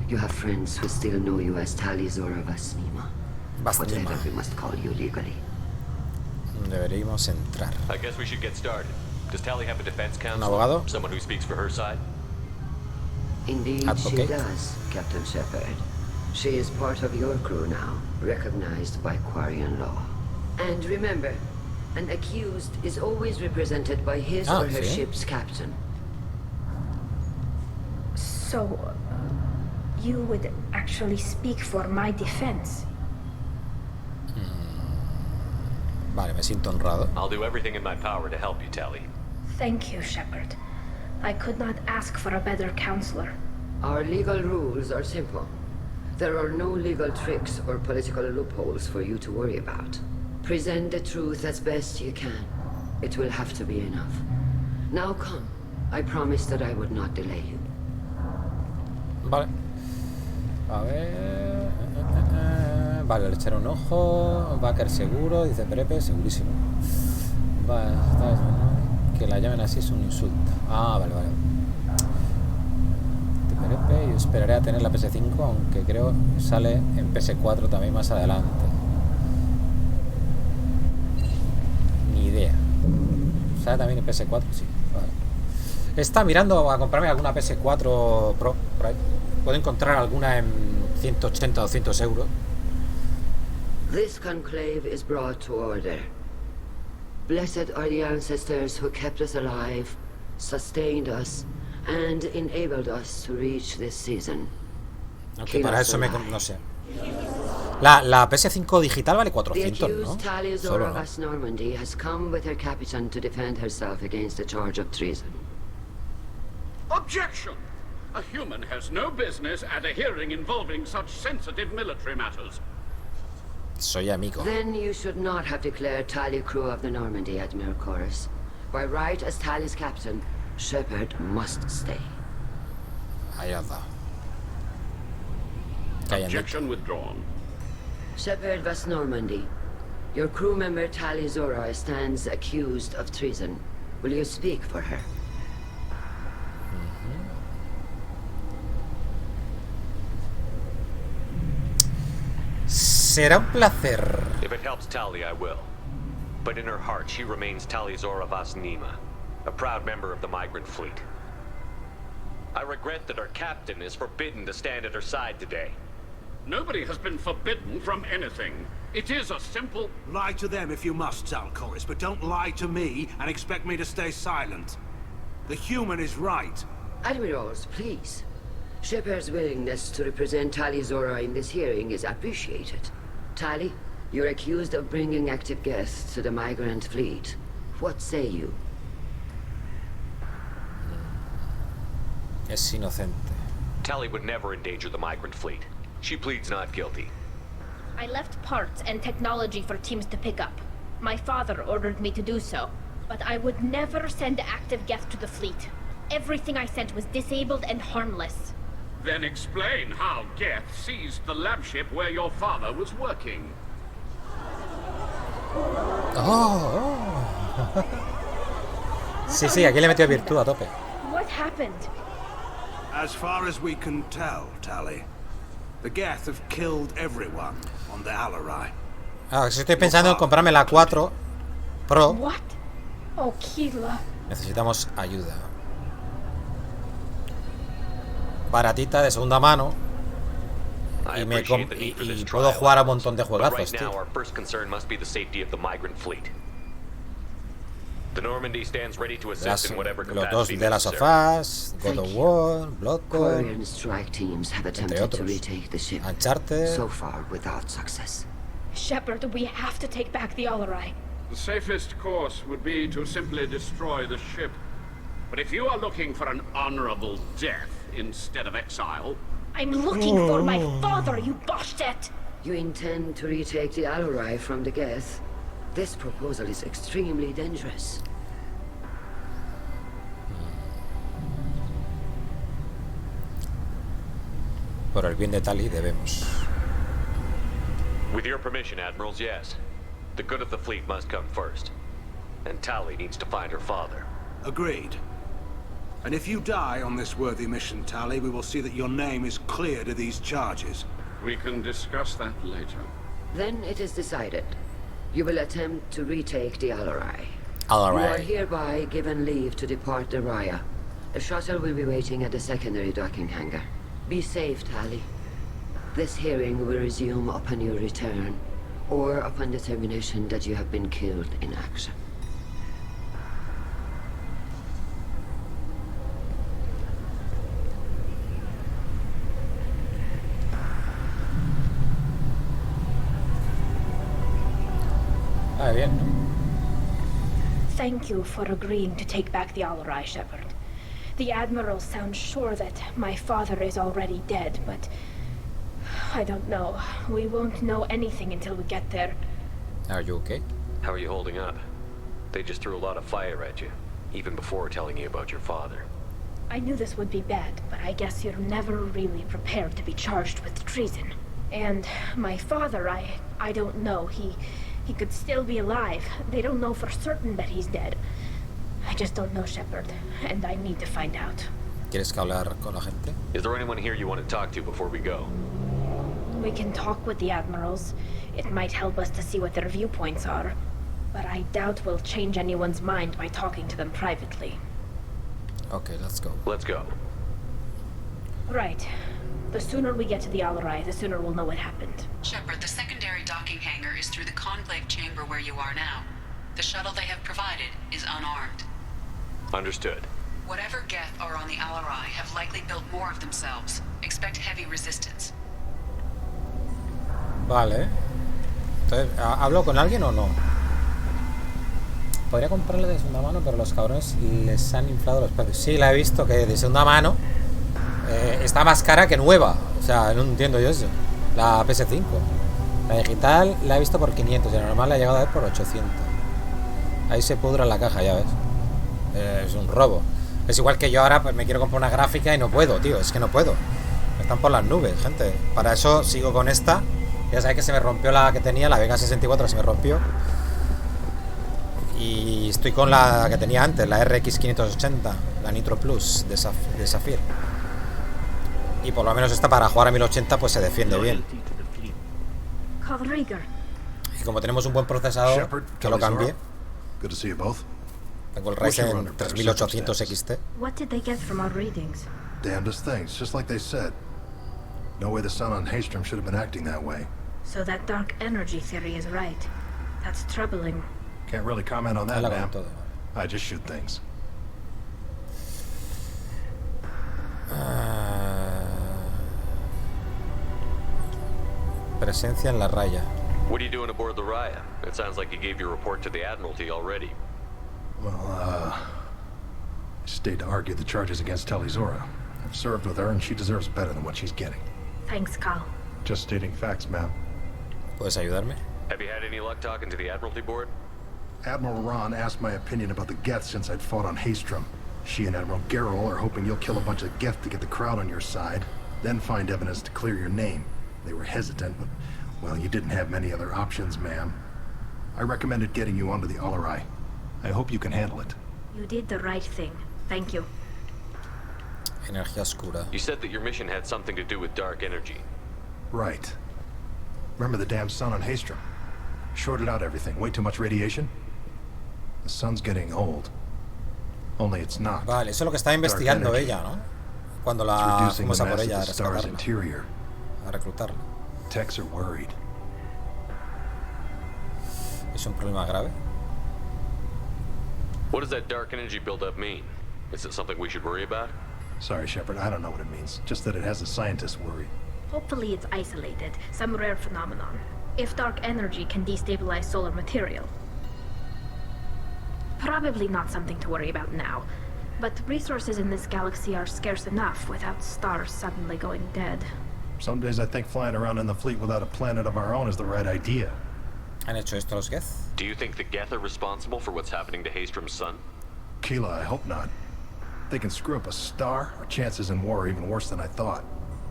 S: You have friends who still know you as Tali Zorovas Nima. Whatever we must call you legally.
A: Deberíamos entrar.
D: I guess we should get started. Does Tali have a defense counsel?
A: ¿Un abogado?
D: Someone who speaks for her side?
S: Indeed,
A: Advocate.
S: she does, Captain Shepard. She is part of your crew now, recognized by Quarian law. And remember, an accused is always represented by his or her ship's captain.
P: So, you would actually speak for my defense?
A: Vale, me siento honrado.
D: I'll do everything in my power to help you, Tali.
P: Thank you, Shepard. I could not ask for a better counselor.
S: Our legal rules are simple. There are no legal tricks or political loopholes for you to worry about. Present the truth as best you can. It will have to be enough. Now come. I promised that I would not delay you.
A: Vale. A ver... Vale, le echaré un ojo. Va a caer seguro, dice Perepe, segurísimo. Vale, que la llamen así es un insulto. Ah, vale, vale. Perepe, yo esperaré a tener la PS5, aunque creo sale en PS4 también más adelante. Ni idea. ¿Sale también en PS4? Sí. Vale. Está mirando a comprarme alguna PS4 Pro por ahí. Puedo encontrar alguna en 180 o 200 euros.
S: This conclave is brought to order. Blessed are the ancestors who kept us alive, sustained us, and enabled us to reach this season.
A: Aunque para eso no sé. La PS5 digital vale 400, ¿no?
S: Tali
A: Solo, ¿no?
S: Zorovas Normandy has come with her captain to defend herself against the charge of treason.
T: Objection! A human has no business at a hearing involving such sensitive military matters.
A: Soy amigo.
S: Then you should not have declared Tali crew of the Normandy, Admiral Chorus. By right as Tali's captain, Shepard must stay.
A: Ahí está.
T: Objection withdrawn.
S: Shepard vas Normandy. Your crew member Tali Zora stands accused of treason. Will you speak for her?
A: Será un placer.
D: If it helps Tali, I will. But in her heart, she remains Tali Zorovas Nima, a proud member of the migrant fleet. I regret that our captain is forbidden to stand at her side today.
T: Nobody has been forbidden from anything. It is a simple...
U: Lie to them if you must, Zalcoris, but don't lie to me and expect me to stay silent. The human is right.
S: Admirals, please. Shepard's willingness to represent Tali Zora in this hearing is appreciated. Tali, you're accused of bringing active guests to the migrant fleet. What say you?
A: Es inocente.
D: Tali would never endanger the migrant fleet. She pleads not guilty.
P: I left parts and technology for teams to pick up. My father ordered me to do so, but I would never send active guests to the fleet. Everything I sent was disabled and harmless.
T: Then explain how Geth seized the lab ship where your father was working.
A: Sí, sí, aquí le metió virtud a tope.
P: What happened?
U: As far as we can tell, Tali, the Geth have killed everyone on the Alarai.
A: Ah, si estoy pensando en comprarme la 4 Pro.
P: What? Oh, Kila.
A: Necesitamos ayuda. Baratita, de segunda mano. Y puedo jugar a un montón de juegazos, tío. Los dos de las sofás, God of War, Bloodborne, entre otros. Uncharted.
S: So far without success.
P: Shepard, we have to take back the Alarai.
T: The safest course would be to simply destroy the ship. But if you are looking for an honorable death instead of exile...
P: I'm looking for my father, you bastet!
S: You intend to retake the Alarai from the Geth? This proposal is extremely dangerous.
A: Por el bien de Tali debemos.
D: With your permission, Admirals, yes. The good of the fleet must come first. And Tali needs to find her father.
U: Agreed. And if you die on this worthy mission, Tali, we will see that your name is cleared of these charges.
T: We can discuss that later.
S: Then it is decided. You will attempt to retake the Alarai.
A: Alarai.
S: You are hereby given leave to depart the Raya. A shuttle will be waiting at the secondary docking hangar. Be safe, Tali. This hearing will resume upon your return, or upon determination that you have been killed in action.
A: Bien.
P: Thank you for agreeing to take back the Alarai, Shepard. The Admiral sounds sure that my father is already dead, but I don't know. We won't know anything until we get there.
A: Are you okay?
D: How are you holding up? They just threw a lot of fire at you, even before telling you about your father.
P: I knew this would be bad, but I guess you're never really prepared to be charged with treason. And my father, I don't know. He could still be alive. They don't know for certain that he's dead. I just don't know, Shepard, and I need to find out.
A: ¿Quieres que hablar con la gente?
D: Is there anyone here you want to talk to before we go?
P: We can talk with the Admirals. It might help us to see what their viewpoints are. But I doubt we'll change anyone's mind by talking to them privately.
A: Okay, let's go.
D: Let's go.
P: Right. The sooner we get to the Alarai, the sooner we'll know what happened.
L: Shepard, the secondary docking hangar is through the conclave chamber where you are now. The shuttle they have provided is unarmed.
D: Understood.
L: Whatever Geth are on the Alarai have likely built more of themselves. Expect heavy resistance.
A: Vale. Entonces, ¿hablo con alguien o no? Podría comprarle de segunda mano, pero los cabrones les han inflado los precios. Sí, la he visto que de segunda mano está más cara que nueva. O sea, no entiendo yo eso. La PS5. La digital la he visto por 500 y la normal la he llegado a ver por 800. Ahí se pudra la caja, ya ves. Es un robo. Es igual que yo ahora pues me quiero comprar una gráfica y no puedo, tío. Es que no puedo. Están por las nubes, gente. Para eso sigo con esta. Ya sabéis que se me rompió la que tenía, la Vega 64 se me rompió. Y estoy con la que tenía antes, la RX 580, la Nitro Plus de Sapphire. Y por lo menos esta para jugar a 1080 pues se defiende bien. Y como tenemos un buen procesador, que lo cambié. Tengo el Ryzen 3800 XT.
P: What did they get from our readings?
G: Damnedest things, just like they said. No way the sun on Haystrom should have been acting that way.
P: So that dark energy theory is right. That's troubling.
G: Can't really comment on that, ma'am. I just shoot things.
A: Presencia en la raya.
D: What are you doing aboard the Raya? It sounds like you gave your report to the Admiralty already.
G: Well, I stayed to argue the charges against Tali Zora. I've served with her, and she deserves better than what she's getting.
P: Thanks, Carl.
G: Just stating facts, ma'am.
A: ¿Puedes ayudarme?
D: Have you had any luck talking to the Admiralty board?
G: Admiral Ron asked my opinion about the Geth since I'd fought on Haystrom. She and Admiral Garrel are hoping you'll kill a bunch of Geth to get the crowd on your side, then find evidence to clear your name. They were hesitant, but, well, you didn't have many other options, ma'am. I recommended getting you onto the Alarai. I hope you can handle it.
P: You did the right thing. Thank you.
A: Energía oscura.
D: You said that your mission had something to do with dark energy.
G: Right. Remember the damn sun on Haystrom? Shorted out everything. Way too much radiation? The sun's getting old. Only it's not.
A: Vale, eso es lo que estaba investigando ella, ¿no? Cuando la fuimos a por ella a rescatarla, a reclutarla.
G: Techs are worried.
A: ¿Es un problema grave?
D: What does that dark energy buildup mean? Is it something we should worry about?
G: Sorry, Shepard, I don't know what it means. Just that it has the scientists worried.
P: Hopefully it's isolated, some rare phenomenon. If dark energy can destabilize solar material. Probably not something to worry about now. But resources in this galaxy are scarce enough without stars suddenly going dead.
G: Some days I think flying around in the fleet without a planet of our own is the right idea.
A: ¿Han hecho esto los Geth?
D: Do you think the Geth are responsible for what's happening to Haystrom's sun?
G: Keela, I hope not. They can screw up a star. Our chances in war are even worse than I thought.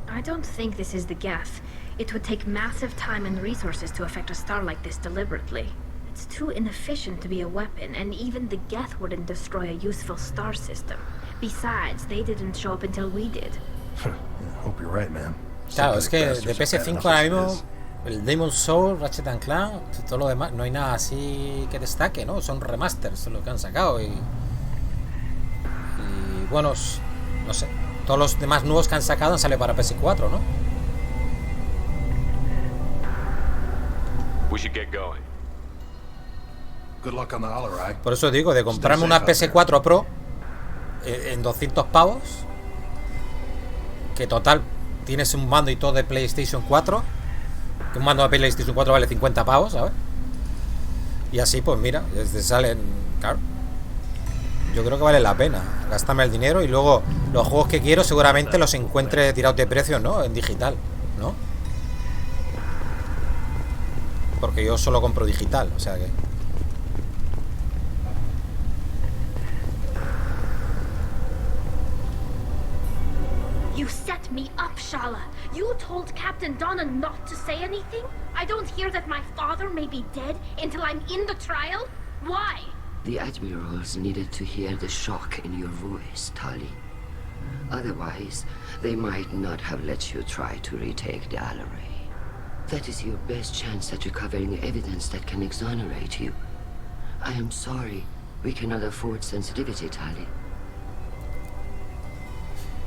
P: I don't think this is the Geth. It would take massive time and resources to affect a star like this deliberately. It's too inefficient to be a weapon, and even the Geth wouldn't destroy a useful star system. Besides, they didn't show up until we did.
G: Hope you're right, man.
A: Claro, es que de PS5 ahora mismo el Demon's Souls, Ratchet & Clank, todo lo demás, no hay nada así que destaque, ¿no? Son remasters lo que han sacado y buenos, no sé, todos los demás nuevos que han sacado han salido para PS4, ¿no?
D: We should get going.
G: Good luck on the Alarai.
A: Por eso digo, de comprarme una PS4 Pro en 200 pavos, que total tienes un mando y todo de PlayStation 4, que un mando de PlayStation 4 vale 50 pavos, ¿sabes? Y así pues mira, desde salen, claro, yo creo que vale la pena gastarme el dinero y luego los juegos que quiero seguramente los encuentre tirados de precio, ¿no? En digital, ¿no? Porque yo solo compro digital, o sea que...
P: You set me up, Shala. You told Captain Donna not to say anything? I don't hear that my father may be dead until I'm in the trial? Why?
S: The admirals needed to hear the shock in your voice, Tali. Otherwise, they might not have let you try to retake the Alarai. That is your best chance at recovering evidence that can exonerate you. I am sorry. We cannot afford sensitivity, Tali.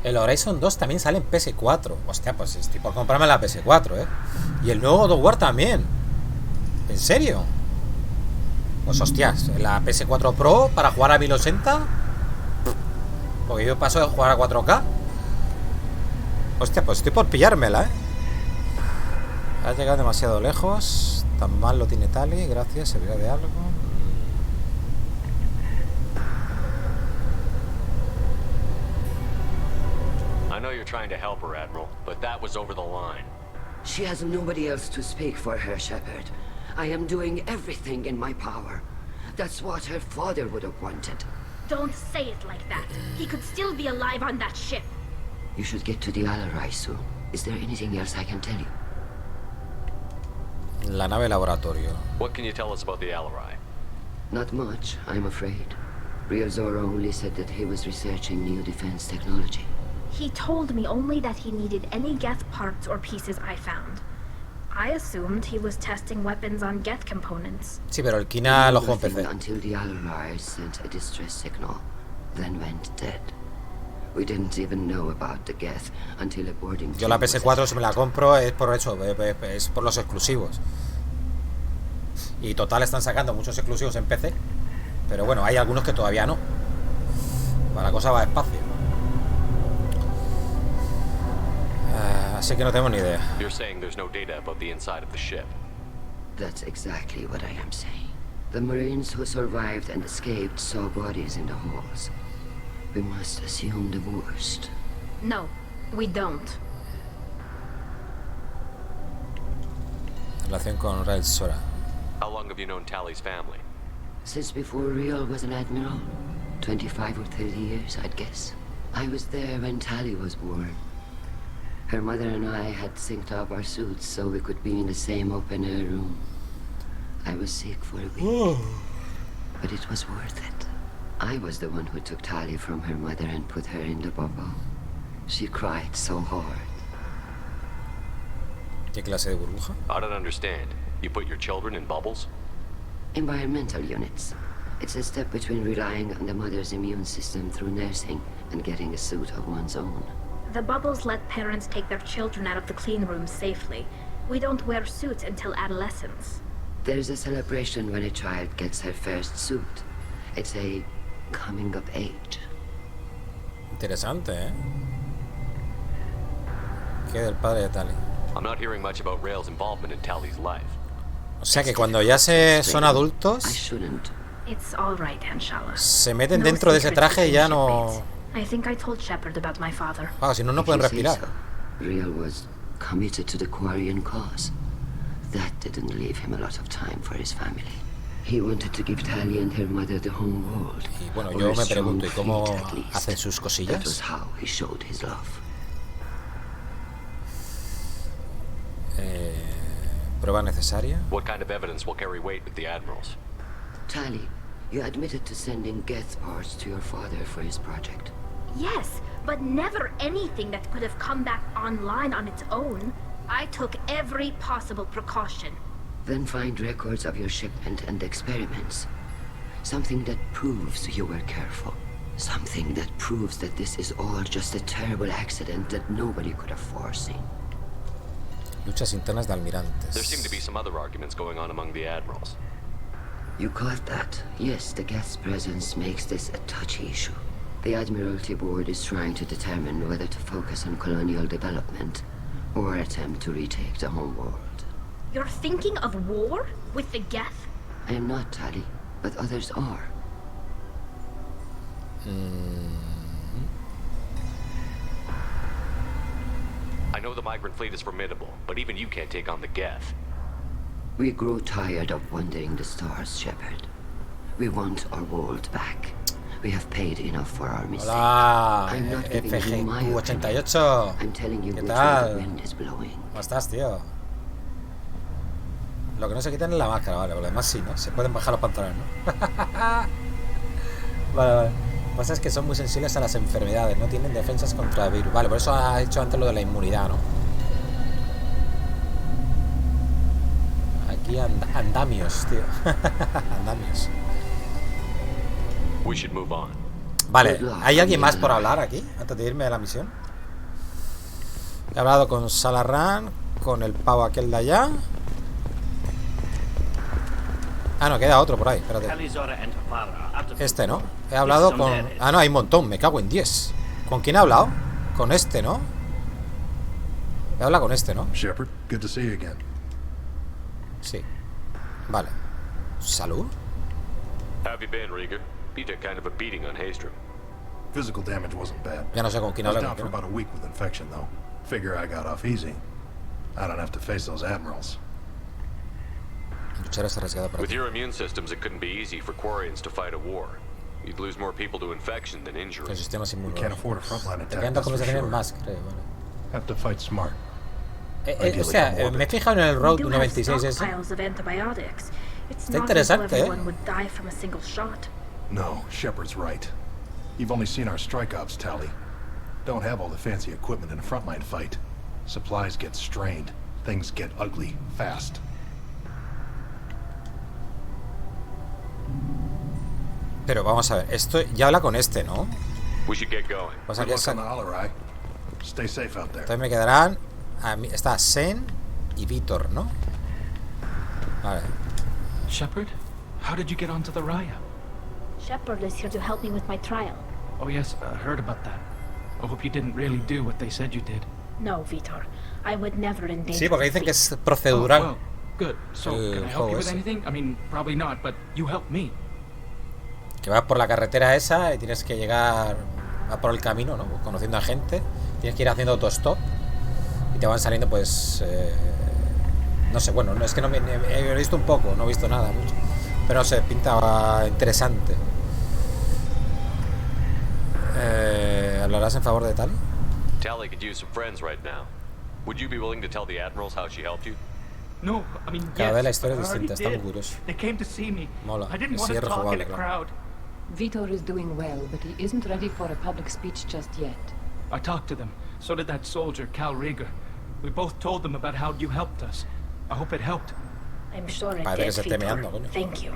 A: El Horizon 2 también sale en PS4. Hostia, pues estoy por comprarme la PS4, ¿eh? Y el nuevo God of War también. ¿En serio? Pues hostias, la PS4 Pro para jugar a 1080. Porque yo paso de jugar a 4K. Hostia, pues estoy por pillármela, ¿eh? Has llegado demasiado lejos. Tan mal lo tiene Tali. Gracias, servirá de algo.
D: I know you're trying to help her, Admiral, but that was over the line.
S: She has nobody else to speak for her, Shepard. I am doing everything in my power. That's what her father would have wanted.
P: Don't say it like that. He could still be alive on that ship.
S: You should get to the Alarai soon. Is there anything else I can tell you?
A: La nave laboratorio.
D: What can you tell us about the Alarai?
S: Not much, I'm afraid. Real Zora only said that he was researching new defense technology.
P: He told me only that he needed any Geth parts or pieces I found. I assumed he was testing weapons on Geth components.
A: Sí, pero el Kina lo juego en PC.
S: Until the Alarai sent a distress signal, then went dead. We didn't even know about the Geth until a boarding.
A: Yo la PS4 si me la compro es por eso, es por los exclusivos. Y total están sacando muchos exclusivos en PC, pero bueno, hay algunos que todavía no. La cosa va despacio. Así que no tengo ni idea.
D: You're saying there's no data about the inside of the ship.
S: That's exactly what I am saying. The Marines who survived and escaped saw bodies in the halls. We must assume the worst.
P: No, we don't.
A: Relación con Rael Sora.
D: How long have you known Tali's family?
S: Since before Riel was an admiral. 25 or 30 years, I'd guess. I was there when Tali was born. Her mother and I had synced up our suits so we could be in the same open-air room. I was sick for a week, but it was worth it. I was the one who took Tali from her mother and put her in the bubble. She cried so hard.
A: ¿Qué clase de burbuja?
D: I don't understand. You put your children in bubbles?
S: Environmental units. It's a step between relying on the mother's immune system through nursing and getting a suit of one's own.
P: The bubbles let parents take their children out of the clean rooms safely. We don't wear suits until adolescence.
S: There's a celebration when a child gets her first suit. It's a coming of age.
A: Interesante, ¿eh? ¿Qué del padre de Tali?
D: I'm not hearing much about Rael's involvement in Tali's life.
A: O sea que cuando ya son adultos,
P: It's all right, Inshallah.
A: se meten dentro de ese traje y ya no...
P: I think I told Shepard about my father.
A: Ah, si no, no pueden respirar.
S: Riel was committed to the Quarian cause. That didn't leave him a lot of time for his family. He wanted to give Tali and her mother the home world.
A: Y bueno, yo me pregunto, ¿y cómo hacen sus cosillas?
S: That was how he showed his love.
A: ¿Prueba necesaria?
D: What kind of evidence will carry weight with the admirals?
S: Tali, you admitted to sending Geth parts to your father for his project.
P: Yes, but never anything that could have come back online on its own. I took every possible precaution.
S: Then find records of your shipment and experiments. Something that proves you were careful. Something that proves that this is all just a terrible accident that nobody could have foreseen.
A: Luchas internas de almirantes.
D: There seem to be some other arguments going on among the admirals.
S: You caught that? Yes, the Geth's presence makes this a touchy issue. The Admiralty Board is trying to determine whether to focus on colonial development or attempt to retake the home world.
P: You're thinking of war with the Geth?
S: I am not, Tali, but others are.
D: I know the migrant fleet is formidable, but even you can't take on the Geth.
S: We grow tired of wandering the stars, Shepard. We want our world back. We have paid enough for our mistakes.
A: Hola,
S: I'm not giving you my opinion.
A: FGQ88.
S: I'm telling you
A: ¿Qué
S: which way
A: tal?
S: the wind is blowing.
A: ¿Cómo estás, tío? Lo que no se quitan es la máscara, vale, por lo demás sí, ¿no? Se pueden bajar los pantalones, ¿no? Vale. Lo que pasa es que son muy sensibles a las enfermedades, no tienen defensas contra el virus. Vale, por eso ha hecho antes lo de la inmunidad, ¿no? Aquí andamios, tío. Andamios.
D: We should move on.
A: Vale, ¿hay alguien más por hablar aquí? Antes de irme a la misión. He hablado con Salarran, con el pavo aquel de allá. Ah, no, queda otro por ahí, espérate. Este, ¿no? He hablado con... Ah, no, hay un montón, me cago en 10. ¿Con quién he hablado? Con este, ¿no? He hablado con este, ¿no?
G: Shepard, good to see you again.
A: Sí. Vale. ¿Salud?
D: How have you been, Rieger? You took kind of a beating on Haystrom.
G: Physical damage wasn't bad.
A: Ya no sé con quién
G: I was
A: hablar.
G: down for about a week with infection, though. Figure I got off easy. I don't have to face those admirals.
D: With your immune systems, it couldn't be easy for Quarians to fight a war. You'd lose more people to infection than injury.
G: We can't afford a frontline attack, that's for
A: conversaciones
G: sure.
A: más, creo. Vale.
G: Have to fight smart.
A: O sea, me he fijado en el Road 96 ese. Está interesante, ¿eh?
G: No, Shepard's right. You've only seen our strike ops, Tali. Don't have all the fancy equipment in a frontline fight. Supplies get strained. Things get ugly fast.
A: Pero vamos a ver, esto ya habla con este, ¿no?
D: We should get going.
A: Pues aquí está.
G: Stay safe out there.
A: Entonces me quedarán a mí, está Sen y Vítor, ¿no? Vale.
H: Shepard, how did you get onto the Raya?
P: Shepard is here to help me with my trial.
H: Oh yes, I heard about that. I hope you didn't really do what they said you did.
P: No, Vitor. I would never endanger.
A: Sí, porque dicen que es procedural.
H: Oh, well, good. So, can I help you with anything? I mean, probably not, but you help me.
A: Que vas por la carretera esa y tienes que llegar a por el camino, ¿no? Conociendo a gente. Tienes que ir haciendo autostop y te van saliendo, pues... no sé, bueno, es que no he visto un poco, no he visto nada mucho. Pero no sé, pinta interesante. ¿Hablarás en favor de Tali?
D: Tali could use some friends right now. Would you be willing to tell the admirals how she helped you?
H: No, I mean,
A: Cada vez la historia
H: I
A: es
H: already
A: distinta, está muy
H: did.
A: curioso.
H: They came to see me.
A: Mola,
H: I didn't want
A: sí
H: to
A: es
H: talk in
A: rejugable,
H: a
A: claro.
H: crowd.
B: Vitor is doing well, but he isn't ready for a public speech just yet.
H: I talked to them. So did that soldier, Cal Rieger. We both told them about how you helped us. I hope it helped.
P: I'm sure it
A: Parece que se
P: did,
A: esté meando,
P: Vitor.
A: coño.
P: Thank you.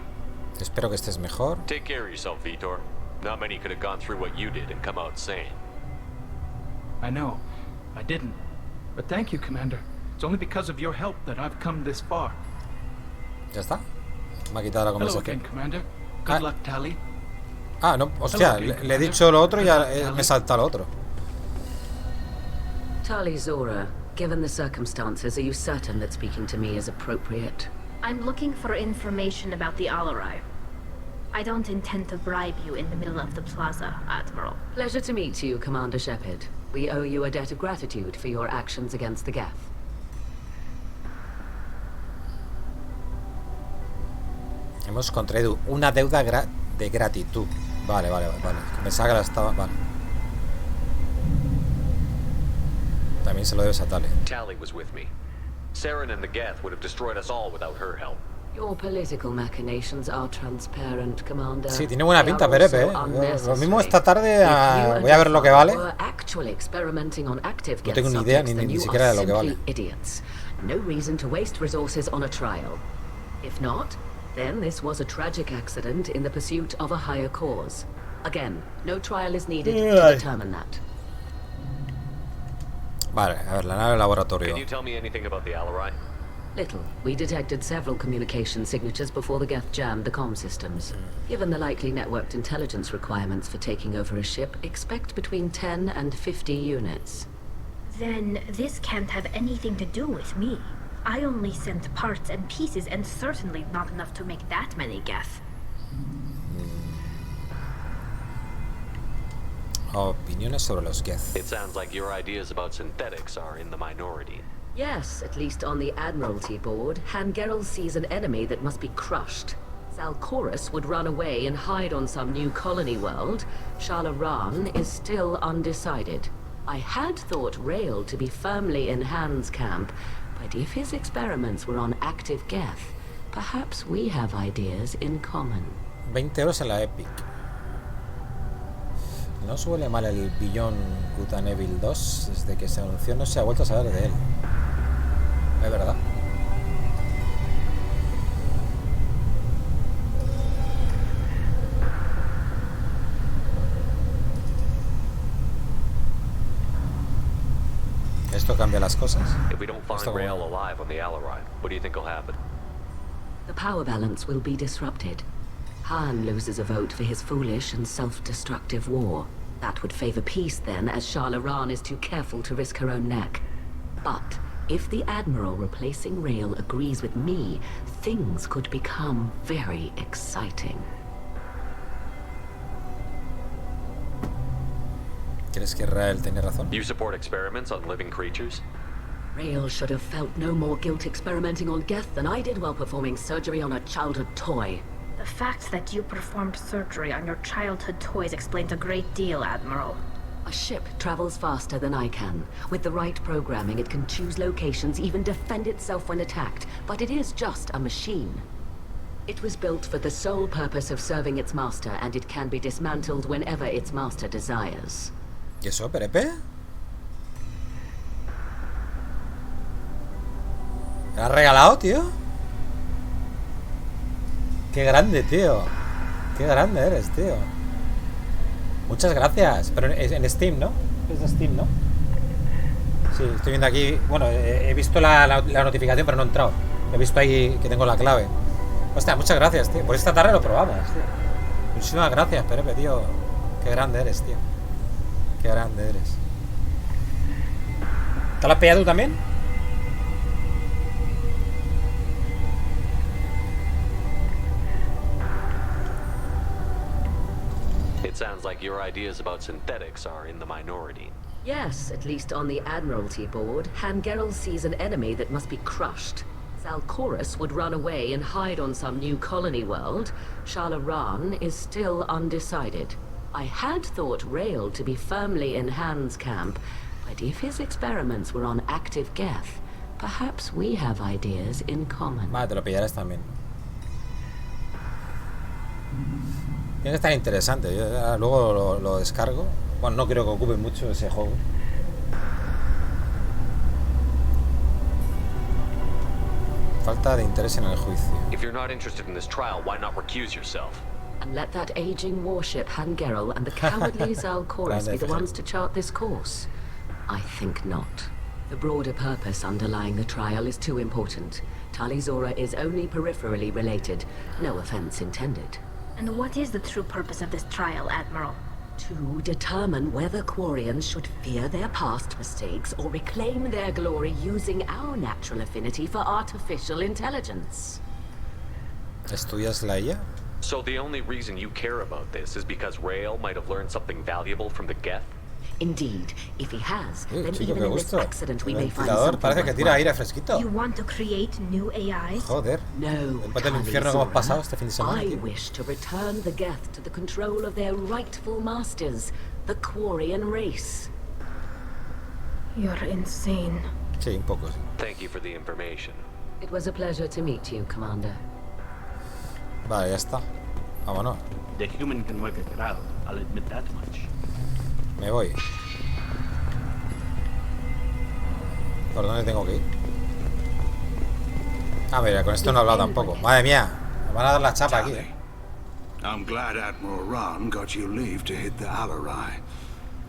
A: Espero que estés mejor.
D: Take care of yourself, Vitor. Not many could have gone through what you did and come out sane.
H: I know. I didn't. But thank you, Commander. It's only because of your help that I've come this far.
A: ¿Ya está? Me ha quitado la
H: Hello again,
A: conversación.
H: Commander. Good luck, Tali.
A: Ah, no, hostia, le he dicho lo otro y ya me salta lo otro.
S: Tali Zora, given the circumstances, are you certain that speaking to me is appropriate?
P: I'm looking for information about the Alarai. I don't intend to bribe you in the middle of the plaza, Admiral.
S: Pleasure to meet you, Commander Shepard. We owe you a debt of gratitude for your actions against the Geth.
A: Hemos contraído una deuda de gratitud. Vale. Pensaba que la estaba... Vale. También se lo debes a Tali.
D: Tali was with me. Saren and the Geth would have destroyed us all without her help.
S: Your political machinations are transparent, Commander.
A: Sí, tiene buena pinta, Perepe, ¿eh? Lo mismo esta tarde voy a ver lo que vale. No tengo ni idea ni siquiera de lo que vale.
S: No reason to waste resources on a trial. If not, then this was a tragic accident in the pursuit of a higher cause. Again, no trial is needed to determine that.
A: Vale, a ver, la nave laboratorio.
D: Can you tell me anything about the Alarai?
S: Little. We detected several communication signatures before the Geth jammed the comm systems. Given the likely networked intelligence requirements for taking over a ship, expect between 10 and 50 units.
P: Then this can't have anything to do with me. I only sent parts and pieces, and certainly not enough to make that many Geth.
A: Opiniones sobre los Geth.
D: It sounds like your ideas about synthetics are in the minority.
S: Yes, at least on the Admiralty board, Hangerel sees an enemy that must be crushed. Zalcorus would run away and hide on some new colony world. Shalaran is still undecided. I had thought Rail to be firmly in Han's camp, but if his experiments were on active Geth, perhaps we have ideas in common.
A: 20 euros en la Epic. No suele mal el billón Kutanevil 2. Desde que se anunció no se ha vuelto a saber de él. Es verdad. Esto cambia las cosas.
D: If we don't find Rail alive on the Alarai, what do you think will happen?
S: The power balance will be disrupted. Han loses a vote for his foolish and self-destructive war. That would favor peace then, as Shalaran is too careful to risk her own neck. But if the Admiral replacing Rail agrees with me, things could become very exciting.
A: ¿Crees que Rael tiene razón?
D: You support experiments on living creatures?
S: Rail should have felt no more guilt experimenting on Geth than I did while performing surgery on a childhood toy.
P: The fact that you performed surgery on your childhood toys explains a great deal, Admiral.
S: A ship travels faster than I can. With the right programming, it can choose locations, even defend itself when attacked. But it is just a machine. It was built for the sole purpose of serving its master, and it can be dismantled whenever its master desires.
A: ¿Y eso, Perepe? ¿Me lo has regalado, tío? Qué grande, tío. Qué grande eres, tío. Muchas gracias. Pero es en Steam, ¿no? Es de Steam, ¿no? Sí, estoy viendo aquí. Bueno, he visto la notificación, pero no he entrado. He visto ahí que tengo la clave. Hostia, muchas gracias, tío. Por esta tarde lo probamos, tío. Muchísimas gracias, Perepe, tío. Qué grande eres, tío. Qué grande eres. ¿Te lo has pillado tú también?
D: like your ideas about synthetics are in the minority.
K: Yes, at least on the Admiralty board, Hangerel sees an enemy that must be crushed. Zalcorus would run away and hide on some new colony world. Shalaran is still undecided. I had thought Rael to be firmly in Han's camp, but if his experiments were on active Geth, perhaps we have ideas in common.
A: Vale, te lo pillarás también. Tiene que estar interesante. Yo luego lo descargo. Bueno, no creo que ocupe mucho ese juego. Falta de interés en el juicio.
D: If you're not interested in this trial, why not recuse yourself?
K: And let that aging warship Hangerel and the cowardly Zalcorus be the ones to chart this course? I think not. The broader purpose underlying the trial is too important. Tali Zora is only peripherally related. No offense intended.
P: And what is the true purpose of this trial, Admiral?
K: To determine whether Quarians should fear their past mistakes or reclaim their glory using our natural affinity for artificial intelligence.
A: ¿Estudias la IA?
D: So the only reason you care about this is because Rael might have learned something valuable from the Geth?
K: Indeed, if he has, then
A: chico,
K: even in this accident we may find something
A: parece que tira aire fresquito.
P: You want to create new AIs?
A: Joder.
K: No,
A: Empate el infierno que hemos pasado este fin de semana.
K: I wish to return the Geth to the control of their rightful masters, the Quarian race.
P: You're insane.
A: Sí, un poco.
D: Thank you for the information.
K: It was a pleasure to meet you, Commander.
A: Vale, ya está. Vámonos.
H: The human can work it out, I'll admit that much.
A: Me voy. ¿Por dónde tengo que ir? Ah, mira, con esto no he hablado tampoco. Madre mía, me van a dar la chapa aquí.
U: I'm glad Admiral Rahn got you leave to hit the Alarai.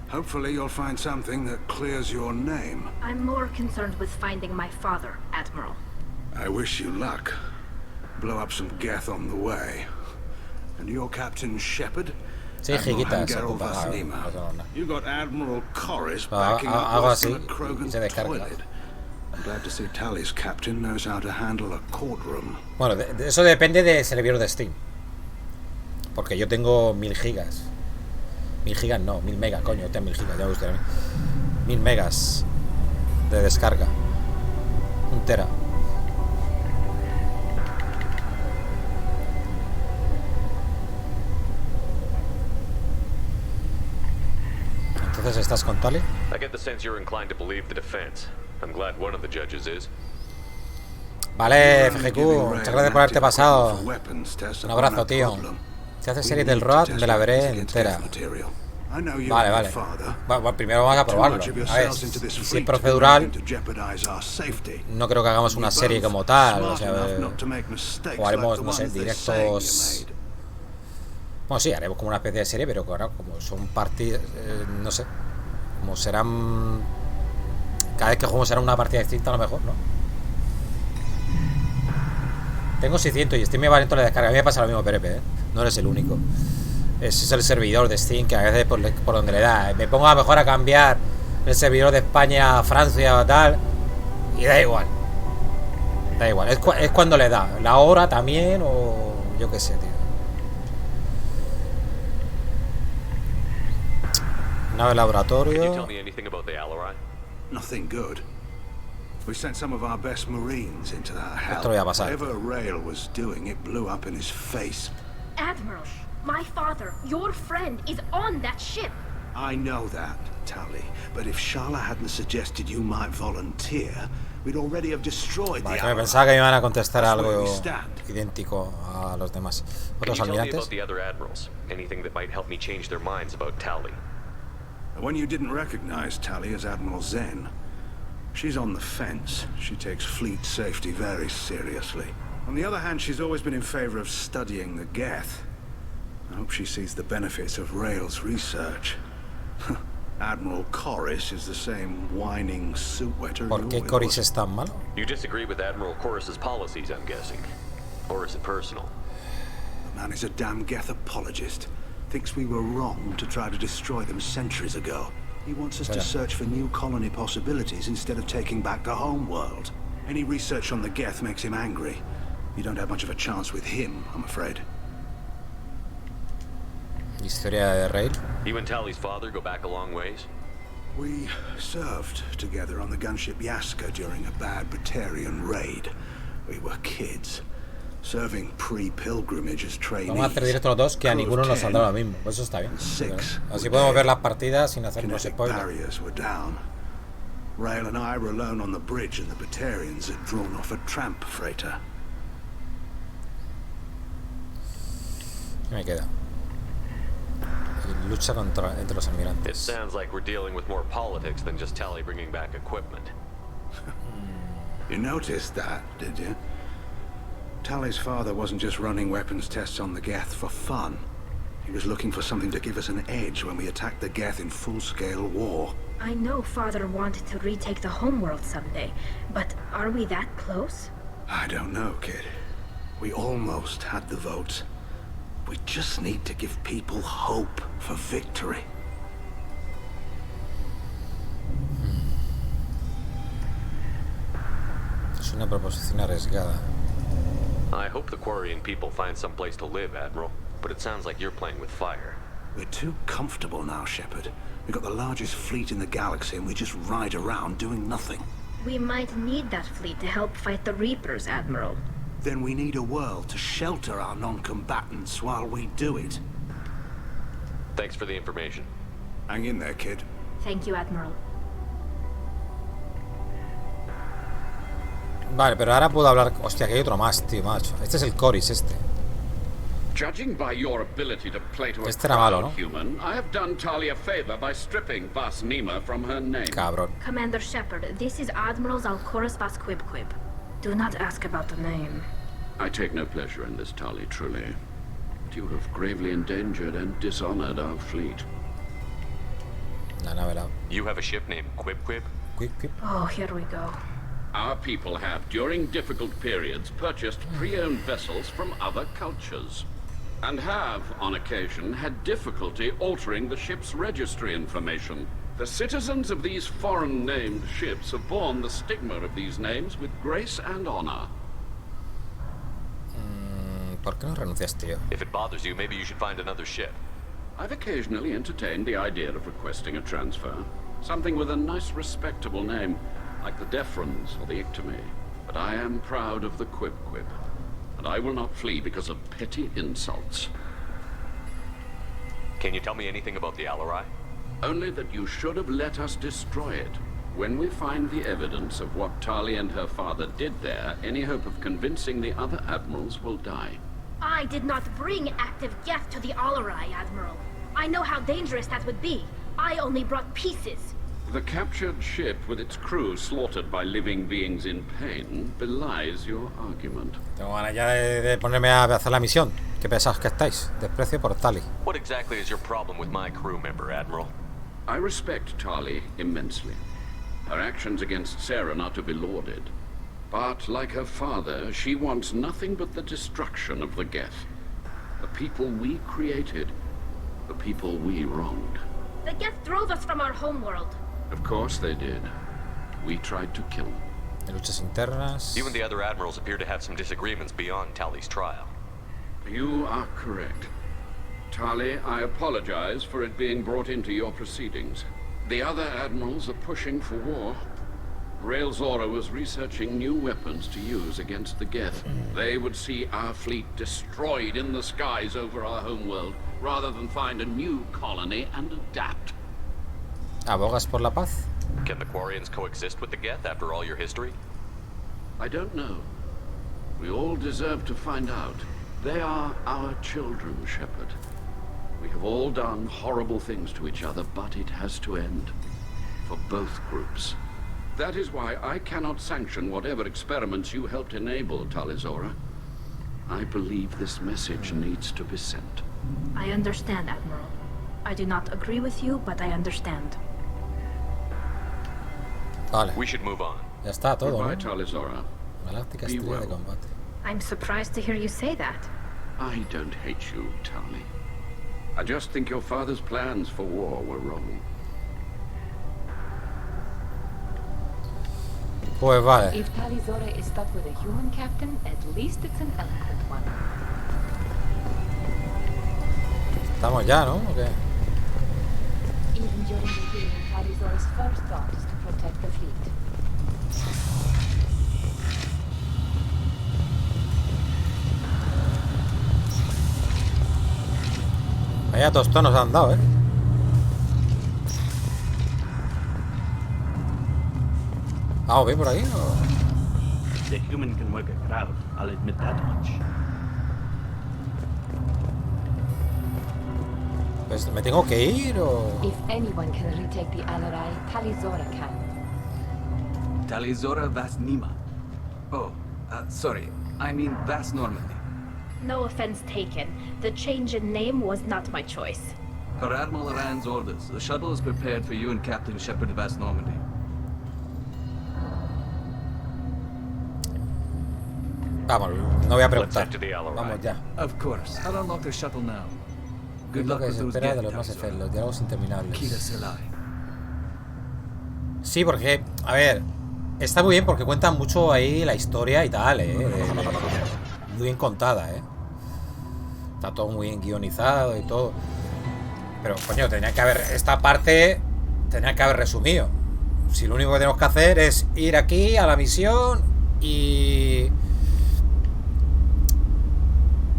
U: Hopefully you'll find something that clears your name.
P: I'm more concerned with finding my father, Admiral.
U: I wish you luck. Blow up some Geth on the way. And your Captain Shepard?
A: Sí, Jiquita, se ocupa.
U: You got Admiral Corris
A: Hago así y se descarga.
U: I'm glad to see Tali's captain knows how to handle a courtroom.
A: Bueno, eso depende del servidor de Steam. Porque yo tengo 1000 gigas. 1000 gigas no, 1000 megas, coño, tengo 1000 gigas, ya me gustaría a mí. 1000 megas de descarga. 1 tera. Entonces, ¿estás con Tali?
D: I get the sense you're inclined to believe the defense. I'm glad one of the judges is.
A: Vale, FGQ, muchas gracias por haberte pasado. Un abrazo, tío. Si haces serie del ROAD, me la veré entera. Vale, vale. Bueno, primero vamos a probarlo. A ver, si es procedural, no creo que hagamos una serie como tal. O sea, jugaremos, no sé, directos. Bueno, sí, haremos como una especie de serie, pero claro, como son partidas, no sé, como serán. Cada vez que juguemos será una partida distinta, a lo mejor, ¿no? Tengo 600 y Steam me va lento la descarga. A mí me pasa lo mismo, Perepe, ¿eh? No eres el único. Es el servidor de Steam que a veces por donde le da. Me pongo a lo mejor a cambiar el servidor de España a Francia o tal, y da igual. Da igual. Es cuando le da. La hora también, o yo qué sé, tío. Nave laboratorio.
U: Nothing good. We sent some of our best Marines into that hell.
A: Esto lo voy a pasar.
U: Whatever Rael was doing, it blew up in his face.
P: Admiral, my father, your friend, is on that ship.
U: I know that, Tali. But if Shala hadn't suggested you might volunteer, we'd already have destroyed the
A: Vale, pensaba que me iban a contestar algo idéntico a los demás. ¿Otros almirantes?
D: Anything that might help me change their minds about Tali.
U: When you didn't recognize Tali as Admiral Zen, she's on the fence. She takes fleet safety very seriously. On the other hand, she's always been in favor of studying the Geth. I hope she sees the benefits of Rael's research. Admiral Corris is the same whining suit wetter.
A: ¿Por qué Corris es tan malo?
D: You disagree with Admiral Corris's policies, I'm guessing. Or is it personal?
U: The man is a damn Geth apologist. Thinks we were wrong to try to destroy them centuries ago. He wants us to search for new colony possibilities instead of taking back the home world. Any research on the Geth makes him angry. You don't have much of a chance with him, I'm afraid.
A: Historia de Rail.
D: You and Tali's father go back a long ways?
U: We served together on the gunship Yaska during a bad Batarian raid. We were kids, serving pre-pilgrimage as trainees.
A: Vamos a hacer directo los dos, que a ninguno nos saldrá lo mismo. Pues eso está bien. Así podemos ver las partidas sin hacernos spoilers.
U: Barriers were down. Rail and I were alone on the bridge, and the Batarians had drawn off a tramp freighter.
A: ¿Qué me queda? Lucha entre los almirantes.
D: It sounds like we're dealing with more politics than just Tali bringing back equipment.
U: You noticed that, did you? Tali's father wasn't just running weapons tests on the Geth for fun. He was looking for something to give us an edge when we attacked the Geth in full-scale war.
P: I know Father wanted to retake the homeworld someday, but are we that close?
U: I don't know, kid. We almost had the votes. We just need to give people hope for victory.
A: Es una proposición arriesgada.
D: I hope the Quarian people find some place to live, Admiral. But it sounds like you're playing with fire.
U: We're too comfortable now, Shepard. We've got the largest fleet in the galaxy and we just ride around doing nothing.
P: We might need that fleet to help fight the Reapers, Admiral.
U: Then we need a world to shelter our non-combatants while we do it.
D: Thanks for the information.
U: Hang in there, kid.
P: Thank you, Admiral.
A: Vale, pero ahora puedo hablar... Hostia, que hay otro más, tío, macho. Este es el Coris, este.
T: Judging by your ability to play to a
A: Este era malo, ¿no?
T: human, I have done Tali a favor by stripping Vas Nima from her name.
A: Cabrón.
P: Commander Shepard, this is Admiral Zalkoris Vas Quib. Do not ask about the name.
T: I take no pleasure in this, Tali, truly. But you have gravely endangered and dishonored our fleet.
A: La nave la...
D: You have a ship named Quib?
A: Quib?
P: Oh, here we go.
T: Our people have, during difficult periods, purchased pre-owned vessels from other cultures. And have, on occasion, had difficulty altering the ship's registry information. The citizens of these foreign-named ships have borne the stigma of these names with grace and honor.
A: ¿Por qué no renuncias, tío?
D: If it bothers you, maybe you should find another ship.
T: I've occasionally entertained the idea of requesting a transfer. Something with a nice, respectable name, like the Defrons or the Ictomy. But I am proud of the Quib. And I will not flee because of petty insults.
D: Can you tell me anything about the Alarai?
T: Only that you should have let us destroy it. When we find the evidence of what Tali and her father did there, any hope of convincing the other admirals will die.
P: I did not bring active Geth to the Alarai, Admiral. I know how dangerous that would be. I only brought pieces.
T: The captured ship with its crew slaughtered by living beings in pain belies your argument.
A: Tengo ganas ya de ponerme a hacer la misión. Qué pesados que estáis. Desprecio por Tali.
D: What exactly is your problem with my crew member, Admiral?
T: I respect Tali immensely. Her actions against Sarah are not to be lauded. But, like her father, she wants nothing but the destruction of the Geth. The people we created. The people we wronged.
P: The Geth drove us from our homeworld.
T: Of course they did. We tried to kill them.
A: Luchas internas.
D: You and the other admirals appear to have some disagreements beyond Tali's trial.
T: You are correct. Tali, I apologize for it being brought into your proceedings. The other admirals are pushing for war. Rail Zora was researching new weapons to use against the Geth. They would see our fleet destroyed in the skies over our homeworld, rather than find a new colony and adapt.
A: ¿Abogas por la paz?
D: Can the Quarians coexist with the Geth after all your history?
T: I don't know. We all deserve to find out. They are our children, Shepard. We have all done horrible things to each other, but it has to end. For both groups. That is why I cannot sanction whatever experiments you helped enable, Talizora. I believe this message needs to be sent.
P: I understand, Admiral. I do not agree with you, but I understand.
A: Vale.
D: We should move on.
A: Ya está todo,
T: Goodbye,
A: ¿no?
T: Talizora.
A: Galáctica estrella de combate.
P: I'm surprised to hear you say that.
T: I don't hate you, Tali. I just think your father's plans for war were wrong.
A: Pues vale.
B: If Talizora is stuck with a human captain, at least it's an eloquent one.
A: Estamos ya, ¿no? ¿O qué?
B: Even during the healing, Tali's first thought is to protect the fleet.
A: Vaya tostón nos han dado, ¿eh? ¿Vamos bien por aquí? ¿O?
H: The human can work a crowd, I'll admit that much.
A: Pues, ¿me tengo que ir o...?
B: If anyone can retake the Alarai, Talizora can.
R: Talizora Vas Nima. Oh, sorry. I mean Vas Normandy.
P: No offense taken. The change in name was not my choice.
R: Per Admiral Rand's orders, the shuttle is prepared for you and Captain Shepard Vas Normandy.
A: Vamos, no voy a preguntar. Vamos ya.
R: Of course. I'll unlock the shuttle now.
A: Good luck que se espera de los Mass Effect, los diálogos interminables. Sí, porque, a ver, está muy bien porque cuentan mucho ahí la historia y tal, muy bien contada, está todo muy bien guionizado y todo. Pero, coño, tenía que haber, esta parte tenía que haber resumido. Si lo único que tenemos que hacer es ir aquí a la misión y...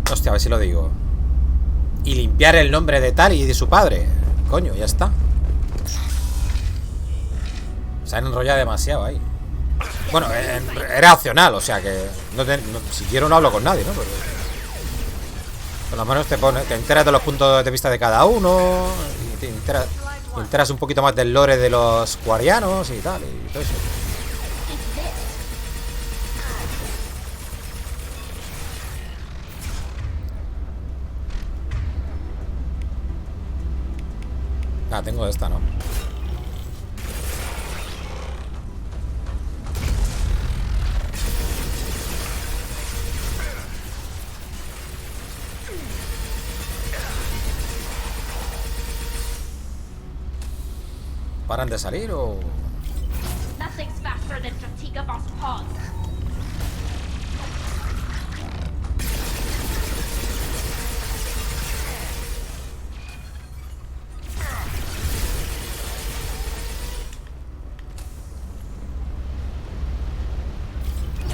A: Hostia, a ver si lo digo. Y limpiar el nombre de Tali y de su padre. Coño, ya está. Se han enrollado demasiado ahí. Bueno, era opcional, o sea que si quiero no hablo con nadie, ¿no? Pero, por lo menos te enteras de los puntos de vista de cada uno. Y te enteras un poquito más del lore de los quarianos y tal, y todo eso. Ah, tengo esta, ¿no? ¿Paran de salir o...?
P: Nothing's faster than Strategic Boss Pod.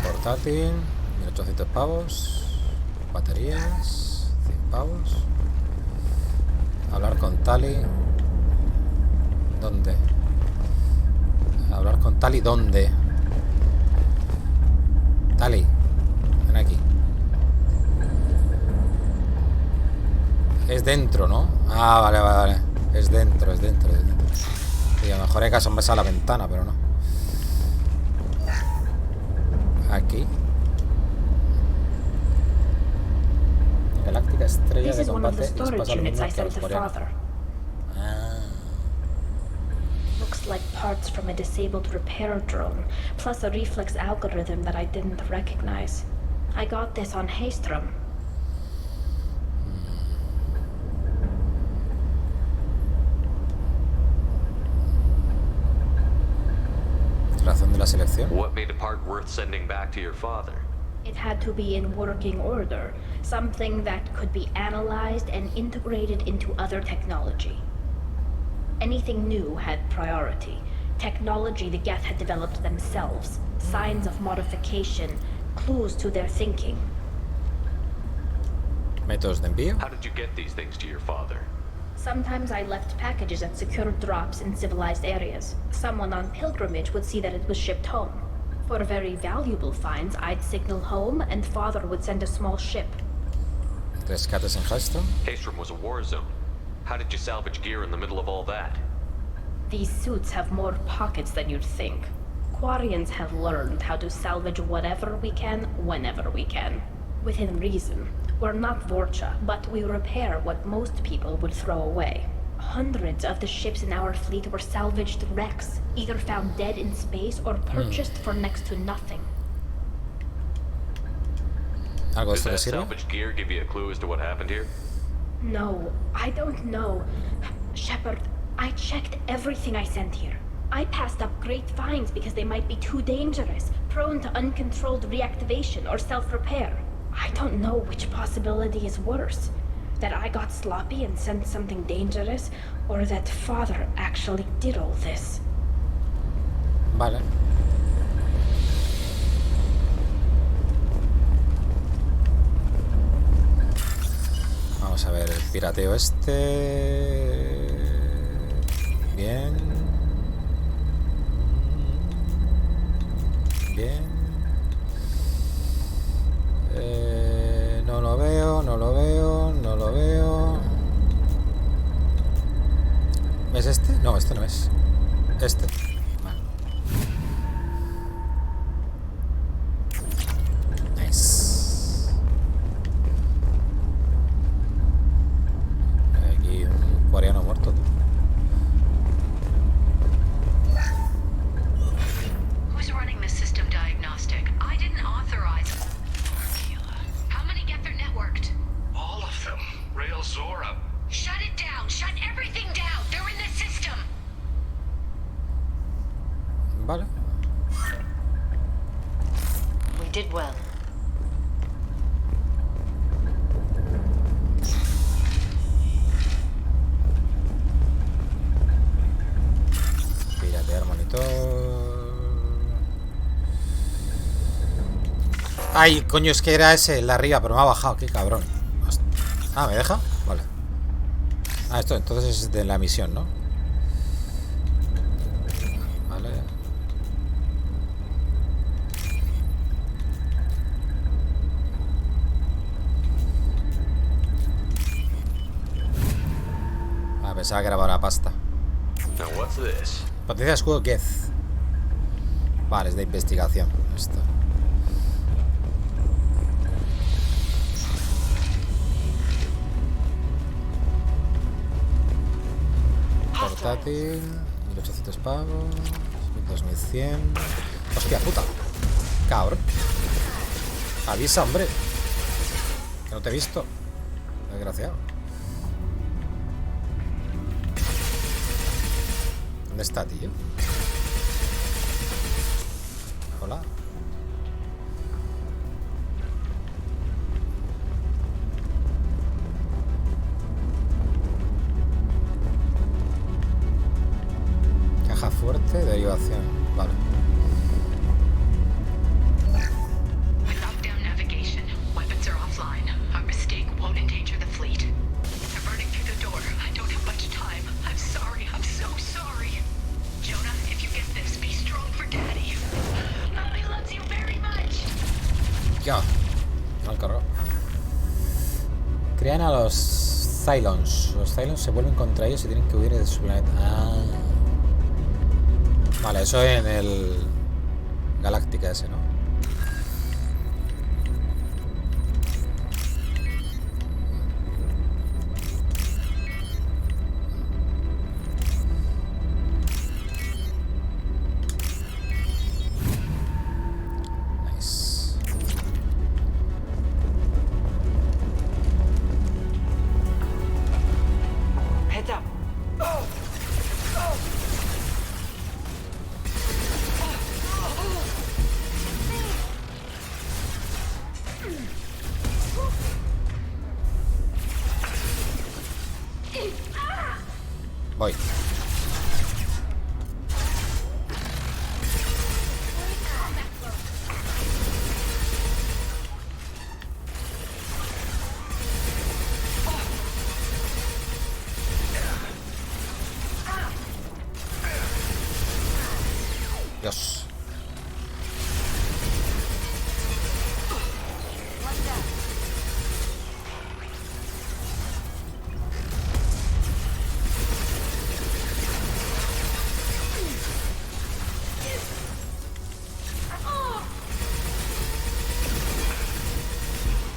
A: Portátil, 1800 pavos. Baterías, 100 pavos. Hablar con Tali. ¿Dónde? Hablar con Tali, ¿dónde? Tali, ven aquí. Es dentro, ¿no? Ah, vale, vale, vale. Es dentro. Y a lo mejor hay que asomarse a la ventana, pero no. Aquí. Galáctica estrella de combate.
P: Looks like parts from a disabled repair drone, plus a reflex algorithm that I didn't recognize. I got this on Haystrom.
A: Razón de la selección.
D: What made a part worth sending back to your father?
P: It had to be in working order, something that could be analyzed and integrated into other technology. Anything new had priority. Technology the Geth had developed themselves, signs of modification, clues to their thinking.
A: Métodos de envío.
D: How did you get these things to your father?
P: Sometimes I left packages at secure drops in civilized areas. Someone on pilgrimage would see that it was shipped home. For very valuable finds, I'd signal home, and father would send a small ship.
A: Rescates en Haystrom.
D: Haystrom was a war zone. How did you salvage gear in the middle of all that?
P: These suits have more pockets than you'd think. Quarians have learned how to salvage whatever we can, whenever we can. Within reason. We're not Vorcha, but we repair what most people would throw away. Hundreds of the ships in our fleet were salvaged wrecks, either found dead in space or purchased for next to nothing.
D: Does that salvaged gear give you a clue as to what happened here?
P: No, I don't know. Shepard, I checked everything I sent here. I passed up great finds because they might be too dangerous, prone to uncontrolled reactivation or self-repair. I don't know which possibility is worse. That I got sloppy and sent something dangerous, or that father actually did all this.
A: Vale. Vamos a ver el pirateo este. Bien. Bien. No lo veo, no lo veo, no lo veo. ¿Es este? No, este no es. Este. Vale. Nice. Aquí un coreano muerto.
L: Who's running the system diagnostic? I didn't authorize. How many get their networked?
Q: All of them. Rail Zora.
L: Shut it down. Shut everything down. They're in the system.
A: Vale.
L: We did well.
A: Piratear monitor. Ay, coño, es que era ese, el de arriba, pero me ha bajado, qué cabrón. Ah, ¿me deja? Vale. Ah, esto entonces es de la misión, ¿no? Vale. Ah, pensaba que era para pasta.
D: Now what's this?
A: Potencia de escudo G.Skill. Vale, es de investigación esto. Portátil, 1800 pavos, 2100. Hostia puta. Cabrón. Avisa, hombre. Que no te he visto. Desgraciado. ¿Dónde está, tío? Hola. Caja fuerte, derivación. Vale.
L: Lockdown navigation. Weapons are offline. Our mistake won't endanger the fleet. They're burning through the door. I don't have much time. I'm sorry. I'm so sorry. Jonah, if you get this, be strong for Daddy. Mommy loves you very much.
A: Ya. No al carro. Crean a los Cylons. Los Cylons se vuelven contra ellos y tienen que huir de su planeta. Ah. Vale, eso en el Galáctica ese, ¿no? Nice.
L: Heads up.
A: Voy. Dios.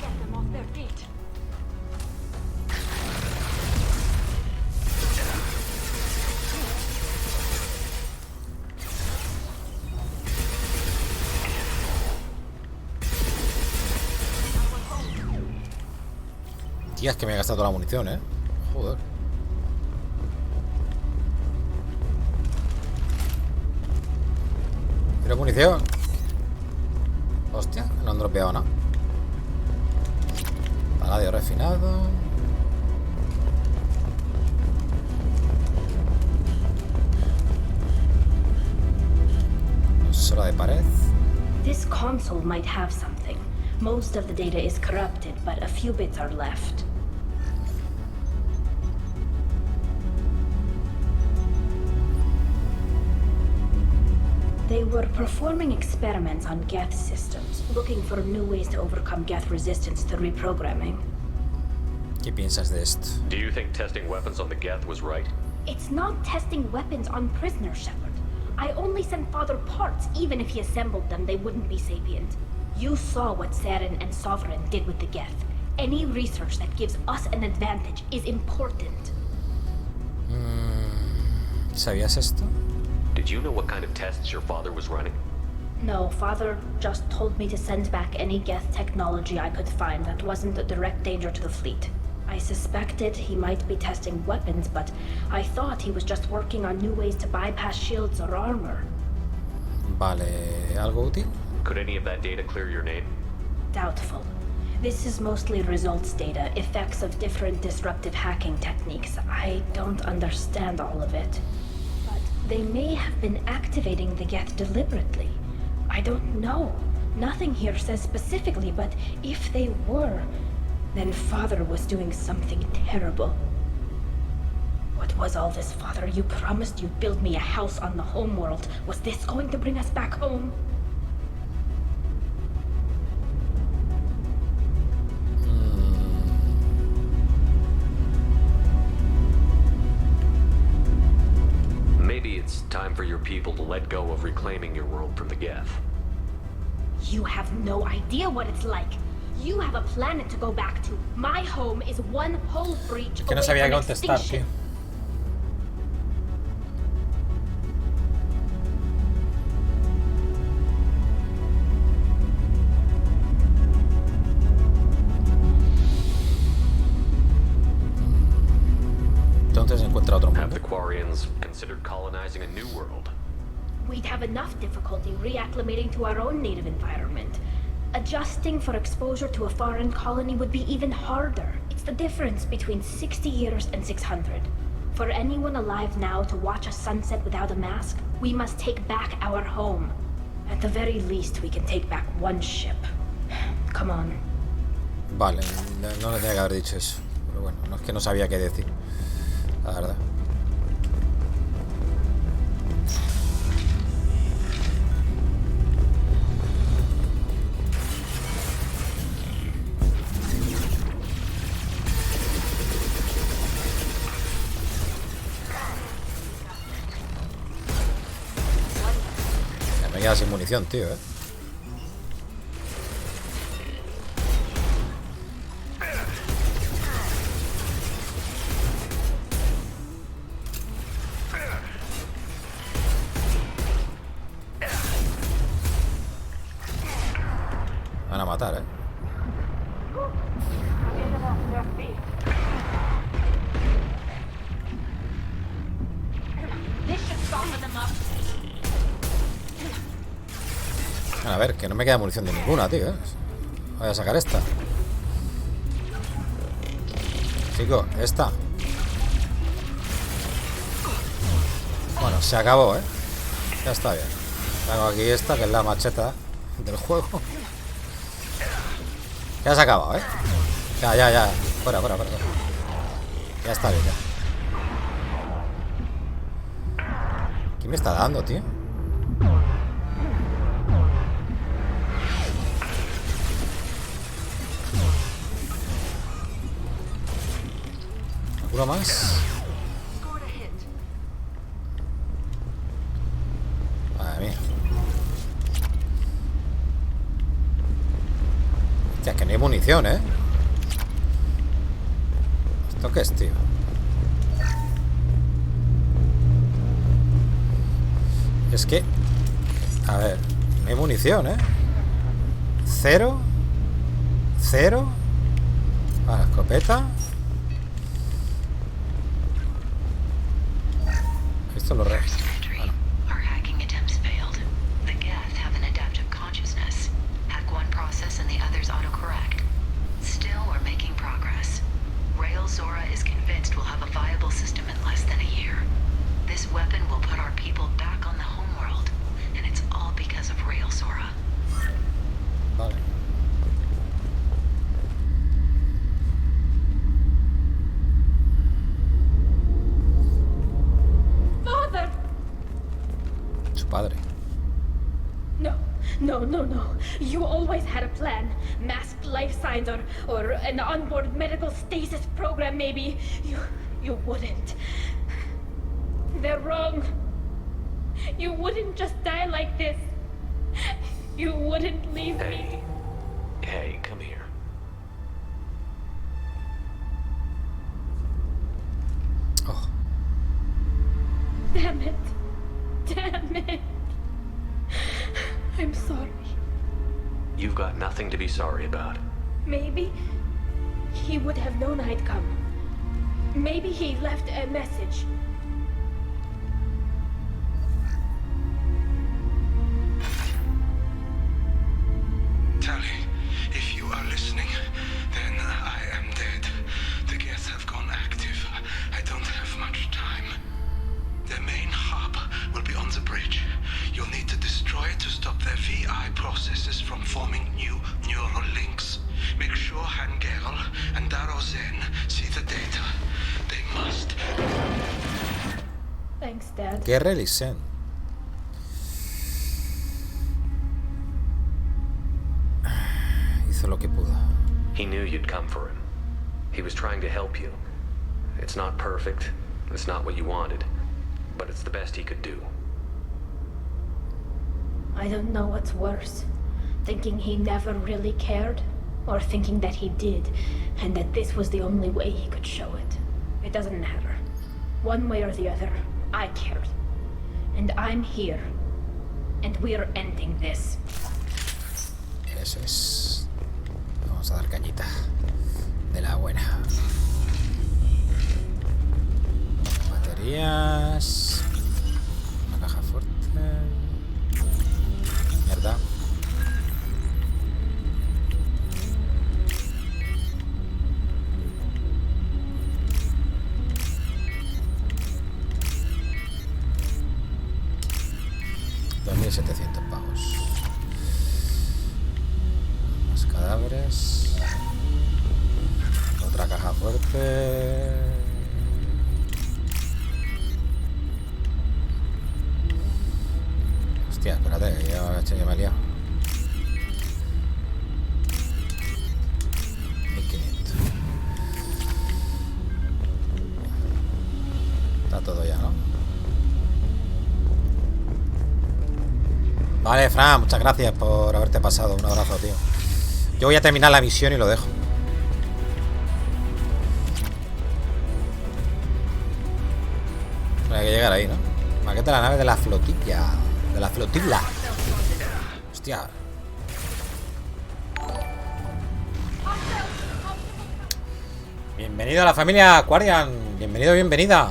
B: Get them off their feet.
A: Tía, es que me he gastado toda la munición, ¿eh? Joder. ¿Quiero munición? Hostia, no han dropeado nada. Paladio refinado. Consola de pared.
P: This console might have something. Most of the data is corrupted, but a few bits are left. They were performing experiments on Geth systems, looking for new ways to overcome Geth resistance to reprogramming.
A: ¿Qué piensas de esto?
D: Do you think testing weapons on the Geth was right?
P: It's not testing weapons on prisoners, Shepard. I only sent Father parts. Even if he assembled them, they wouldn't be sapient. You saw what Saren and Sovereign did with the Geth. Any research that gives us an advantage is important.
A: ¿Sabías esto?
D: Did you know what kind of tests your father was running?
P: No, Father just told me to send back any Geth technology I could find that wasn't a direct danger to the fleet. I suspected he might be testing weapons, but I thought he was just working on new ways to bypass shields or armor.
A: Vale, ¿algo útil?
D: Could any of that data clear your name?
P: Doubtful. This is mostly results data, effects of different disruptive hacking techniques. I don't understand all of it. But they may have been activating the Geth deliberately. I don't know. Nothing here says specifically, but if they were, then Father was doing something terrible. What was all this, Father? You promised you'd build me a house on the homeworld. Was this going to bring us back home?
D: Maybe it's time for your people to let go of reclaiming your world from the Geth.
P: You have no idea what it's like. You have a planet to go back to. My home is one whole breach
A: Que no
P: away
A: sabía
P: from
A: contestar,
P: extinction.
A: tío. Entonces encuentra otro
D: Have
A: mundo.
D: the Quarians considered colonizing a new world?
P: We'd have enough difficulty reacclimating to our own native environment. Adjusting for exposure to a foreign colony would be even harder. It's the difference between 60 years and 600. For anyone alive now to watch a sunset without a mask, we must take back our home. At the very least, we can take back one ship. Come on.
A: Vale, no le tenía que haber dicho eso. Pero bueno, no es que no sabía qué decir. La verdad. Ya me queda sin munición, tío, Van a matar, A ver, que no me queda munición de ninguna, tío, Voy a sacar esta. Chico, esta. Bueno, se acabó, Ya está bien. Tengo aquí esta, que es la macheta del juego. Ya se ha acabado, Ya. Fuera. Ya está bien, ya. ¿Qué me está dando, tío? ¿Uno más? Madre mía. Hostia, que no hay munición, ¿Esto qué es, tío? Es que... A ver, no hay munición, Cero. La escopeta. Esto lo re...
L: Our hacking attempts failed. The Geth have an adaptive consciousness. Hack one process and the others autocorrect. Still, we're making progress. Rail Zora is convinced we'll have a viable system in less than a year. This weapon will put our people back on the homeworld, and it's all because
A: padre.
P: No. You always had a plan. Masked life signs or an onboard medical stasis program maybe. You wouldn't. They're wrong. You wouldn't just die like this. You wouldn't leave me.
D: Hey, come here.
A: Oh.
P: Damn it. I'm sorry.
D: You've got nothing to be sorry about.
P: Maybe he would have known I'd come. Maybe he left a message.
U: Tali, if you are listening, then I am dead. The gets have gone active. I don't have much time. Their main hub will be on the bridge. You'll need to destroy it to stop their VI processes from forming new neural links. Make sure Hangerl and Daro Zen see the data. They must.
P: Thanks, Dad.
A: ¿Qué relicen? Hizo lo que pudo.
D: He knew you'd come for him. He was trying to help you. It's not perfect. It's not what you wanted. But it's the best he could do.
P: I don't know what's worse. Thinking he never really cared, or thinking that he did, and that this was the only way he could show it. It doesn't matter. One way or the other, I cared. And I'm here. And we're ending this.
A: Eso es. Vamos a dar cañita. De la buena. Baterías. Una caja fuerte. Mierda. $2.700 pavos. Más cadáveres. Otra caja fuerte. Hostia, espérate, que ya me he liado. 1500. Está todo ya, ¿no? Vale, Fran, muchas gracias por haberte pasado. Un abrazo, tío. Yo voy a terminar la misión y lo dejo. Hay que llegar ahí, ¿no? Maqueta de la nave de la flotilla. De la flotilla. Hostia. Bienvenido a la familia Aquarian. Bienvenido, bienvenida.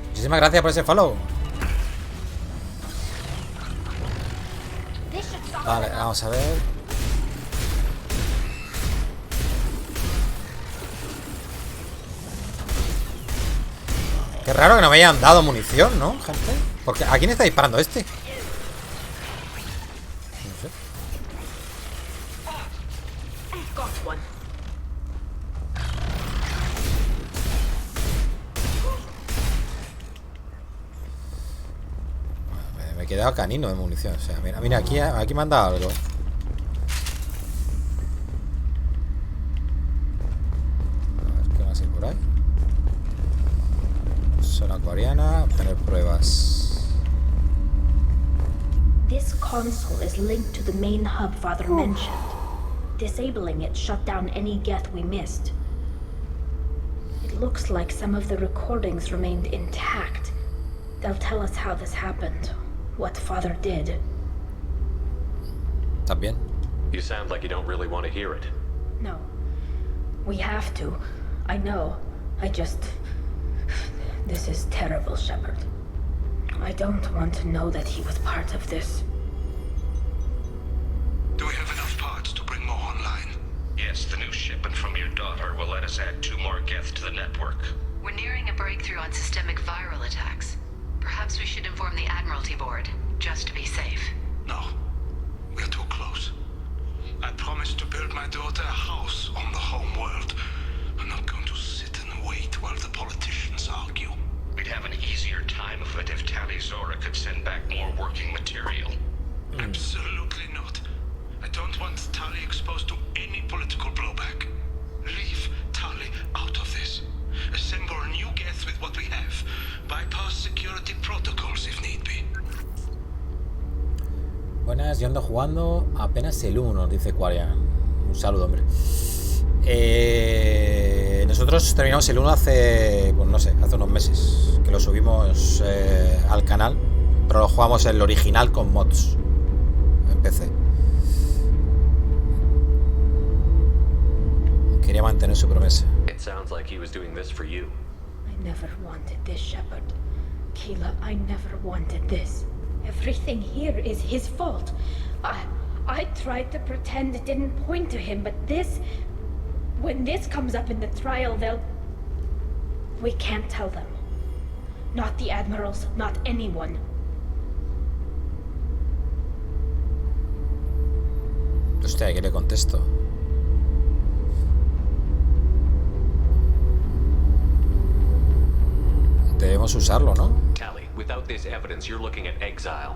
A: Muchísimas gracias por ese follow. Vale, vamos a ver. Qué raro que no me hayan dado munición, ¿no, gente? Porque ¿a quién está disparando este? No sé. Me he quedado canino de munición. O sea, mira, aquí me han dado algo. A ver qué más hay por ahí. Zona acuariana, obtener pruebas.
P: This console is linked to the main hub Father mentioned. Disabling it shut down any geth we missed. It looks like some of the recordings remained intact. They'll tell us how this happened, what Father did.
A: ¿Estás bien?
D: You sound like you don't really want to hear it.
P: No. We have to. I know. This is terrible, Shepard. I don't want to know that he was part of this.
U: Do we have enough parts to bring more online?
F: Yes, the new shipment from your daughter will let us add 2 more geth to the network.
L: We're nearing a breakthrough on systemic viral attacks. Perhaps we should inform the Admiralty Board, just to be safe.
U: No. We're too close. I promised to build my daughter a house on the home world. I'm not going to sit and wait while the politicians argue.
F: We'd have an easier time of it if Tali Zora could send back more working
A: Buenas, yo ando jugando apenas el 1, dice Quarian. Un saludo, hombre. Nosotros terminamos el 1 hace, pues no sé, hace unos meses que lo subimos al canal, pero lo jugamos el original con mods en PC. Quería mantener su promesa.
D: It sounds like he was doing this for you.
P: I never wanted this, Shepard. Keila, I never wanted this. Everything here is his fault. I tried to pretend it didn't point to him, but this... When this comes up in the trial, they'll... We can't tell them. Not the admirals, not anyone.
A: Hostia, ¿qué le contesto? Debemos usarlo, ¿no?
D: Tali, without this evidence, you're looking at exile.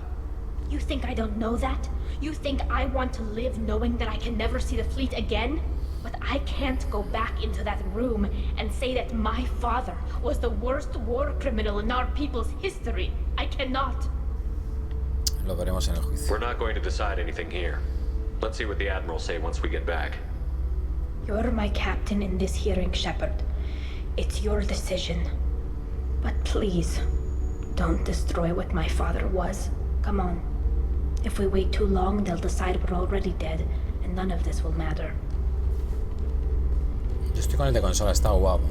P: You think I don't know that? You think I want to live knowing that I can never see the fleet again? But I can't go back into that room and say that my father was the worst war criminal in our people's history. I cannot.
A: Lo veremos en el juicio.
D: We're not going to decide anything here. Let's see what the admirals say once we get back.
P: You're my captain in this hearing, Shepard. It's your decision. But please, don't destroy what my father was. Come on. If we wait too long, they'll decide we're already dead, and none of this will matter.
A: Yo estoy con el de consola, está guapo.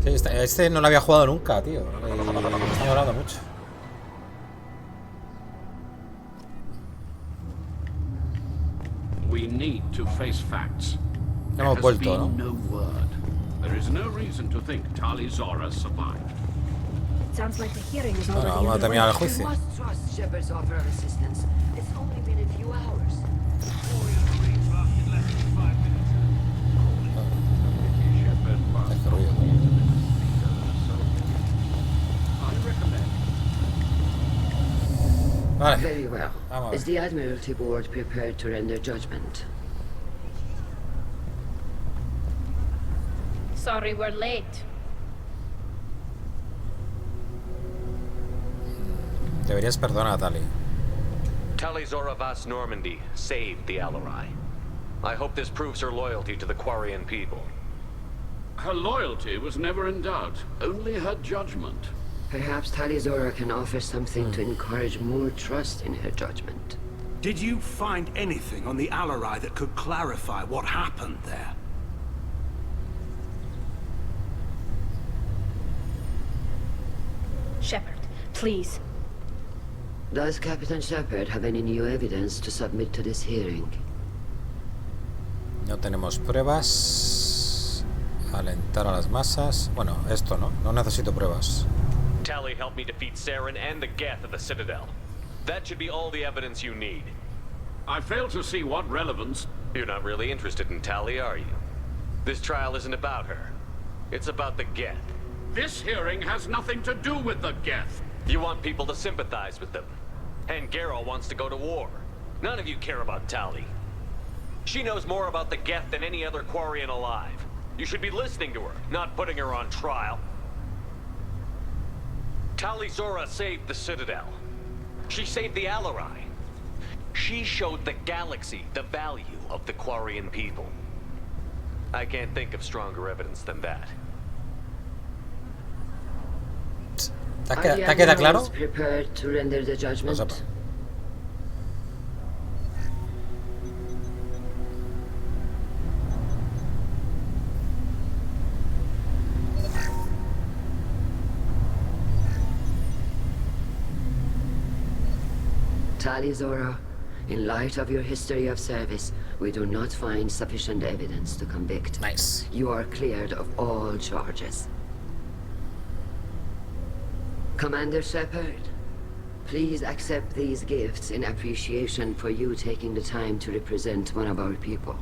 A: Sí, este no lo había jugado nunca, tío. Me está molando mucho.
T: We need to face facts.
A: Hemos vuelto, ¿no?
T: No word. There is no reason to think Tali Zora survived.
P: Sounds like the hearing is
A: Bueno,
P: already
A: vamos a terminar el juicio.
S: You must trust Shepard's offer of assistance. It's only been a few hours.
A: Hace ruido. Vale.
S: Very well.
A: Vamos a
S: Is
A: ver.
S: the Admiralty Board prepared to render judgment?
P: Sorry we're late.
A: Deberías perdonar a Tali.
D: Tali Zora Vas Normandy saved the Alarai. I hope this proves her loyalty to the Quarian people.
T: Her loyalty was never in doubt, only her judgment.
S: Perhaps Tali Zora can offer something to encourage more trust in her judgment.
U: Did you find anything on the Alarai that could clarify what happened there?
P: Shepard, please.
S: Does Captain Shepard have any new evidence to submit to this hearing?
A: No tenemos pruebas. Alentar a las masas. Bueno, esto no. No necesito pruebas.
D: Tali helped me defeat Saren and the Geth of the Citadel. That should be all the evidence you need.
T: I fail to see what relevance...
D: You're not really interested in Tali, are you? This trial isn't about her. It's about the Geth.
T: This hearing has nothing to do with the Geth.
D: You want people to sympathize with them. And Garrel wants to go to war. None of you care about Tali. She knows more about the Geth than any other Quarian alive. You should be listening to her, not putting her on trial. Tali Zora saved the Citadel. She saved the Alarai. She showed the galaxy the value of the Quarian people. I can't think of stronger evidence than that.
A: ¿Te ha quedado claro?
S: Prepared to render the judgment? Tali Zora, in light of your history of service, we do not find sufficient evidence to convict.
A: Nice.
S: You are cleared of all charges. Commander Shepard, please accept these gifts in appreciation for you taking the time to represent one of our people.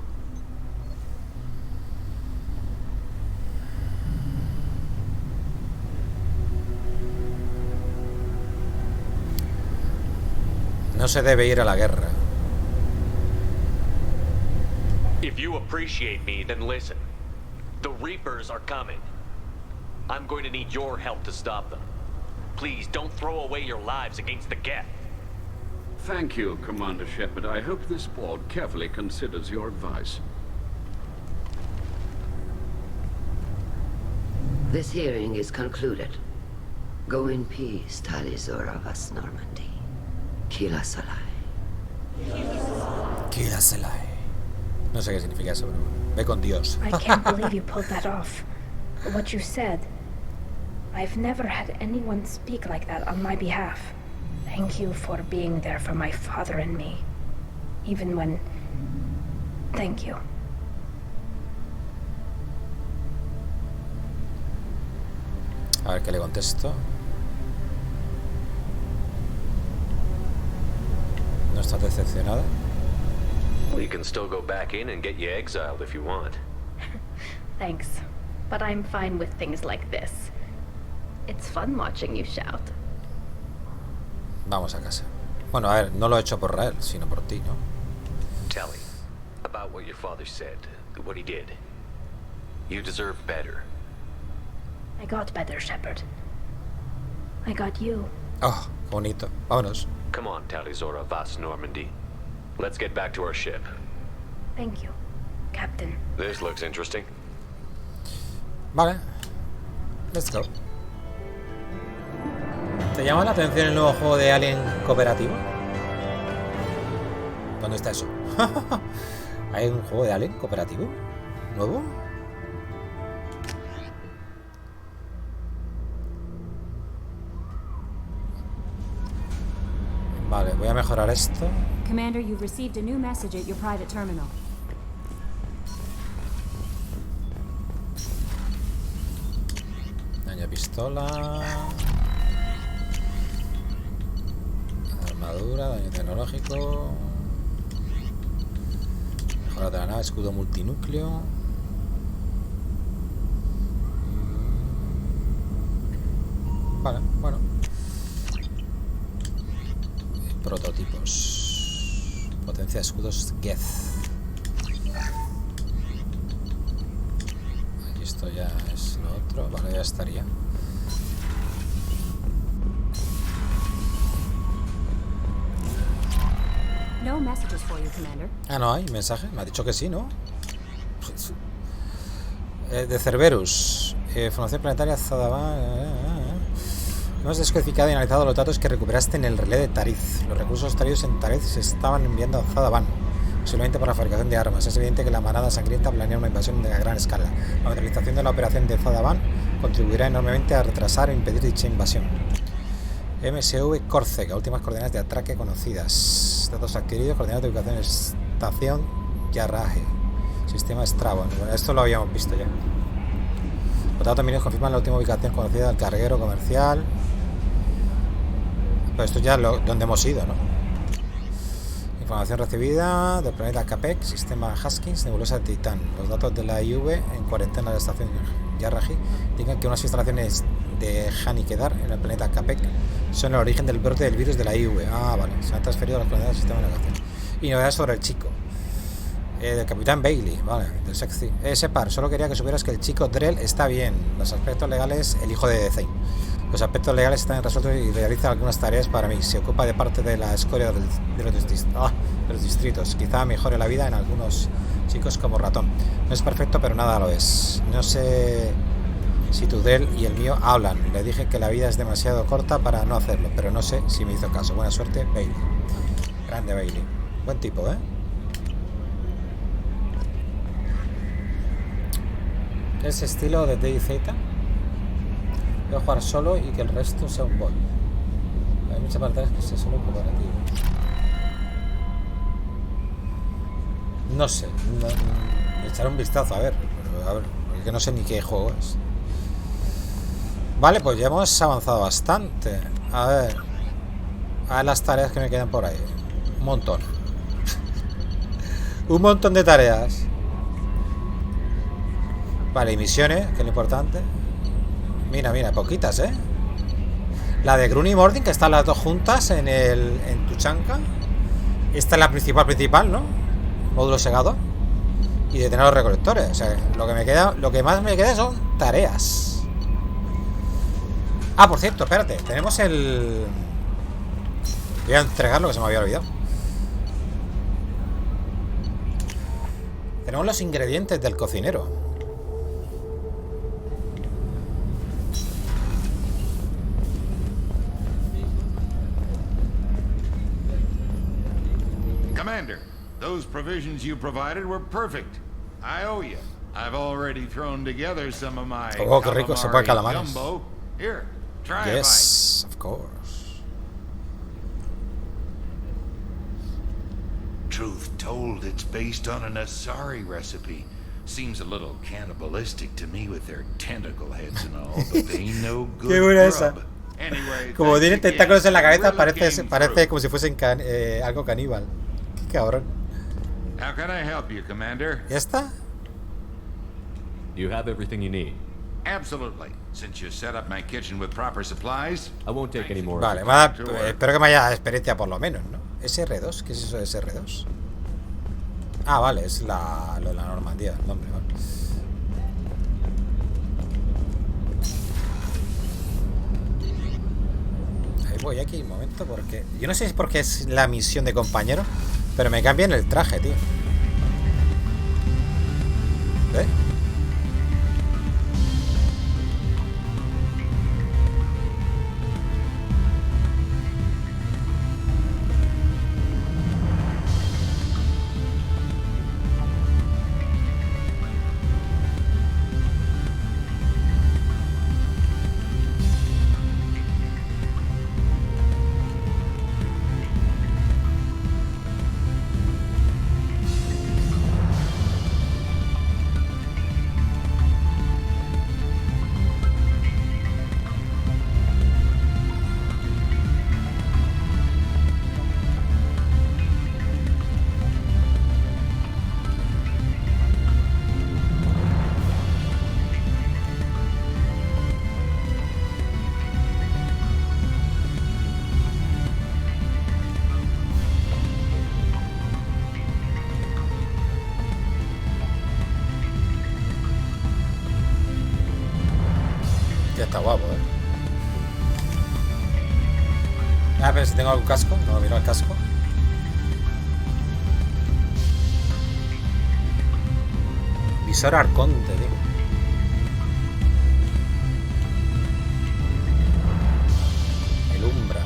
A: No se debe ir a la guerra.
D: If you appreciate me, then listen. The Reapers are coming. I'm going to need your help to stop them. Please, don't throw away your lives against the Geth.
T: Thank you, Commander Shepard. I hope this board carefully considers your advice.
S: This hearing is concluded. Go in peace, Tali Zoravas Normandy. Kila Salai.
A: Kila Salai. No sé qué significa eso, pero ve con Dios.
P: I can't believe you pulled that off. What you said. I've never had anyone speak like that on my behalf. Thank you for being there for my father and me. Even when... Thank you.
A: A ver qué le contesto. ¿No estás decepcionada?
D: We can still go back in and get you exiled if you want.
P: Thanks. But I'm fine with things like this. It's fun watching you shout.
A: Vamos a casa. Bueno, a ver, no lo he hecho por Rael, sino por ti, ¿no?
D: Tali, about what your father said, what he did. You deserve better.
P: I got better, Shepard. I got you.
A: Oh, bonito. Vámonos.
D: Come on, Tali Zora Vas Normandy. Let's get back to our ship.
P: Thank you, Captain.
D: This looks interesting.
A: Vale. Let's go. ¿Te llama la atención el nuevo juego de Alien cooperativo? ¿Dónde está eso? ¿Hay un juego de Alien cooperativo? ¿Nuevo? Vale, voy a mejorar esto.
C: Commander, you've received a new message at your private terminal.
A: Daño pistola. Armadura, daño tecnológico. Mejora de la nave, escudo multinúcleo. Vale, bueno. Prototipos. Potencia de escudos G.Skill. Aquí esto ya es lo otro. Vale, ya estaría.
C: No messages for you, Commander.
A: Ah, no hay mensaje. Me ha dicho que sí, ¿no? De Cerberus. Formación planetaria Zadaban. Hemos descodificado y analizado los datos que recuperaste en el relé de Tariz. Los recursos extraídos en Tariz se estaban enviando a Zadaban, posiblemente para la fabricación de armas. Es evidente que la manada sangrienta planea una invasión de gran escala. La materialización de la operación de Zadaban contribuirá enormemente a retrasar e impedir dicha invasión. MSV Córcega, últimas coordenadas de atraque conocidas. Datos adquiridos, coordenadas de ubicación, estación Yarraje. Sistema Strabo. Bueno, esto lo habíamos visto ya. Los datos mineros confirman la última ubicación conocida del carguero comercial. Pero esto ya es donde hemos ido, ¿no? Información recibida del planeta Capek, sistema Haskins, nebulosa de Titán. Los datos de la IV en cuarentena de la estación Yarraji indican que unas instalaciones de Hanikedar en el planeta Capek son el origen del brote del virus de la IV. Ah, vale, se han transferido a las coordenadas del sistema de navegación. Y novedades sobre el chico. Del capitán Bailey, vale, del sexy. Shepard, solo quería que supieras que el chico Drell está bien. Los aspectos legales, el hijo de Thane. Los aspectos legales están resueltos y realiza algunas tareas para mí. Se ocupa de parte de la escoria de los distritos. Quizá mejore la vida en algunos chicos como Ratón. No es perfecto, pero nada lo es. No sé si tu Drell y el mío hablan. Le dije que la vida es demasiado corta para no hacerlo, pero no sé si me hizo caso. Buena suerte, Bailey. Grande Bailey. Buen tipo, ¿eh? Ese estilo de DayZ. Voy a jugar solo y que el resto sea un bot. Hay muchas partidas que sea solo cooperativo. No sé. Echaré un vistazo a ver. Porque no sé ni qué juego es. Vale, pues ya hemos avanzado bastante. A ver las tareas que me quedan por ahí. Un montón. Un montón de tareas. Vale, y misiones, que es lo importante. Mira, poquitas, ¿eh? La de Grun y Mordin, que están las dos juntas en Tuchanka. Esta es la principal, ¿no? Módulo segado. Y detener los recolectores. O sea, lo que más me queda son tareas. Ah, por cierto, espérate. Tenemos Voy a entregar lo que se me había olvidado. Tenemos los ingredientes del cocinero.
J: Commander, those provisions you provided were perfect. I owe you. I've already thrown together some of my
A: oh, qué rico, sopa de calamares.
J: Jumbo. Here, try
A: yes, of course.
J: Truth told, it's based on an Asari recipe. Seems a little cannibalistic to me with their tentacle heads and all, but they ain't no good.
A: Qué buena esa.
J: Anyway,
A: como tienen tentáculos en la cabeza, parece como si fuesen algo caníbal. Qué cabrón.
J: How can I help you, Commander?
A: ¿Ya está?
V: You have everything you need.
J: Absolutely. Since you set up my kitchen with proper supplies.
V: I won't take any more.
A: Vale, espero que me haya experiencia por lo menos, ¿no? SR2, ¿qué es eso de SR2? Ah, vale, es lo de la Normandía, el nombre, vale. Ahí voy aquí un momento porque... Yo no sé si es porque es la misión de compañero, pero me cambian el traje, tío. ¿Eh? Está guapo, Ah, pero si tengo algún casco. No, miro el casco. Visor arconte, tío. El umbra.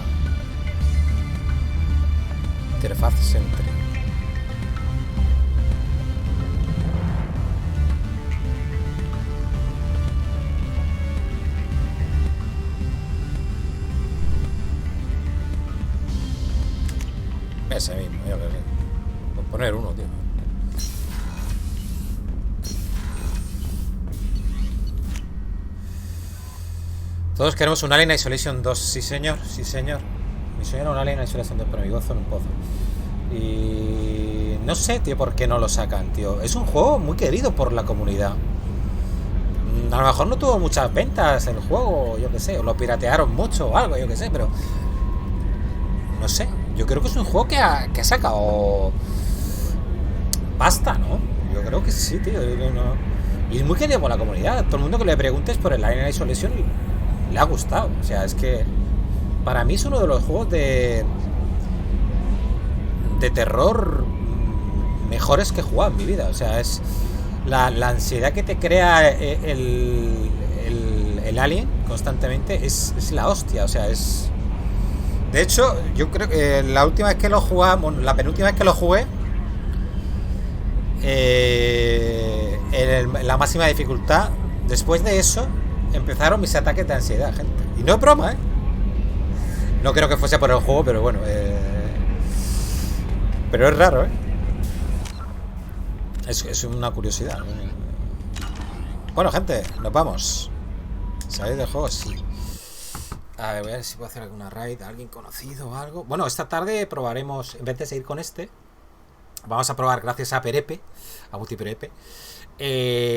A: Interfaz entre. Ese mismo, ya veré. Voy a poner uno, tío. Todos queremos un Alien Isolation 2. Sí, señor, sí, señor. Mi sueño era un Alien Isolation 2, pero mi gozo en un pozo. Y no sé, tío, por qué no lo sacan, tío. Es un juego muy querido por la comunidad. A lo mejor no tuvo muchas ventas el juego, yo qué sé, o lo piratearon mucho o algo, yo qué sé, pero no sé. Yo creo que es un juego que ha sacado pasta, ¿no? Yo creo que sí, tío. Y es muy querido por la comunidad. Todo el mundo que le preguntes por el Alien Isolation le ha gustado. O sea, es que para mí es uno de los juegos de terror mejores que he jugado en mi vida. O sea, es la ansiedad que te crea el Alien constantemente es la hostia. O sea, es... De hecho, yo creo que la última vez que lo jugamos, la penúltima vez que lo jugué, en la máxima dificultad, después de eso, empezaron mis ataques de ansiedad, gente. Y no es broma, ¿eh? No creo que fuese por el juego, pero bueno. Pero es raro, ¿eh? Es una curiosidad. Bueno, gente, nos vamos. ¿Sabéis del juego? Sí. A ver, voy a ver si puedo hacer alguna raid a alguien conocido o algo. Bueno, esta tarde probaremos, en vez de seguir con este, vamos a probar, gracias a Perepe, a Buti Perepe,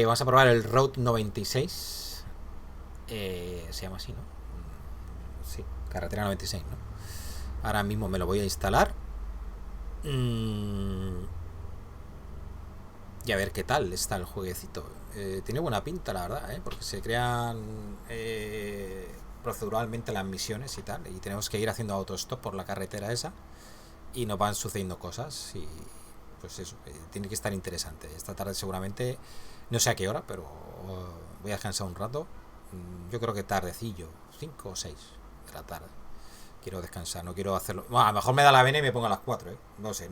A: vamos a probar el Route 96. Se llama así, ¿no? Sí, carretera 96, ¿no? Ahora mismo me lo voy a instalar. Y a ver qué tal está el jueguecito. Tiene buena pinta, la verdad, porque se crean proceduralmente las misiones y tal, y tenemos que ir haciendo autostop por la carretera esa, y nos van sucediendo cosas, y pues eso, tiene que estar interesante. Esta tarde seguramente, no sé a qué hora, pero voy a descansar un rato. Yo creo que tardecillo, 5 o 6 de la tarde. Quiero descansar, no quiero hacerlo. Bueno, a lo mejor me da la vena y me pongo a las 4, ¿eh? No sé,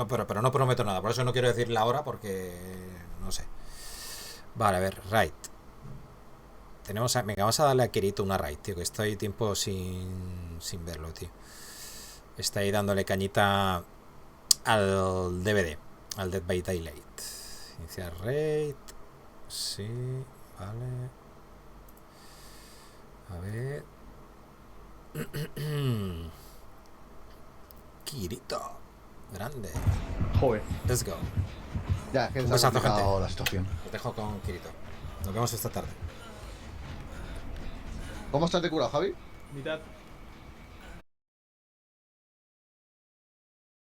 A: pero no prometo nada. Por eso no quiero decir la hora porque no sé. Vale, a ver, raid. Venga, vamos a darle a Kirito una raid, tío, que estoy tiempo sin verlo, tío. Está ahí dándole cañita al DVD, al Dead by Daylight. Iniciar raid. Sí, vale. A ver. Kirito, grande.
E: Joder.
A: Let's go.
E: Ya, es que
A: Un
E: está
A: besazo,
E: complicado
A: gente.
E: la situación.
A: Os dejo con Kirito. Nos vemos esta tarde.
E: ¿Cómo estás de curado, Javi?
H: Mitad.